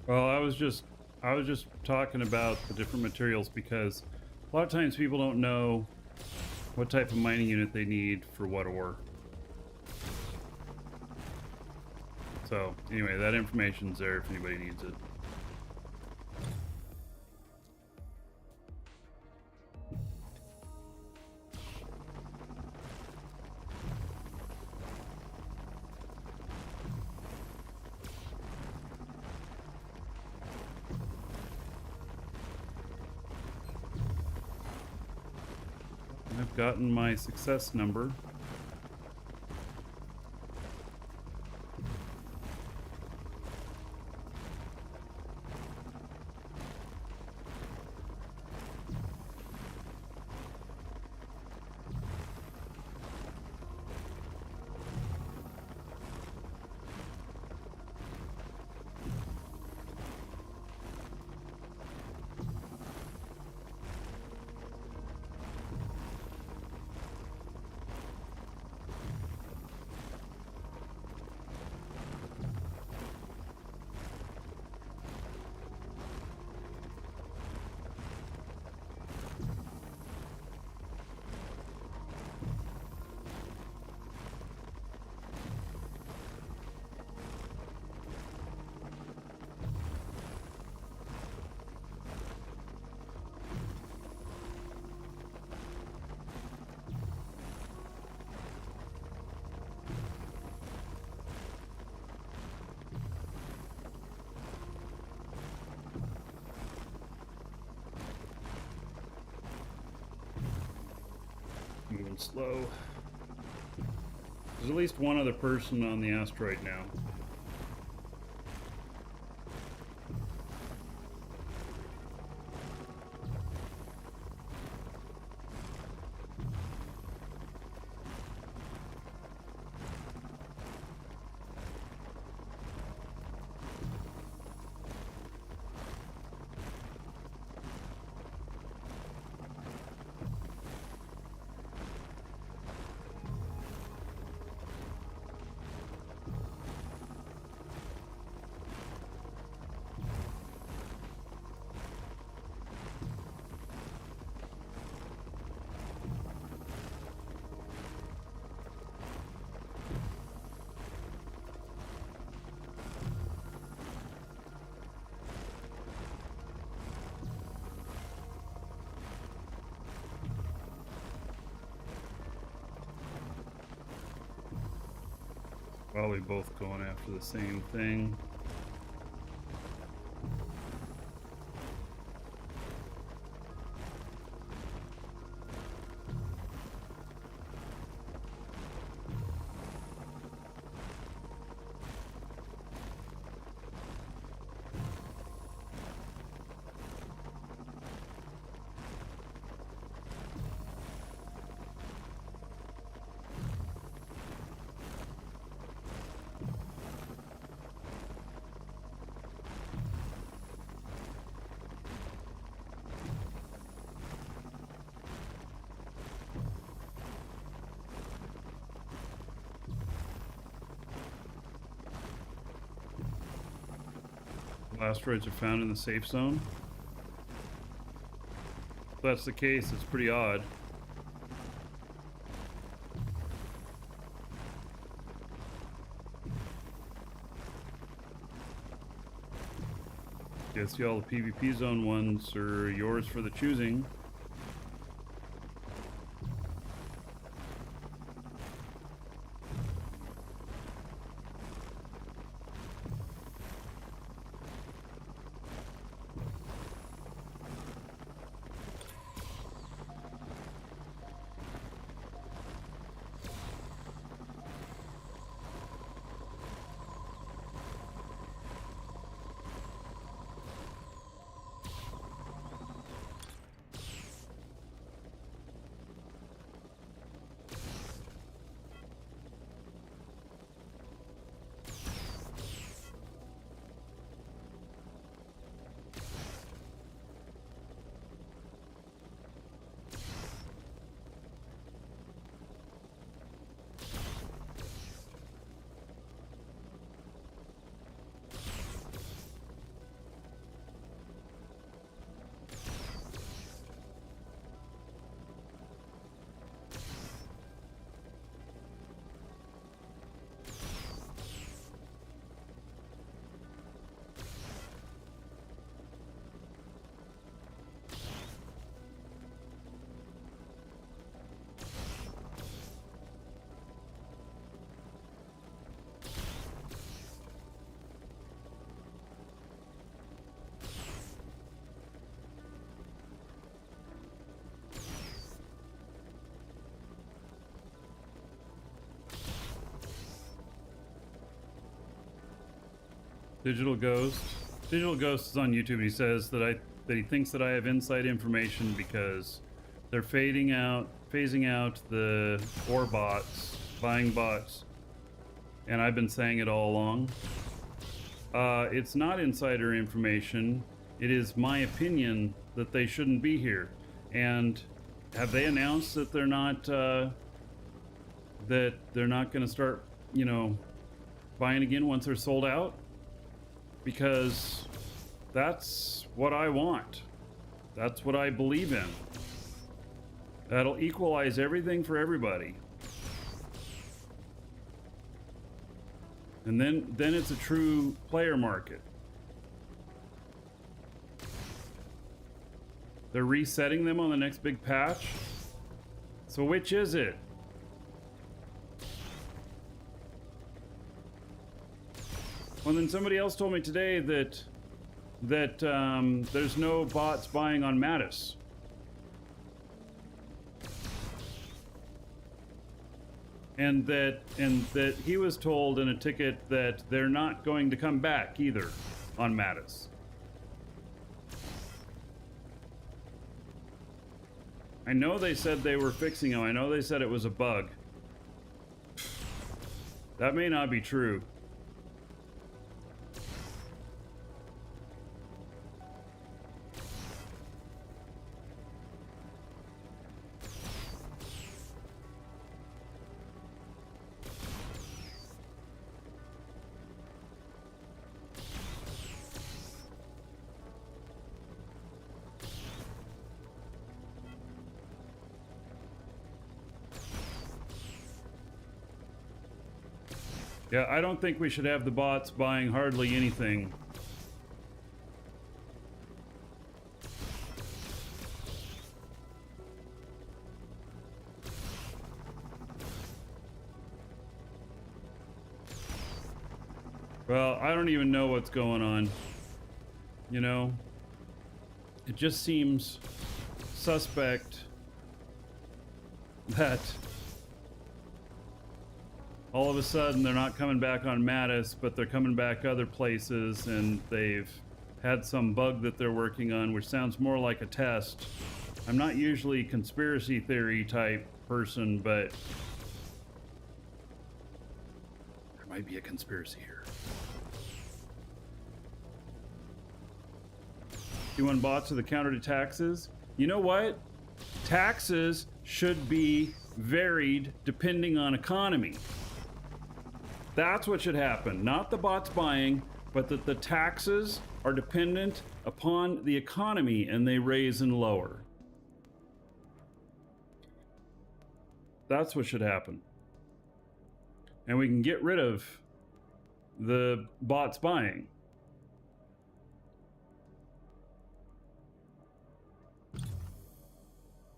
Well, I was just talking about the different materials because a lot of times people don't know what type of mining unit they need for what ore. So anyway, that information's there if anybody needs it. I've gotten my success number. going slow. There's at least one other person on the asteroid now. Probably both going after the same thing. Asteroids are found in the safe zone. If that's the case, it's pretty odd. Guess all the PvP zone ones are yours for the choosing. Digital Ghost. Digital Ghost is on YouTube and he says that he thinks that I have inside information because they're phasing out the ore bots, buying bots, and I've been saying it all along. It's not insider information. It is my opinion that they shouldn't be here. And have they announced that they're not going to start, you know, buying again once they're sold out? Because that's what I want. That's what I believe in. That'll equalize everything for everybody. And then it's a true player market. They're resetting them on the next big patch. So which is it? Well, then somebody else told me today that there's no bots buying on Mattis. and that he was told in a ticket that they're not going to come back either on Mattis. I know they said they were fixing him. I know they said it was a bug. That may not be true. Yeah, I don't think we should have the bots buying hardly anything. Well, I don't even know what's going on. You know? It just seems suspect that all of a sudden they're not coming back on Mattis, but they're coming back other places, and they've had some bug that they're working on, which sounds more like a test. I'm not usually a conspiracy theory type person, but there might be a conspiracy here. Doing bots to the counter to taxes? You know what? Taxes should be varied depending on economy. That's what should happen. Not the bots buying, but that the taxes are dependent upon the economy and they raise and lower. That's what should happen. And we can get rid of the bots buying.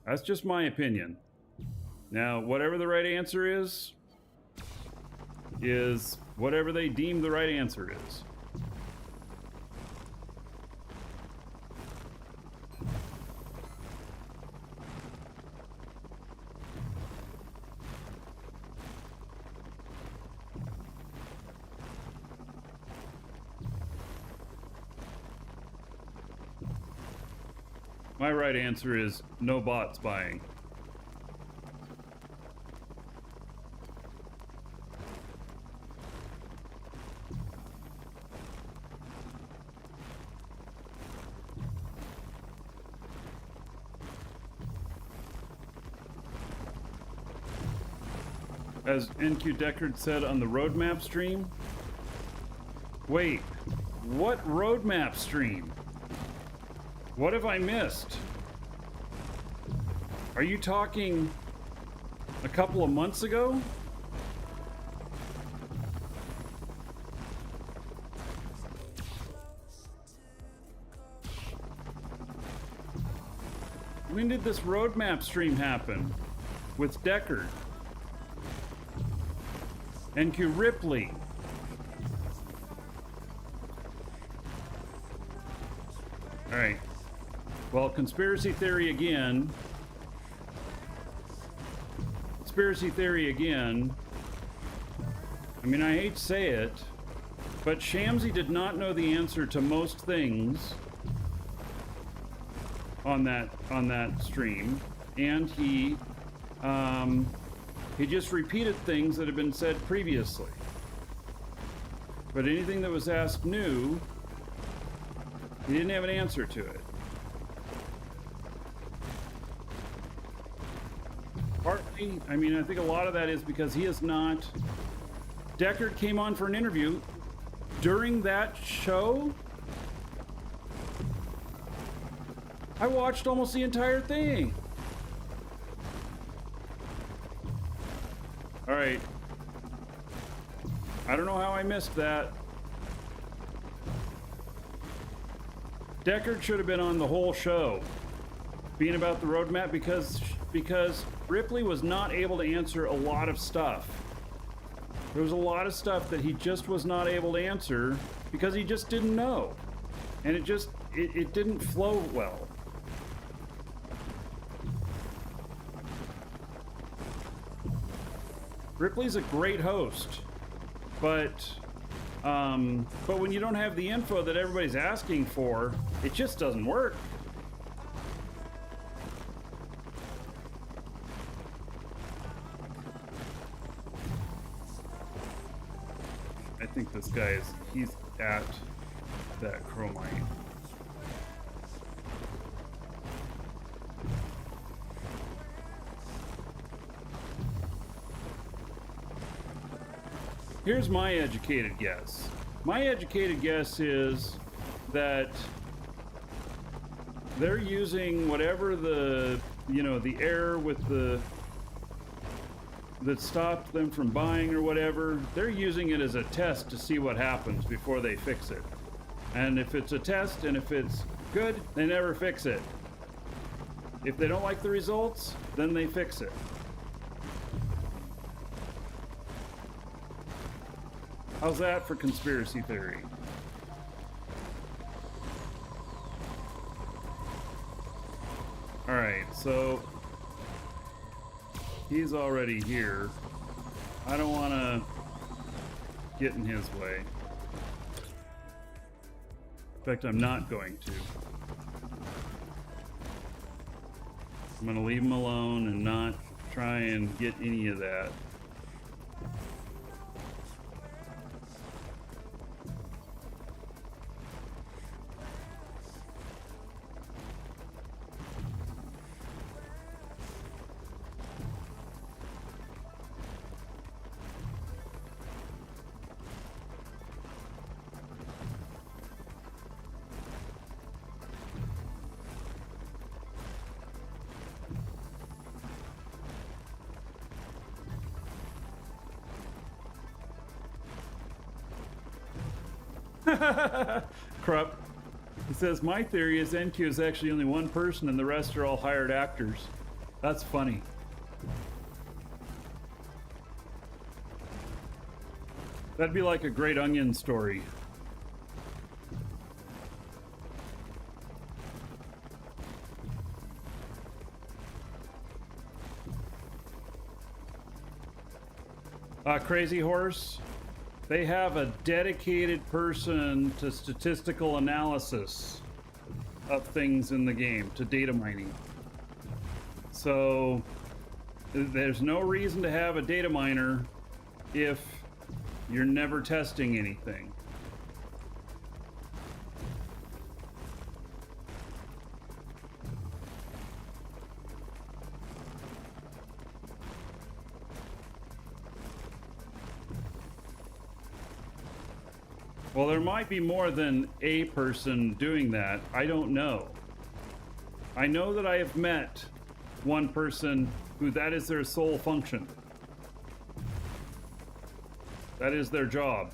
That's just my opinion. Now, whatever the right answer is whatever they deem the right answer is. My right answer is no bots buying. As NQ Deckard said on the roadmap stream. Wait, what roadmap stream? What have I missed? Are you talking a couple of months ago? When did this roadmap stream happen? With Deckard? NQ Ripley. Alright. Well, conspiracy theory again. Conspiracy theory again. I mean, I hate to say it, but Shamsi did not know the answer to most things on that stream, and he just repeated things that had been said previously. But anything that was asked new, he didn't have an answer to it. Partly, I mean, I think a lot of that is because he is not... Deckard came on for an interview during that show. I watched almost the entire thing. All right. I don't know how I missed that. Deckard should have been on the whole show, being about the roadmap, because Ripley was not able to answer a lot of stuff. There was a lot of stuff that he just was not able to answer because he just didn't know. And it didn't flow well. Ripley's a great host, but when you don't have the info that everybody's asking for, it just doesn't work. I think this guy he's at that chromite. Here's my educated guess. My educated guess is that they're using whatever the air with that stopped them from buying or whatever. They're using it as a test to see what happens before they fix it. And if it's a test and if it's good, they never fix it. If they don't like the results, then they fix it. How's that for conspiracy theory? Alright, so he's already here. I don't want to get in his way. In fact, I'm not going to. I'm going to leave him alone and not try and get any of that. Krupp. He says, my theory is NQ is actually only one person and the rest are all hired actors. That's funny. That'd be like a Great Onion story. Crazy Horse. They have a dedicated person to statistical analysis of things in the game, to data mining. So there's no reason to have a data miner if you're never testing anything. Well, there might be more than a person doing that. I don't know. I know that I have met one person who that is their sole function. That is their job.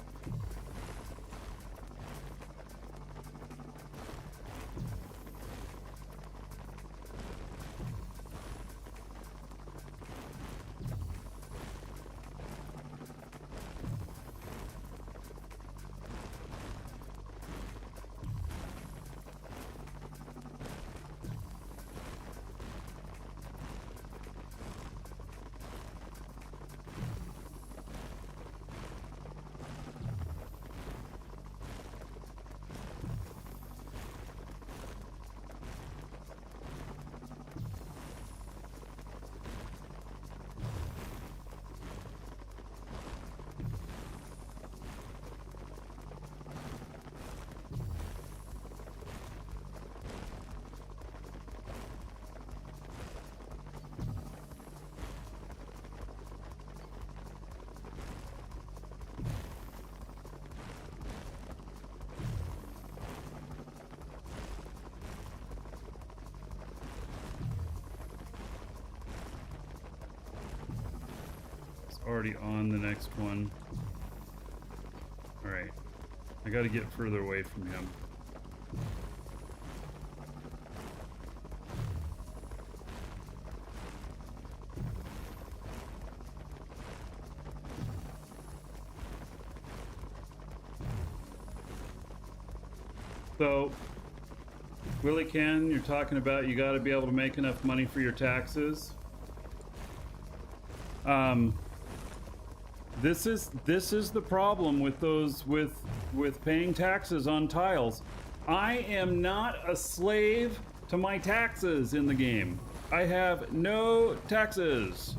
Already on the next one. All right, I got to get further away from him. So, Willie Ken, you're talking about you got to be able to make enough money for your taxes. This is the problem with those with paying taxes on tiles. I am not a slave to my taxes in the game. I have no taxes.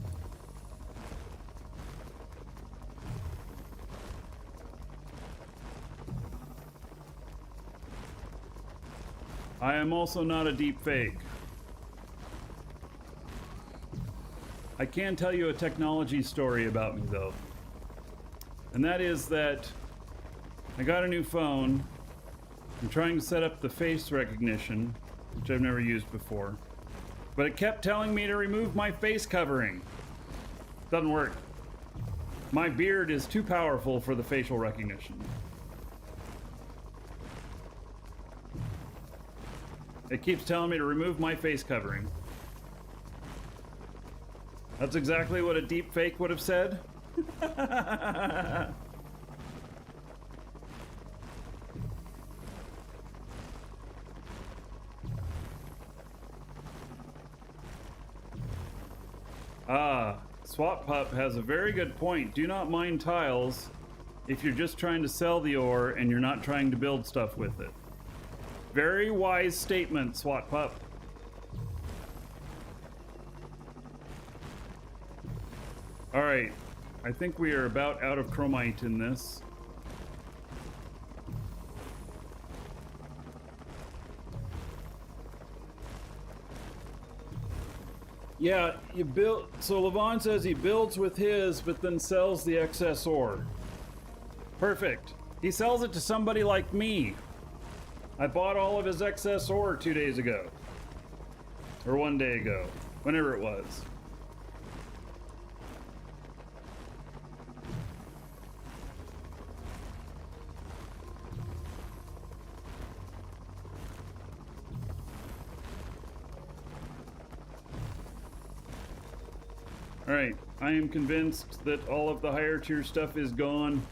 I am also not a deep fake. I can tell you a technology story about me though. And that is that I got a new phone. I'm trying to set up the face recognition, which I've never used before. But it kept telling me to remove my face covering. Doesn't work. My beard is too powerful for the facial recognition. It keeps telling me to remove my face covering. That's exactly what a deep fake would have said. Swap Pup has a very good point. Do not mine tiles if you're just trying to sell the ore and you're not trying to build stuff with it. Very wise statement, Swat Pup. Alright, I think we are about out of chromite in this. Yeah, you build. So Levon says he builds with his, but then sells the excess ore. Perfect. He sells it to somebody like me. I bought all of his excess ore 2 days ago. Or 1 day ago. Whenever it was. Alright, I am convinced that all of the higher tier stuff is gone.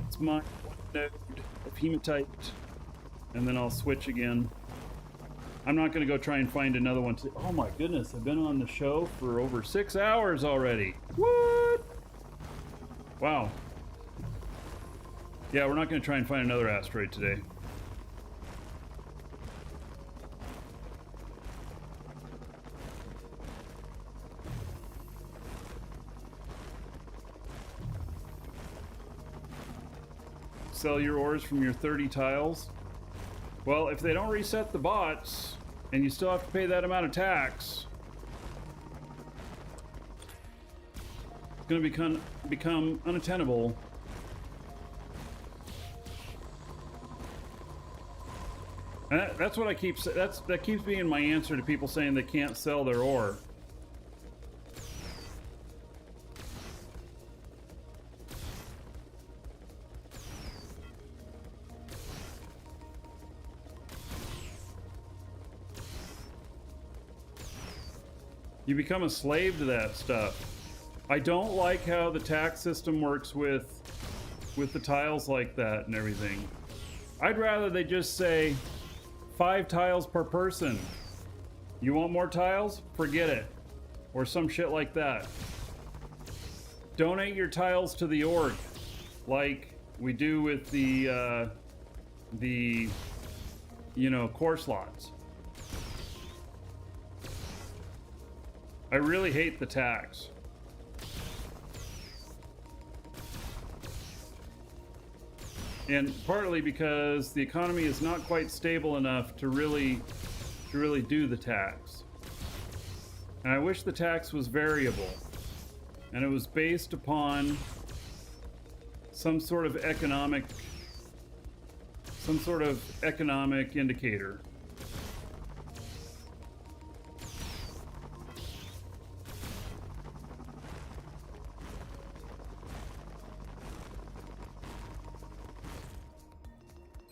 It's my one node of hematite, and then I'll switch again. I'm not going to go try and find another one. Oh my goodness, I've been on the show for over 6 hours already. What? Wow. Yeah, we're not going to try and find another asteroid today. Sell your ores from your 30 tiles. Well, if they don't reset the bots and you still have to pay that amount of tax, it's going to become unattainable. And that's what I keep. That keeps being my answer to people saying they can't sell their ore. You become a slave to that stuff. I don't like how the tax system works with the tiles like that and everything. I'd rather they just say 5 tiles per person. You want more tiles? Forget it. Or some shit like that. Donate your tiles to the org, like we do with the core slots. I really hate the tax. And partly because the economy is not quite stable enough to really do the tax. And I wish the tax was variable. And it was based upon some sort of economic indicator.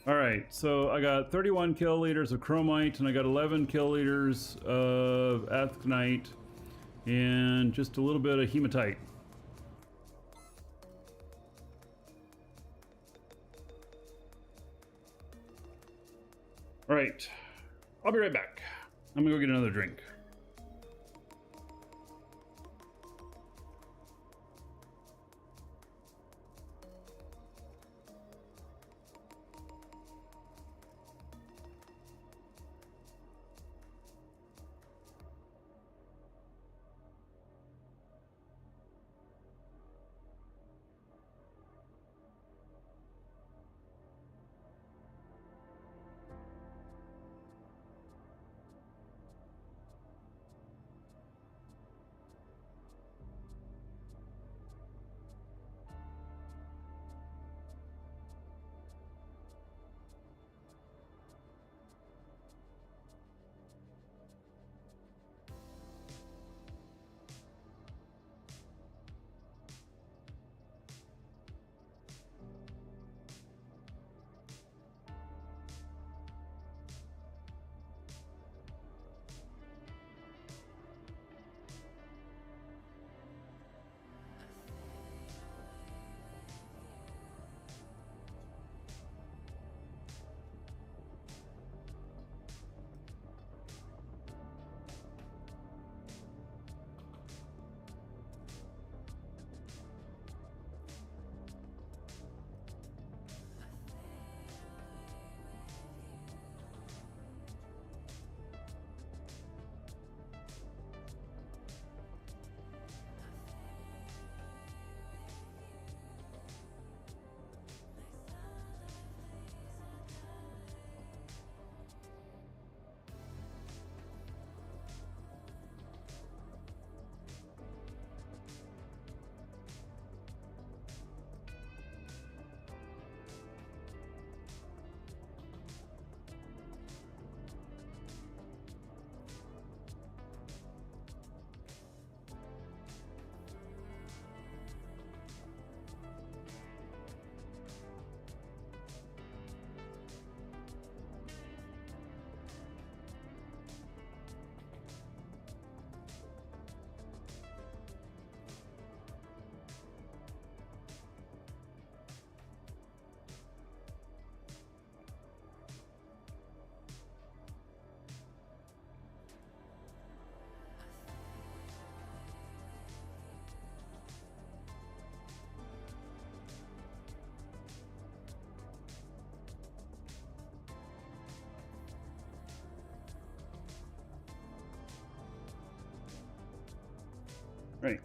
Alright, so I got 31 kiloliters of chromite, and I got 11 kiloliters of athenite, and just a little bit of hematite. Alright, I'll be right back. I'm gonna go get another drink. Right.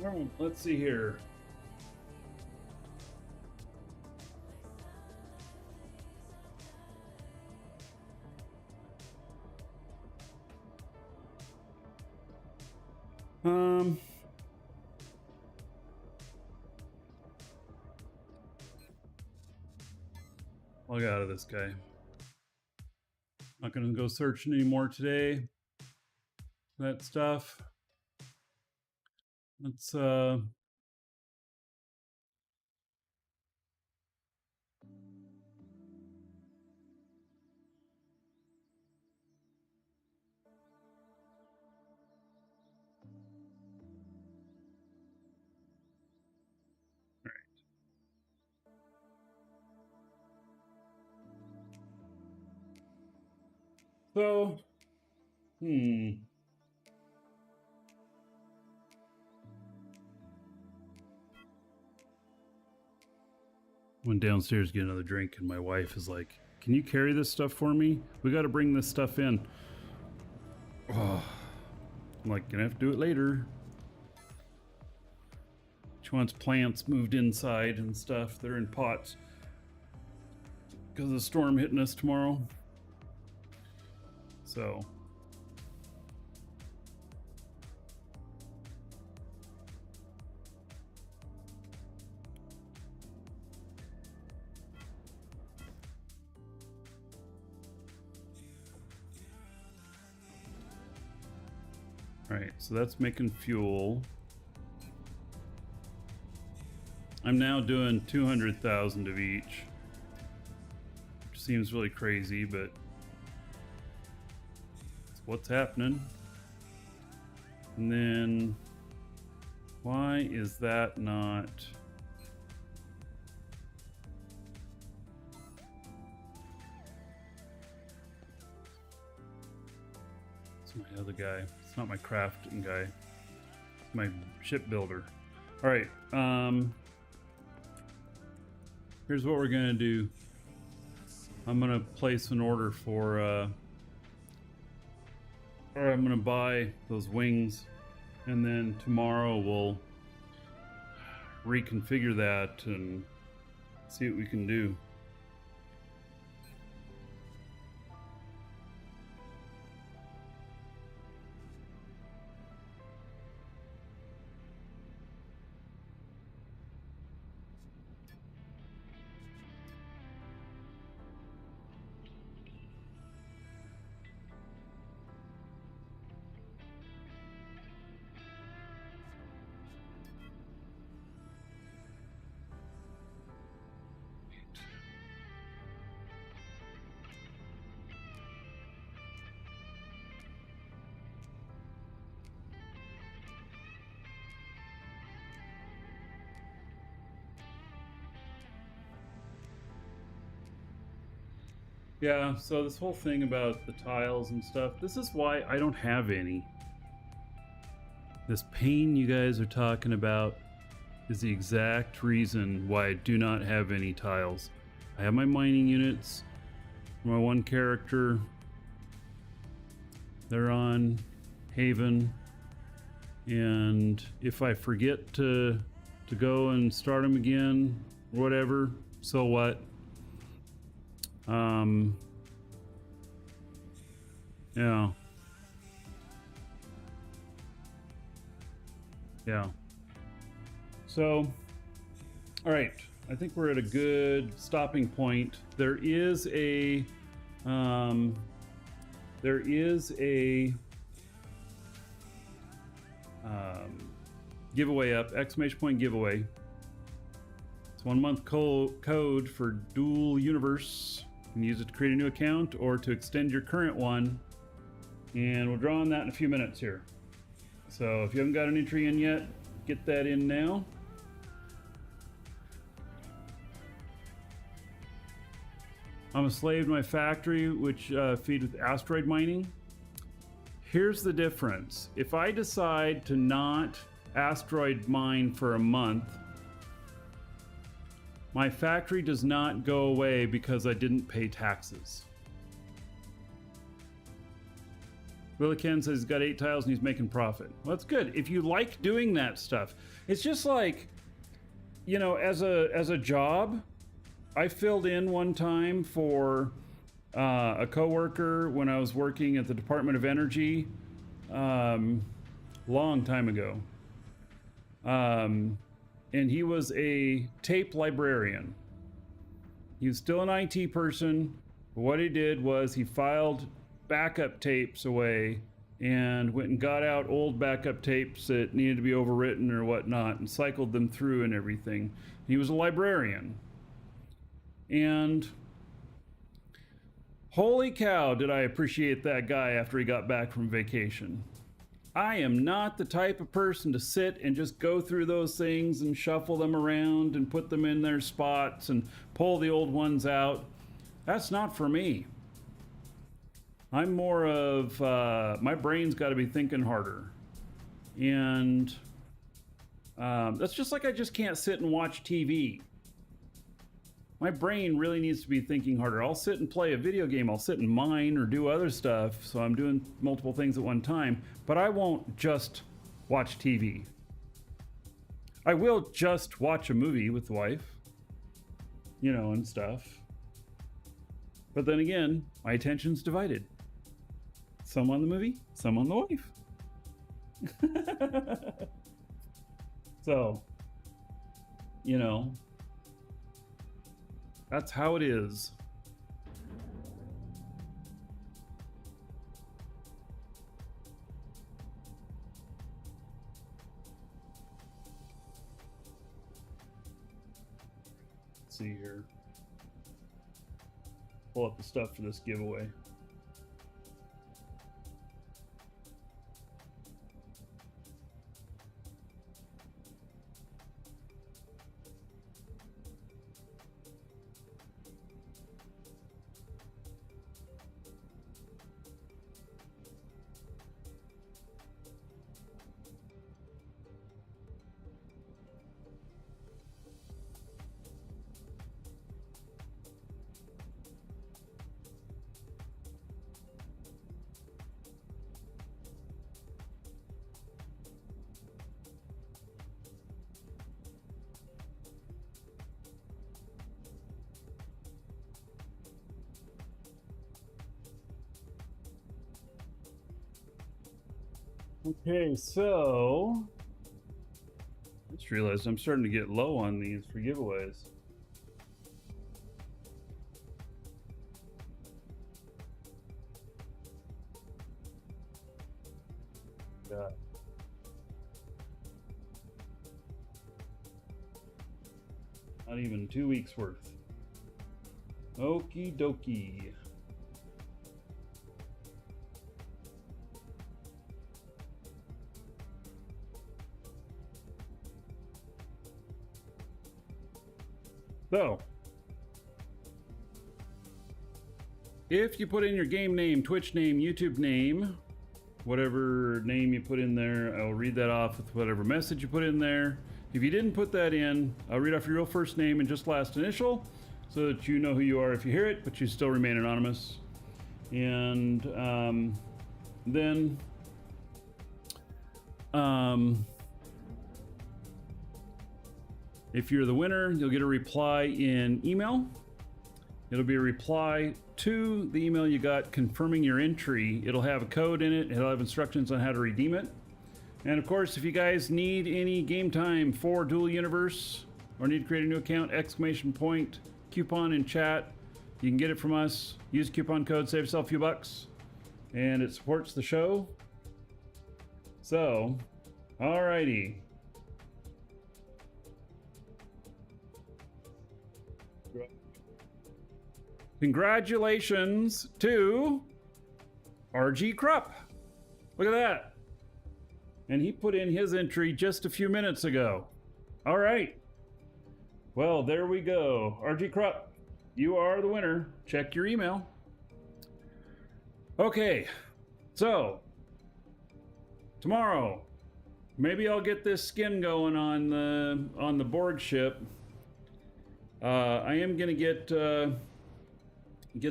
All right, let's see here. Log out of this guy. Not gonna go searching anymore today. That stuff. Let's so went downstairs to get another drink, and my wife is like, "Can you carry this stuff for me? We got to bring this stuff in." Oh, I'm like, gonna have to do it later. She wants plants moved inside and stuff. They're in pots because of the storm hitting us tomorrow. So. Right, so that's making fuel. I'm now doing 200,000 of each, which seems really crazy, but it's what's happening. And then, why is that not? It's my other guy. It's not my crafting guy. It's my shipbuilder. All right. Here's what we're gonna do. I'm gonna place an order for, or I'm gonna buy those wings, and then tomorrow we'll reconfigure that and see what we can do. Yeah, so this whole thing about the tiles and stuff, this is why I don't have any. This pain you guys are talking about is the exact reason why I do not have any tiles. I have my mining units, my one character. They're on Haven, and if I forget to go and start them again, whatever, so what? Yeah. Yeah. So, all right. I think we're at a good stopping point. There is a giveaway up, exclamation point giveaway. It's 1 month code for Dual Universe. You can use it to create a new account or to extend your current one. And we'll draw on that in a few minutes here. So if you haven't got an entry in yet, get that in now. I'm a slave to my factory, which feeds with asteroid mining. Here's the difference. If I decide to not asteroid mine for a month, My factory does not go away because I didn't pay taxes. Willie Ken says he's got 8 tiles and he's making profit. Well, that's good. If you like doing that stuff, it's just like, you know, as a job, I filled in one time for a coworker when I was working at the Department of Energy, long time ago. And he was a tape librarian. He was still an IT person. But what he did was he filed backup tapes away and went and got out old backup tapes that needed to be overwritten or whatnot and cycled them through and everything. He was a librarian. And holy cow, did I appreciate that guy after he got back from vacation. I am not the type of person to sit and just go through those things and shuffle them around and put them in their spots and pull the old ones out. That's not for me. I'm more of, my brain's got to be thinking harder. And that's just like I just can't sit and watch TV. My brain really needs to be thinking harder. I'll sit and play a video game. I'll sit and mine or do other stuff. So I'm doing multiple things at one time. But I won't just watch TV. I will just watch a movie with the wife, you know, and stuff. But then again, my attention's divided. Some on the movie, some on the wife. So, you know, that's how it is. Let's see here. Pull up the stuff for this giveaway. Okay, so I just realized I'm starting to get low on these for giveaways. God. Not even 2 weeks worth. Okie dokie. So, if you put in your game name, Twitch name, YouTube name, whatever name you put in there, I'll read that off with whatever message you put in there. If you didn't put that in, I'll read off your real first name and just last initial so that you know who you are if you hear it, but you still remain anonymous. And then if you're the winner, you'll get a reply in email. It'll be a reply to the email you got confirming your entry. It'll have a code in it. It'll have instructions on how to redeem it. And of course, if you guys need any game time for Dual Universe or need to create a new account, exclamation point, coupon in chat, you can get it from us. Use coupon code, save yourself a few bucks, and it supports the show. So, alrighty. Congratulations to RG Krupp. Look at that. And he put in his entry just a few minutes ago. All right. Well, there we go. RG Krupp, you are the winner. Check your email. Okay. So, tomorrow, maybe I'll get this skin going on the Borg ship. I am gonna get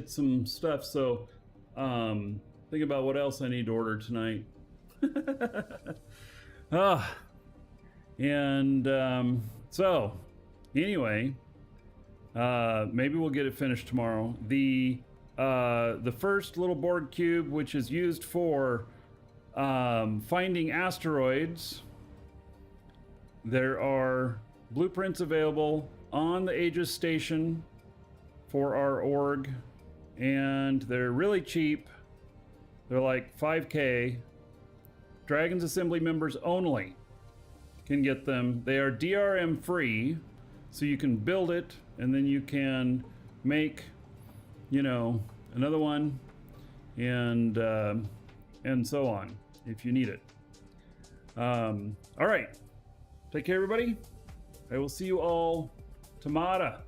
some stuff. So think about what else I need to order tonight. So anyway, maybe we'll get it finished tomorrow. The first little Borg cube, which is used for finding asteroids. There are blueprints available on the Aegis station for our org, and they're really cheap. They're like 5K. Dragon's Assembly members only can get them. They are DRM free, so you can build it and then you can make, you know, another one and so on if you need it. All right. Take care, everybody. I will see you all tomorrow.